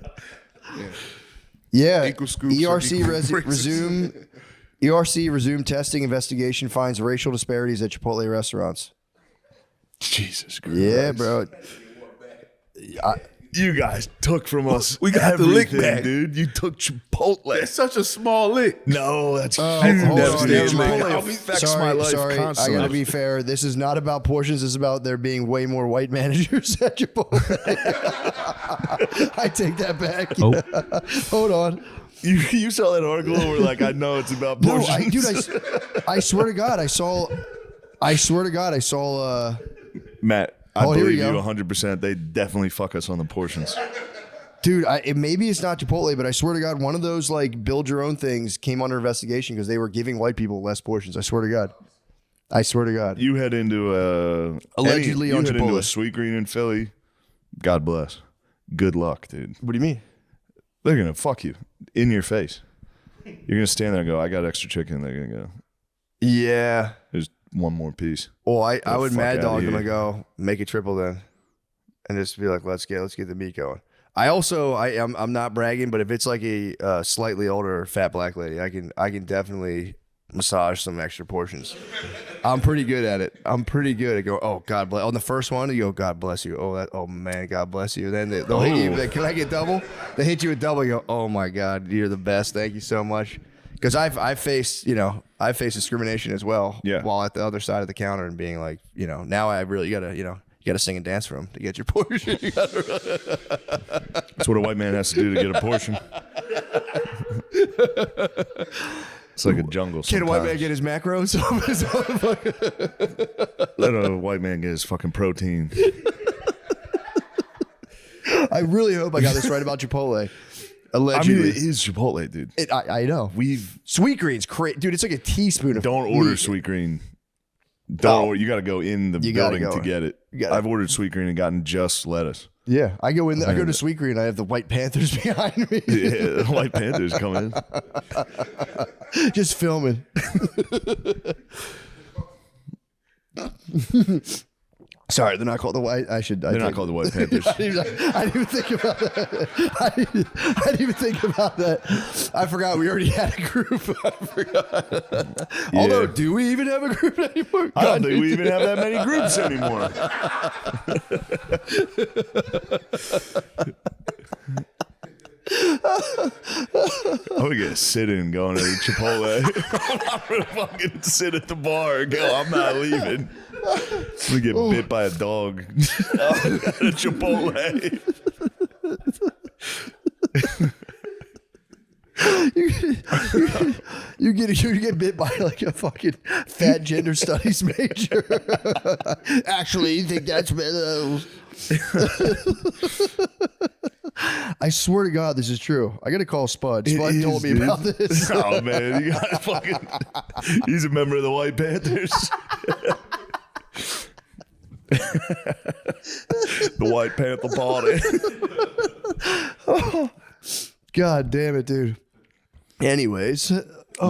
Yeah. Equal scoops or ERC equal races. resume. ERC resume testing investigation finds racial disparities at Chipotle restaurants. Jesus Christ. Yeah, bro. You guys took from us. We got the lick everything, back. dude. You took Chipotle. It's such a small lick. No, that's Hold huge. on, Devastating. never mind. Chipotle affects my life sorry. I constantly. gotta be fair. This is not about portions. This is about there being way more white managers at Chipotle. I take that back. Oh. Hold on. You saw that article and were like, I know it's about No, portions. I swear to God, I saw. Matt, I here we believe you go. 100%. They definitely fuck us on the portions. Dude, maybe it's not Chipotle, but I swear to God, one of those like build your own things came under investigation because they were giving white people less portions. I swear to God. You head into Allegedly you on head into Chipotle. a Sweet Green in Philly. God bless. Good luck, dude. What do you mean? They're gonna fuck you in your face. You're gonna stand there and go, "I got extra chicken." They're gonna go, Yeah. "There's one more piece." Well, I the would fuck mad outta dog them here. and go make it triple then, and just be like, let's get the meat going. I'm not bragging, but if it's like a slightly older fat black lady, I can definitely massage some extra portions. I'm pretty good at it. I'm pretty good at go. Oh, God bless. On the first one, you go, God bless you. Oh man, God bless you. Then they'll hit you. Like, can I get double? They hit you with double. You go, oh my God, you're the best. Thank you so much. Because I've faced discrimination as well. Yeah. While at the other side of the counter and being like, now I really gotta you gotta sing and dance for them to get your portion. That's what a white man has to do to get a portion. It's like a jungle. Can a white man sometimes. get his macros? Let a white man get his fucking protein. I really hope I got this right about Chipotle. I mean, Allegedly. it is Chipotle, dude. I know. Sweet green's crazy. Dude, it's like a teaspoon of Don't order meat. Sweet Green. Don't order. You got to go in the You gotta building go to in. get it. gotta- I've ordered Sweet Green and gotten just lettuce. Yeah, I go in there, I go to Sweet Green, I have the White Panthers behind me. Yeah, the White Panthers come in. Just filming. Sorry, they're not called the White. They're not called the White Panthers. I didn't even think about that. I didn't even think about that. I forgot we already had a group. I forgot. Although, do we even have a group anymore? I don't think we even have that many groups anymore. I'm gonna sit in going to Chipotle. I'm not gonna fucking sit at the bar and go, I'm not leaving. We get bit by a dog at a Chipotle. You get bit by like a fucking fat gender studies major. Actually, you think that's better? I swear to God, this is true. I got to call Spud. Spud told me about this. Oh man, you got fucking. He's a member of the White Panthers. The White Panther Party. God damn it, dude. Anyways,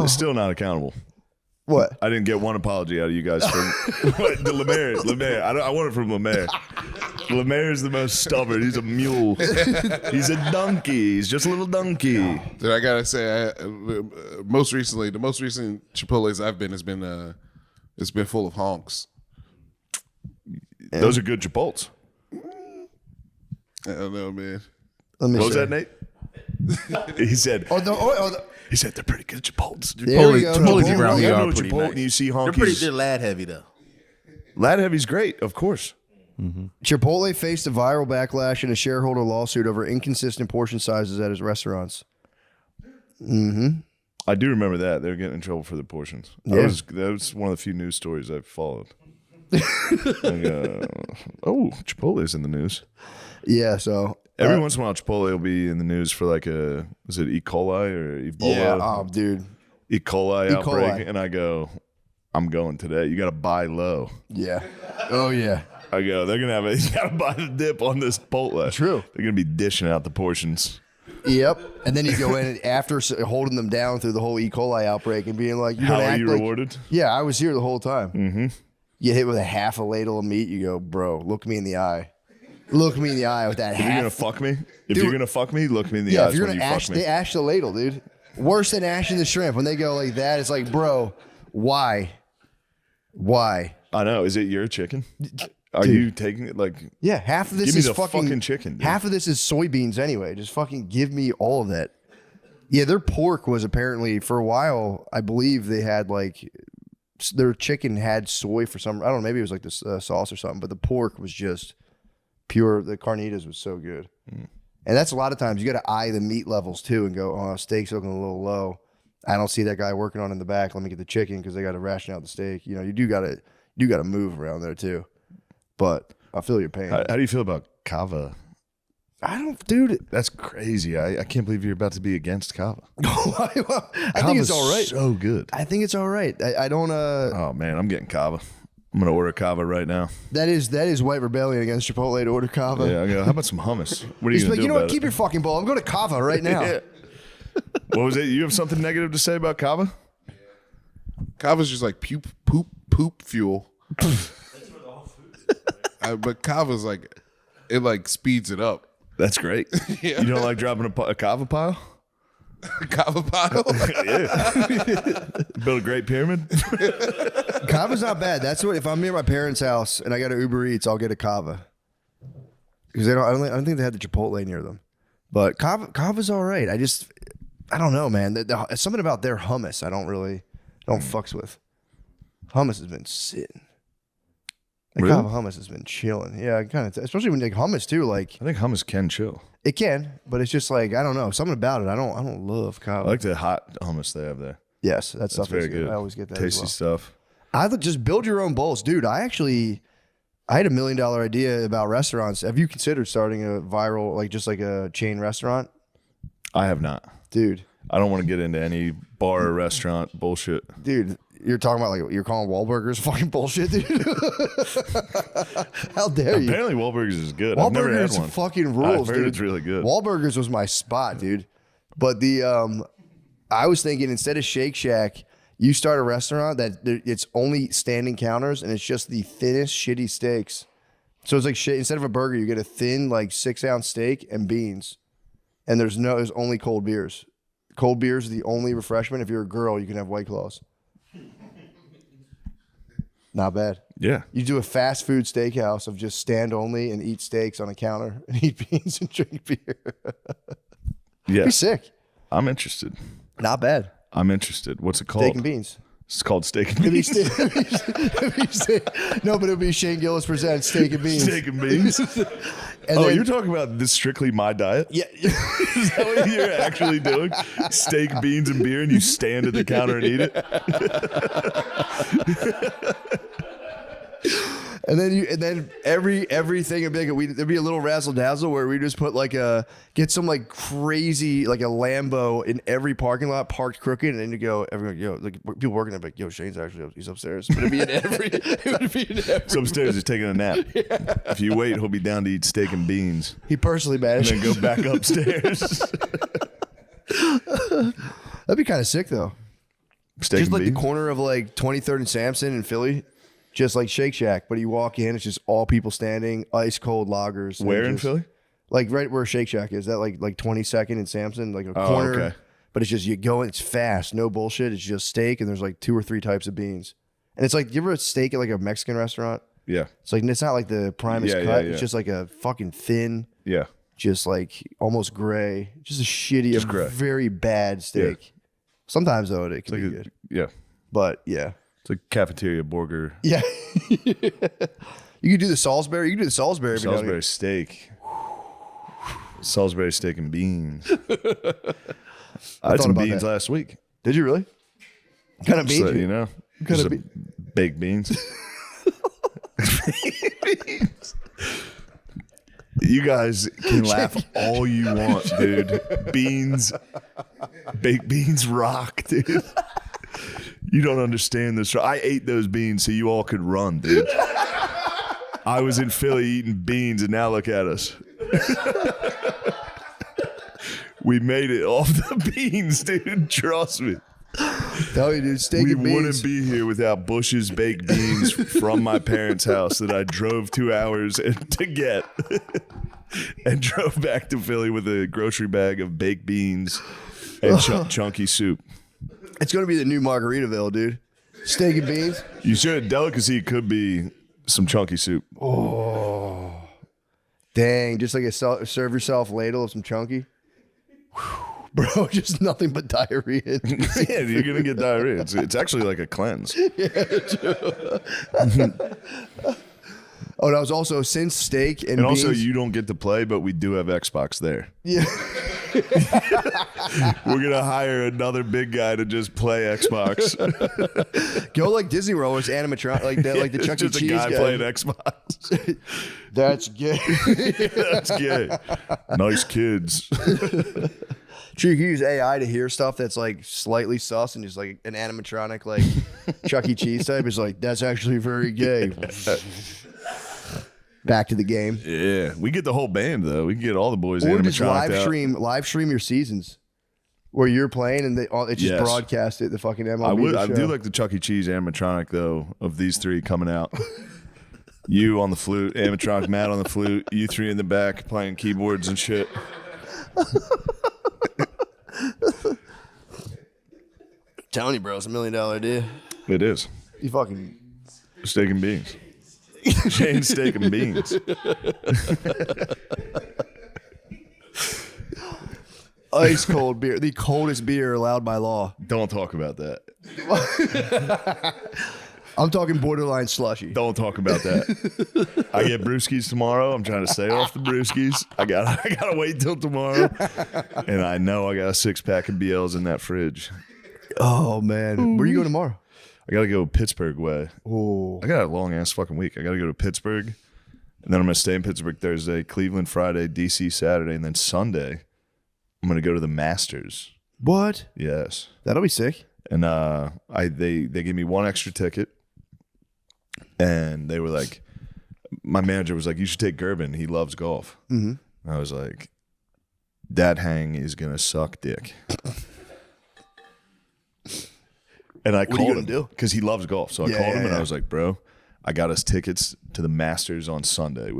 Still not accountable. what? I didn't get one apology out of you guys from the Lemaire. I want it from Lemaire. Lemaire is the most stubborn. He's a mule. He's a donkey. He's just a little donkey. Dude, I gotta say, the most recent Chipotle's I've been has been it's been full of honks. Those are good Chipotles. I don't know, man. Let me What was see. that, Nate? He said. Oh, He said they're pretty good Chipotles. there we go. Chipotle's Chipotle. around You here know are pretty Chipotle nice. and you see They're honkies. lad heavy though. Lad Heavy's great, of course. Chipotle faced a viral backlash in a shareholder lawsuit over inconsistent portion sizes at his restaurants. I do remember that. They're getting in trouble for the portions. Yeah. That was one of the few news stories I've followed. Chipotle's in the news. Yeah, so Every once in a while, Chipotle will be in the news for like is it E. coli or Ebola? dude. E. coli E. outbreak. coli. And I go, I'm going today. You got to buy low. Yeah. Oh yeah. I go, they're going to have you got to buy the dip on this Chipotle. True. They're going to be dishing out the portions. Yep. And then you go in and after holding them down through the whole E. coli outbreak and being like, How gonna are act you like, rewarded? Yeah, I was here the whole time. Mm-hmm. You hit with a half a ladle of meat. You go, bro, look me in the eye. Look me in the eye with that If you're half. going to fuck me, Dude. you're going to fuck me, look me in the Yeah, eyes if you're when gonna you ash, fuck me. they ash the ladle, dude. Worse than ashing the shrimp. When they go like that, it's like, bro, why? Why? I know. Is it your chicken? Are you taking it like... Yeah, half of this Give me is the fucking chicken, dude. Half of this is soybeans anyway. Just fucking give me all of that. Yeah, their pork was apparently for a while. I believe they had like their chicken had soy for some. I don't know. Maybe it was like this sauce or something. But the pork was just pure. The carnitas was so good. And that's a lot of times you got to eye the meat levels too and go, oh, steak's looking a little low. I don't see that guy working on in the back. Let me get the chicken because they got to ration out the steak. You know, you do got to move around there too. But I feel your pain. How do you feel about kava? I don't, dude. That's crazy. I can't believe you're about to be against kava. I think Kava's it's all right. so good. I think it's all right. I don't. Oh man, I'm getting kava. I'm gonna order kava right now. That is white rebellion against Chipotle to order kava. Yeah, I go. How about some hummus? What are you He's gonna like, do you know about what? Keep it? your fucking bowl. I'm going to kava right now. Yeah. What was it? You have something negative to say about kava? Kava's just like poop fuel. But kava's like, it like speeds it up. That's great. Yeah. You don't like dropping a kava pile? Kava pile. Yeah. Build a great pyramid. Kava's not bad. That's what, if I'm near my parents' house and I got to Uber Eats, I'll get a kava. Because I don't think they had the Chipotle near them. But kava's all right. I don't know, man. Something about their hummus I don't fucks with. Hummus has been sitting. Like Really? kava hummus has been chilling. Yeah, kind of. Especially when you like hummus too. Like I think hummus can chill. it can, but it's just like I don't know. Something about it. I don't love kava. I like the hot hummus they have there. Yes, that stuff That's is very good. I always get that. Tasty as well. stuff. I would just build your own bowls, dude. I had $1 million idea about restaurants. Have you considered starting a viral, like just like a chain restaurant, I have not. dude? I don't want to get into any bar or restaurant bullshit. Dude, you're talking about like you're calling Wahlburgers fucking bullshit, dude. How dare you? Apparently, Wahlburgers is good. I've never had Wahlburgers one. fucking rules, I've heard dude. it's really good. Wahlburgers was my spot, dude. But I was thinking instead of Shake Shack, you start a restaurant it's only standing counters and it's just the thinnest shitty steaks. So it's like instead of a burger, you get a thin like 6-ounce steak and beans, and there's only cold beers. Cold beers are the only refreshment. If you're a girl, you can have White Claws. Not bad. Yeah. You do a fast food steakhouse of just stand only and eat steaks on a counter and eat beans and drink beer. Be Yes. sick. I'm interested. Not bad. I'm interested. What's it called? Steak and beans. It's called Steak and It'd be Beans. no, but it'll be Shane Gillis presents Steak and Beans. Steak and Beans. And Oh, then- you're talking about this strictly my diet? Yeah. Is that what you're actually doing? Steak, beans, and beer, and you stand at the counter and eat it? And then everything would be like there'd be a little razzle dazzle where we just put get some like crazy like a Lambo in every parking lot parked crooked, and then you go everyone like people working there like Shane's actually he's upstairs, but it'd be in every So upstairs, he's taking a nap. If you wait, he'll be down to eat steak and beans, he personally and managed. then go back upstairs. That'd be kind of sick though. Steak Just and like beans. the corner of like 23rd and Sampson in Philly, just like Shake Shack, but you walk in, it's just all people standing, ice cold lagers. and Where in just- Philly? Like right where Shake Shack is. That like 22nd and Sampson, like a Oh, corner. okay. But it's just you go, it's fast, no bullshit. It's just steak, and there's like 2 or 3 types of beans. And it's like, you ever had steak at like a Mexican restaurant? Yeah. It's like it's not like the primest Yeah, cut. yeah. It's just like a fucking thin, Yeah. just like almost gray, just a shitty, Just gray. very bad steak. Sometimes though it can Like be a- good, yeah. but yeah. It's like cafeteria burger. Yeah. You could do the Salisbury. You could do the Salisbury. every now and Salisbury steak. Salisbury steak and beans. I had thought some about beans that. last week. again. Did you really? What kind of beans? So, you know, kinda just baked beans. You guys can laugh all you want, dude. Beans, baked beans rock, dude. You don't understand this. I ate those beans so you all could run, dude. I was in Philly eating beans, and now look at us. We made it off the beans, dude. Trust me. Tell you, dude, steak We and beans. wouldn't be here without Bush's baked beans from my parents' house that I drove 2 hours to get, and drove back to Philly with a grocery bag of baked beans and chunky soup. It's gonna be the new Margaritaville, dude. Steak and beans. You should. Delicacy could be some chunky soup. Dang, just like serve yourself a ladle of some chunky. Whew. Bro, just nothing but diarrhea. Yeah, you're gonna get diarrhea. It's actually like a cleanse. Oh, that was also since steak and And beans. also, you don't get to play, but we do have Xbox there. Yeah. We're gonna hire another big guy to just play Xbox. Go like Disney World, where it's animatronic, like that, like the It's Chuck E. just Cheese a guy guy. playing Xbox. That's gay. That's gay. Nice kids. True, you can use AI to hear stuff that's like slightly sus and just like an animatronic, like Chuck E. Cheese type. It's like, that's actually very gay. Back to the game. Yeah, we get the whole band though. We can get all the boys Or just animatronic live stream your seasons where you're playing and it's just Yes. broadcast at the fucking MLB. I do like the Chuck E. Cheese animatronic though of these three coming out. You on the flute, animatronic Matt on the flute, you three in the back playing keyboards and shit. Telling you, bro, it's $1 million idea. It is. You fucking Steak and beans. Shane steak and beans. ice cold beer, the coldest beer allowed by law. Don't talk about that. I'm talking borderline slushy. Don't talk about that. I get brewskis tomorrow. I'm trying to stay off the brewskis. I gotta wait till tomorrow. And I know I got a 6-pack of BLs in that fridge. Oh man, where you going tomorrow? I gotta go Pittsburgh way. Oh, I got a long ass fucking week. I gotta go to Pittsburgh, and then I'm gonna stay in Pittsburgh Thursday, Cleveland Friday, DC Saturday, and then Sunday I'm gonna go to the Masters. what? Yes, That'll be sick. and they gave me one extra ticket, and they were like, my manager was like, you should take Gerben. He loves golf. Mm-hmm. I was like, that hang is gonna suck dick. And I What are you called gonna him do? because he loves golf. So I Yeah, called yeah, him and yeah. I was like, bro, I got us tickets to the Masters on Sunday,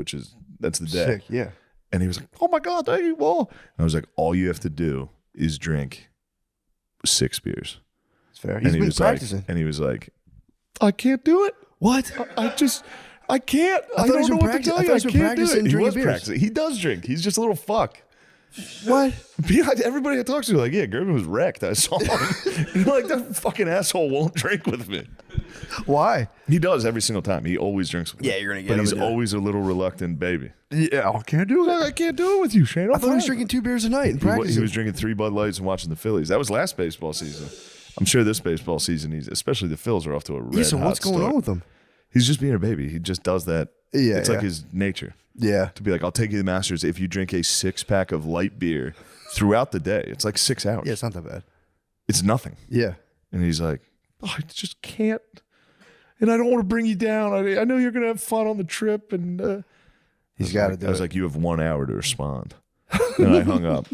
that's the day. Sick, yeah. And he was like, oh my God, thank you, Wall. And I was like, all you have to do is drink 6 beers. It's fair. And He's he been was practicing. like, and he was like, I can't do it. What? I can't. I I thought he's don't been know what to practicing- tell I you. thought I he's been can't do practicing it. He drinking was beers. practicing. He does drink. He's just a little fuck. What? Everybody I talk to, like, yeah, Gerben was wrecked. I saw him. You're like, that fucking asshole won't drink with me. Why? He does every single time. He always drinks with me. Yeah, you're gonna get But him he's to do it. always a little reluctant baby. Yeah, I can't do He's like, I can't do it with you, Shane. I thought he was drinking 2 beers a night and He practicing. was drinking 3 Bud Lights and watching the Phillies. That was last baseball season. I'm sure this baseball season, especially the Phils are off to a red Yeah, so what's hot going start. on with him? He's just being a baby. He just does that. Yeah, it's yeah. like his nature Yeah. to be like, I'll take you to the Masters if you drink a 6-pack of light beer throughout the day. It's like 6 hours. Yeah, it's not that bad. It's nothing. Yeah. And he's like, oh, I just can't. And I don't want to bring you down. I know you're going to have fun on the trip. And He's got to do I was it. like, you have 1 hour to respond. And I hung up.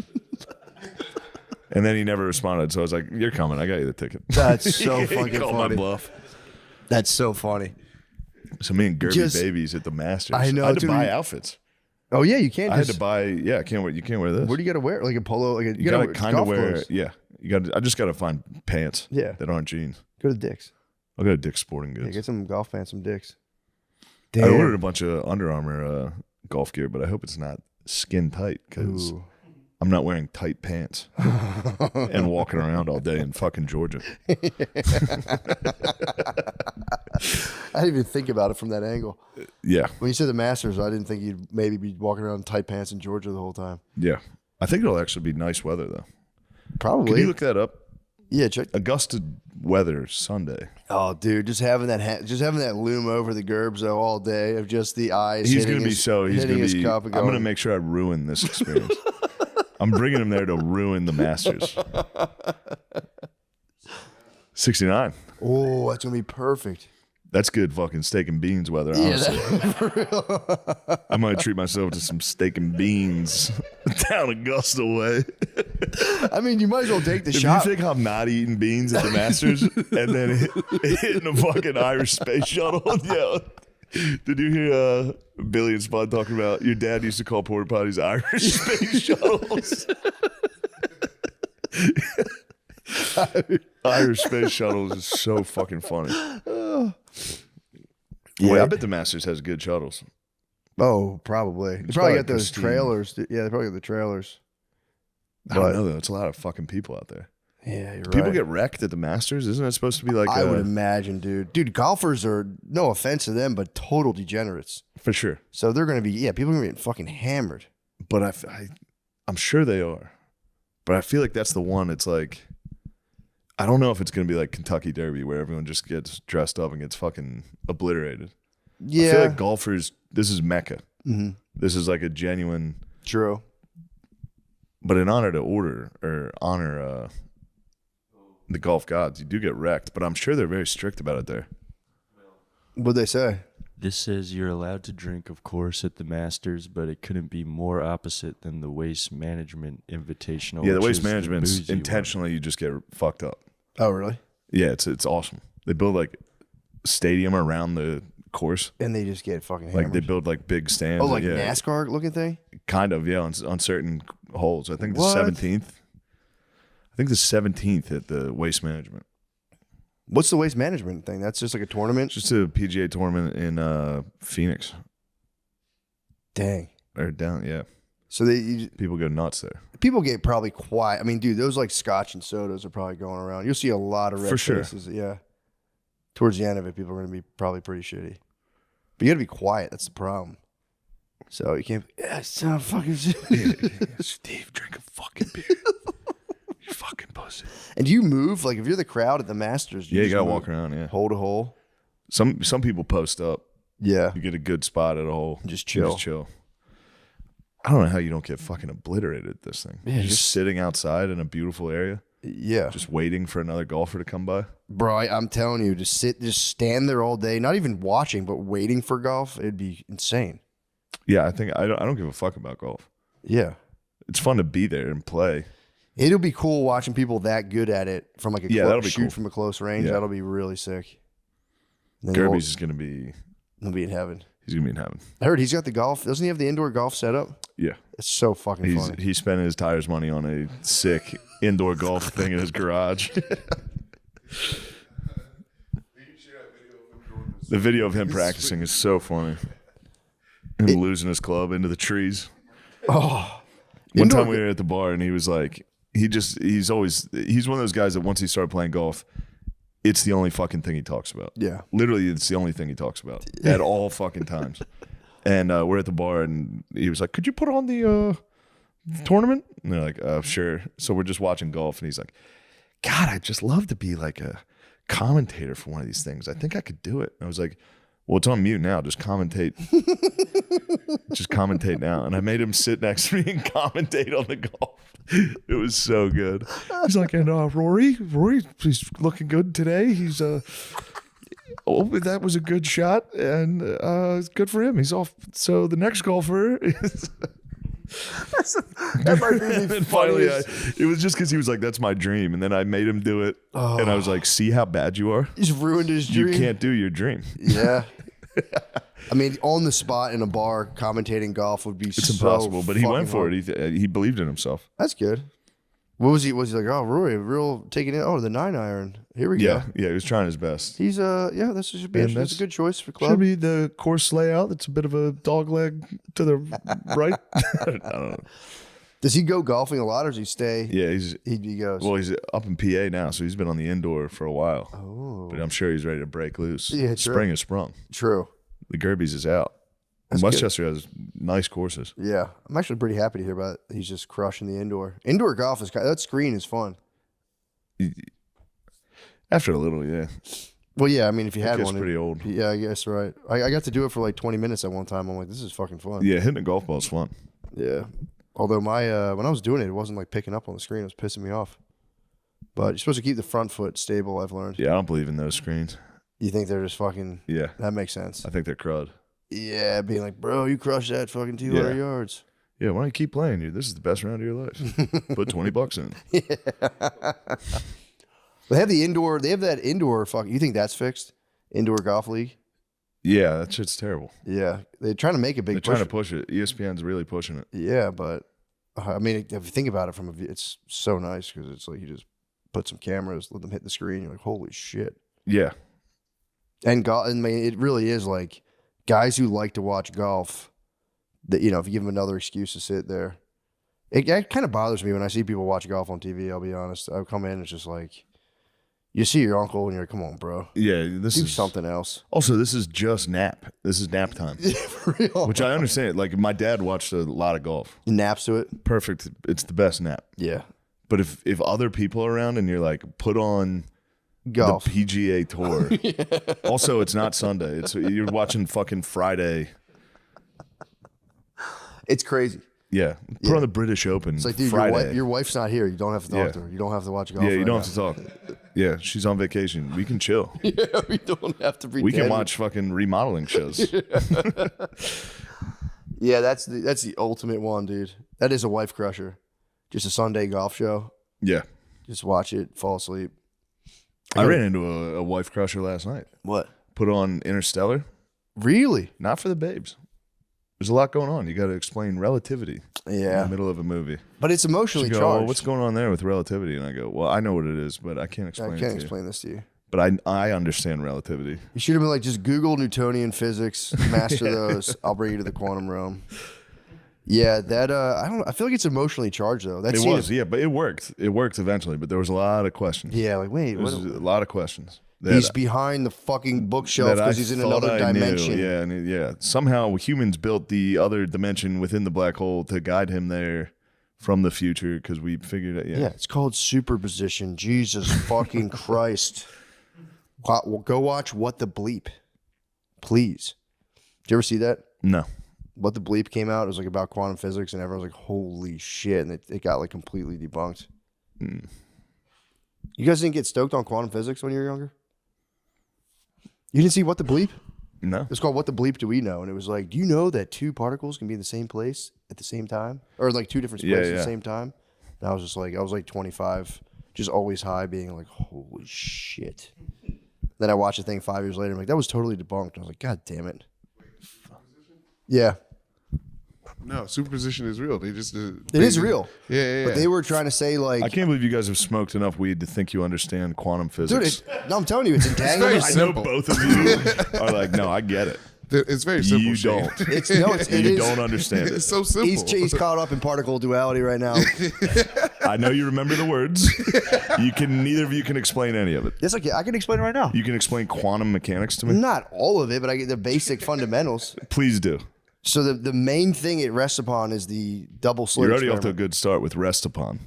And then he never responded. So I was like, you're coming. I got you the ticket. That's so He fucking called my funny. bluff. That's so funny. So me and Gerby Just- babies at the Masters. I know, I had to dude. buy outfits. Oh yeah, you can't I had just. to buy. Yeah, I can't wear. You can't wear this. What do you got to wear? Like a polo? Like a, You gotta wear kind of golf wear. clothes. Yeah, you got. I just gotta find pants. Yeah. that aren't jeans. Go to Dick's. I'll go to Dick's Sporting Yeah, Goods. get some golf pants, some Dick's. I ordered a bunch of Under Armour golf gear, but I hope it's not skin tight because Ooh. I'm not wearing tight pants and walking around all day in fucking Georgia. I didn't even think about it from that angle. Yeah, When you said the Masters, I didn't think you'd maybe be walking around in tight pants in Georgia the whole time. yeah. I think it'll actually be nice weather though. Can Probably. you look that up? Yeah, check. Augusta weather Sunday. Oh, dude, just having that loom over the gerbs though all day of just the eyes. He's hitting gonna be his- so. He's hitting gonna his be. cup and I'm gonna going, make sure I ruin this experience. I'm bringing him there to ruin the Masters. 69. Oh, that's gonna be perfect. That's good fucking steak and beans weather, honestly. I might treat myself to some steak and beans down Augusta way. I mean, you might as well take the If shot. you think I'm not eating beans at the Masters and then hitting a fucking Irish space shuttle, yeah. Did you hear Billy and Spud talking about your dad used to call porta potties Irish space shuttles? Irish space shuttles is so fucking funny. Boy, I bet the Masters has good shuttles. Oh, probably. They It's probably probably got those pristine. trailers. Yeah, they probably got the trailers. I don't know though. It's a lot of fucking people out there. Yeah, you're People right. get wrecked at the Masters. Isn't it supposed to be like I would imagine, dude. Dude, golfers are, no offense to them, but total degenerates. for sure? So they're going to be, people are going to be getting fucking hammered. But I'm sure they are. But I feel like that's the one. It's like, I don't know if it's going to be like Kentucky Derby where everyone just gets dressed up and gets fucking obliterated. Yeah. I feel like golfers, this is Mecca. Mm-hmm. This is like a genuine. True. But in honor to honor the golf gods, you do get wrecked. But I'm sure they're very strict about it there. What'd they say? This says you're allowed to drink, of course, at the Masters, but it couldn't be more opposite than the Waste Management Invitational. Yeah, the which Waste is Management's boozy one. intentionally you just get fucked up. Oh, really? Yeah, it's awesome. They build like a stadium around the course. And they just get fucking hammered. Like they build like big stands. Oh, like yeah. NASCAR looking thing? Kind of, yeah, on certain holes. I think the What? 17th. I think the 17th at the Waste Management. What's the Waste Management thing? That's just like a tournament? Just a PGA tournament in Phoenix. Dang. Or down, yeah. So People go nuts there. people get probably quiet. I mean, dude, those like scotch and sodas are probably going around. You'll see a lot of red For sure. faces. Yeah. Towards the end of it, people are going to be probably pretty shitty. But you got to be quiet. That's the problem. So you can't. Yeah, so fucking. Steve, drink a fucking beer. You fucking pussy. And do you move? Like if you're the crowd at the Masters, Yeah, you just gotta move walk around. Yeah. hole to hole. Some people post up. Yeah. You get a good spot at a hole. Just You chill. Just chill. I don't know how you don't get fucking obliterated at this thing. Yeah, You're just- just sitting outside in a beautiful area, Yeah. just waiting for another golfer to come by. Bro, I'm telling you, just stand there all day, not even watching, but waiting for golf. It'd be insane. Yeah, I think I don't give a fuck about golf. Yeah. It's fun to be there and play. It'll be cool watching people that good at it from like a Yeah, that'll be shoot cool. from a close range. Yeah. That'll be really sick. Then Gerby's is gonna be. he'll be in heaven. He's gonna be in heaven. I heard he's got the golf. Doesn't he have the indoor golf setup? Yeah, It's so fucking funny. he spent his tires money on a sick indoor golf thing in his garage. The video of him practicing is so funny. Him losing his club into the trees. Oh, One Indoor- time we were at the bar and he was like, he's one of those guys that once he started playing golf, it's the only fucking thing he talks about. Yeah. Literally, it's the only thing he talks about at all fucking times. And we're at the bar and he was like, could you put on the tournament? And they're like, sure. So we're just watching golf and he's like, God, I'd just love to be like a commentator for one of these things. I think I could do it. And I was like, well, it's on mute now. Just commentate. Just commentate now. And I made him sit next to me and commentate on the golf. It was so good. He's like, and Rory, he's looking good today. He's that was a good shot, and it's good for him. He's off. So the next golfer is. that might be And the then finally, funniest. it was just because he was like, "That's my dream," and then I made him do it, and I was like, "See how bad you are? He's ruined his You dream. can't do your dream. Yeah. I mean, on the spot in a bar commentating golf would be It's so impossible." But he went fucking for hard. it. He believed in himself. That's good. What was he? Was he like, oh, Rory, real taking it? Oh, the 9-iron. Here we Yeah, go. yeah, he was trying his best. He's yeah, this should be And that's a that's- good choice for Should club. be the course layout. That's a bit of a dog leg to the right. I don't know. Does he go golfing a lot, or does he stay? Yeah, He goes. well, he's up in PA now, so he's been on the indoor for a while. Oh, But I'm sure he's ready to break loose. Yeah, true. Spring is sprung. true. The Gerbies is out. And That's Westchester has nice courses. Yeah, I'm actually pretty happy to hear about it. He's just crushing the indoor. Indoor golf is that screen is fun. After a little, yeah. Well, yeah, I mean, if you It had gets one, pretty old. Yeah, I guess right. I got to do it for like 20 minutes at one time. I'm like, this is fucking fun. Yeah, hitting a golf ball is fun. Yeah. Although my when I was doing it, it wasn't like picking up on the screen. It was pissing me off. But you're supposed to keep the front foot stable. I've learned. Yeah, I don't believe in those screens. You think they're just fucking? Yeah, That makes sense. I think they're crud. Yeah, being like, bro, you crushed that fucking 200 Yeah. yards. Yeah, why don't you keep playing, dude? This is the best round of your life. Put $20 in. They have the indoor. They have that indoor. You think that's fixed? Indoor golf league. Yeah, that shit's terrible. Yeah, they're trying to make a big. They're trying to push it. ESPN's really pushing it. Yeah, but I mean, if you think about it from a view, it's so nice because it's like you just put some cameras, let them hit the screen. You're like, holy shit. Yeah. And golf, I mean, it really is like guys who like to watch golf. That if you give them another excuse to sit there, it kind of bothers me when I see people watch golf on TV. I'll be honest. I come in, it's just like you see your uncle, and you're like, come on, bro, Yeah, this do is something else. Also, this is just nap. This is nap time. For real. Which I understand. Like my dad watched a lot of golf. Naps to it. Perfect. It's the best nap. Yeah. But if other people are around and you're like, put on Golf. the PGA Tour. Also, it's not Sunday. You're watching fucking Friday. It's crazy. Yeah. Put on the British Open. It's like, dude, Friday. your wife's not here. You don't have to talk to her. You don't have to watch golf. Yeah, you right don't now. have to talk. Yeah, she's on vacation. We can chill. Yeah, we don't have to pretend. We can watch fucking remodeling shows. Yeah, that's the ultimate one, dude. That is a wife crusher. Just a Sunday golf show. Yeah. Just watch it, fall asleep. I ran into a wife crusher last night. What? Put on Interstellar. Really? Not for the babes. There's a lot going on. You got to explain relativity in Yeah. the middle of a movie. But it's emotionally She go, charged. "Oh, what's going on there with relativity?" And I go, "Well, I know what it is, but I can't explain I it can't to you." explain this to you. But I understand relativity. You should have been like, just Google Newtonian physics, master those. I'll bring you to the quantum realm. Yeah, that I feel like it's emotionally charged though. That It scene was, yeah, but it worked. It worked eventually, but there was a lot of questions. Yeah, like wait, There was what? a lot of questions. That, He's behind the fucking bookshelf that I because he's in thought another I knew. dimension. Yeah, and yeah. Somehow humans built the other dimension within the black hole to guide him there from the future because we figured it. Yeah, it's called superposition. Jesus fucking Christ. Go watch What the Bleep. Please. Did you ever see that? No. What the Bleep came out. It was like about quantum physics, and everyone was like, holy shit. And it got like completely debunked. You guys didn't get stoked on quantum physics when you were younger? You didn't see What the Bleep? No. It's called What the Bleep Do We Know? And it was like, do you know that two particles can be in the same place at the same time? Or like two different places at the same time? And I was like 25, just always high, being like, holy shit. Then I watched the thing 5 years later. I'm like, that was totally debunked. I was like, God damn it. Yeah. No, superposition is real. They just It is real. Yeah. But they were trying to say like, I can't believe you guys have smoked enough weed to think you understand quantum dude, physics. no, I'm telling you, it's entangled. I know both of you are like, no, I get it. It's very simple. You Shane. don't. It You don't understand It's it. so simple. He's caught up in particle duality right now. I know you remember the words. Neither of you can explain any of it. It's okay. I can explain it right now. You can explain quantum mechanics to me? Not all of it, but I get the basic fundamentals. Please do. So the main thing it rests upon is the double slit. You're already off to a experiment. good start with rest upon.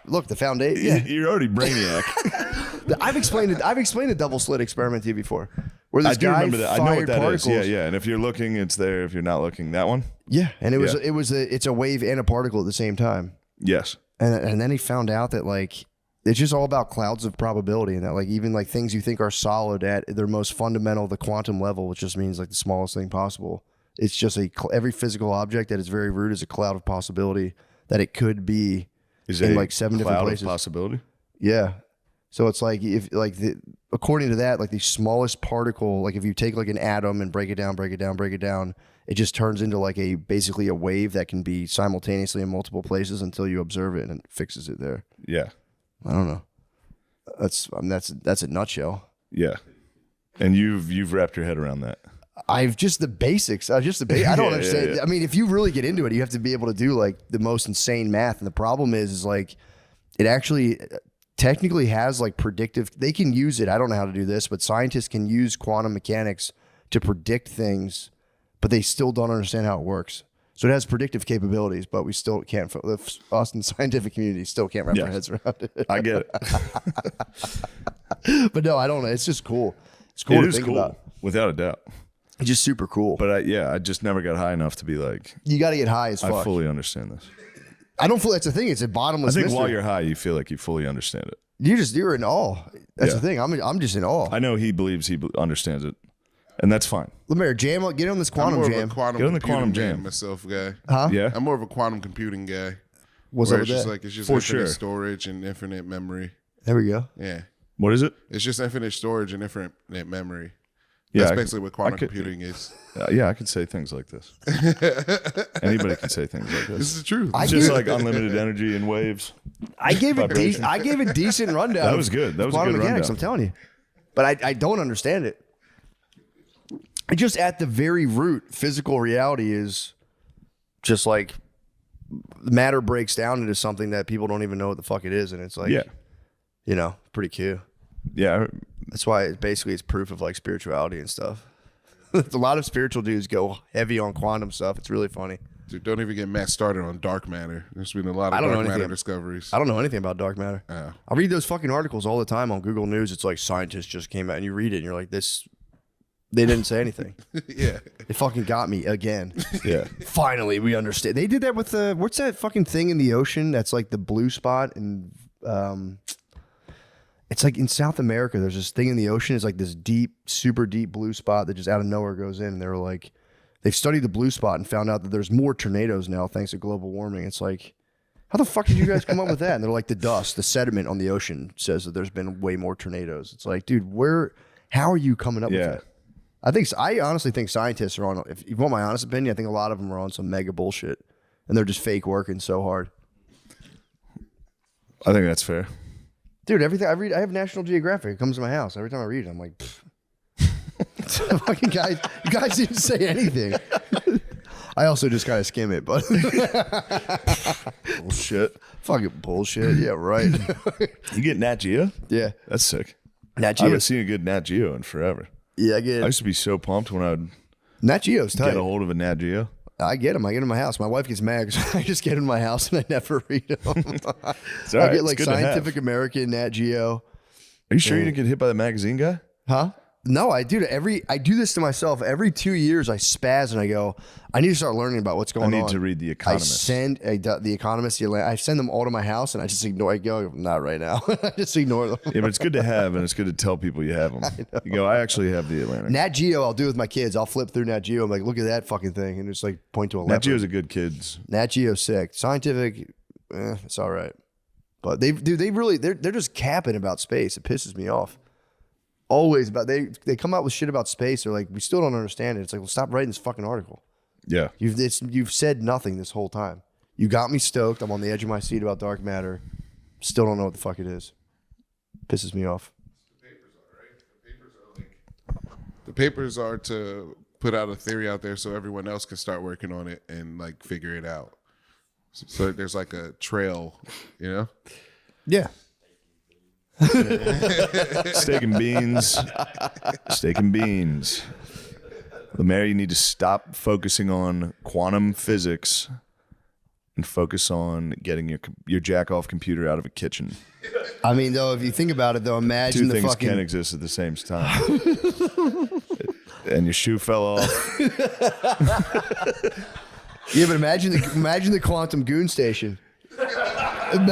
Look, the foundation. Yeah, You're already brainiac. I've explained it. I've explained the double slit experiment to you before. Where this I do guy remember that. I know what fired that is. particles. Yeah. And if you're looking, it's there. If you're not looking, that one? Yeah, and Yeah. it's a wave and a particle at the same time. Yes. And then he found out that like it's just all about clouds of probability, and that like even like things you think are solid at their most fundamental, the quantum level, which just means like the smallest thing possible. It's just every physical object at its very root is a cloud of possibility that it could be Is in a like 7 different cloud places. of possibility? Yeah. So it's like according to that, like the smallest particle, like if you take like an atom and break it down, it just turns into like basically a wave that can be simultaneously in multiple places until you observe it and it fixes it there. Yeah. I don't know. That's a nutshell. Yeah. And you've wrapped your head around that. I've just the basics. I don't understand. yeah. I mean, if you really get into it, you have to be able to do like the most insane math. And the problem is like it actually technically has like predictive. They can use it. I don't know how to do this, but scientists can use quantum mechanics to predict things, but they still don't understand how it works. So it has predictive capabilities, but we still can't. The Austin scientific community still can't wrap our heads around it. I get it. But no, I don't know. It's just cool. It's cool It to is think cool, about. without a doubt. It's just super cool. But I just never got high enough to be like, You got to get high as fuck. I fully understand this. I don't feel that's the thing. It's a I bottomless think mystery. while you're high, you feel like you fully understand it. You're in awe. That's Yeah. the thing. I'm just in awe. I know he believes he understands it, and that's fine. Lemaire, jam up. Get on this I'm quantum more jam. of a quantum Get on the computing quantum man jam. myself guy. Huh? Yeah. I'm more of a quantum computing guy. What's where up it's with just that? like it's just For infinite sure. storage and infinite memory. There we go. Yeah. What is it? It's just infinite storage and infinite memory. Yeah, That's basically what quantum could- computing is. Yeah, I could say things like this. Anybody can say things like This this. is the truth. I Just gave- like unlimited energy and waves. I gave a Vibration. decent rundown. That was good. That was a quantum good mechanics. rundown. I'm telling you, but I don't understand it. It just at the very root, physical reality is just like matter breaks down into something that people don't even know what the fuck it is, and it's like, Yeah. Pretty cute. Yeah. That's why it's proof of like spirituality and stuff. A lot of spiritual dudes go heavy on quantum stuff. It's really funny. Dude, don't even get Matt started on dark matter. There's been a lot of dark matter discoveries. I don't know anything about dark matter. I read those fucking articles all the time on Google News. It's like scientists just came out, and you read it, and you're like, this. They didn't say anything. Yeah. They fucking got me again. Yeah. Finally, we understand. They did that with the what's that fucking thing in the ocean? That's like the blue spot, and it's like in South America. There's this thing in the ocean. It's like this deep, super deep blue spot that just out of nowhere goes in. And they were like, they've studied the blue spot and found out that there's more tornadoes now thanks to global warming. It's like, how the fuck did you guys come up with that? And they're like, the dust, the sediment on the ocean says that there's been way more tornadoes. It's like, dude, how are you coming up with that? I honestly think scientists are on, if you want my honest opinion, I think a lot of them are on some mega bullshit and they're just fake working so hard. I think that's fair. Dude, everything I read, I have National Geographic. It comes to my house. Every time I read it, I'm like, fucking guys, you guys didn't say anything. I also just kind of skim it, but Bullshit. fucking bullshit. Yeah, right. You get Nat Geo? Yeah. That's sick. Nat I Geo. haven't seen a good Nat Geo in forever. Yeah, I I get it. used to be so pumped when I would Nat Geo's tight. get a hold of a Nat Geo. I get them. I get them in my house. My wife gets mad because I just get in my house and I never read them. It's all I right. get It's like good to have. Scientific American, Nat Geo. Are you sure you didn't get hit by the magazine guy? Huh? No, I do. I do this to myself. Every 2 years, I spaz and I go, I need to start learning about what's going on. I need to read The Economist. I send The Economist, I send them all to my house and I just ignore. I go, not right now. I just ignore them. Yeah, but it's good to have, and it's good to tell people you have them. You go, I actually have The Atlantic. Nat Geo, I'll do with my kids. I'll flip through Nat Geo. I'm like, look at that fucking thing, and just like point to a Nat leopard. Geo's a good kids. Nat Geo's sick. Scientific, it's all right. But they're just capping about space. It pisses me off. Always about they come out with shit about space. They're like, we still don't understand it. It's like, well, stop writing this fucking article. Yeah. You've said nothing this whole time. You got me stoked. I'm on the edge of my seat about dark matter. Still don't know what the fuck it is. Pisses me off. The papers are to put out a theory out there so everyone else can start working on it and like figure it out. So there's like a trail, you know? Yeah. Steak and beans. Steak and beans. Lemaire, you need to stop focusing on quantum physics and focus on getting your jack-off computer out of a kitchen. I mean, though, if you think about it, though, imagine Two the things fucking... can't exist at the same time. And your shoe fell off. Yeah, but imagine the quantum goon station.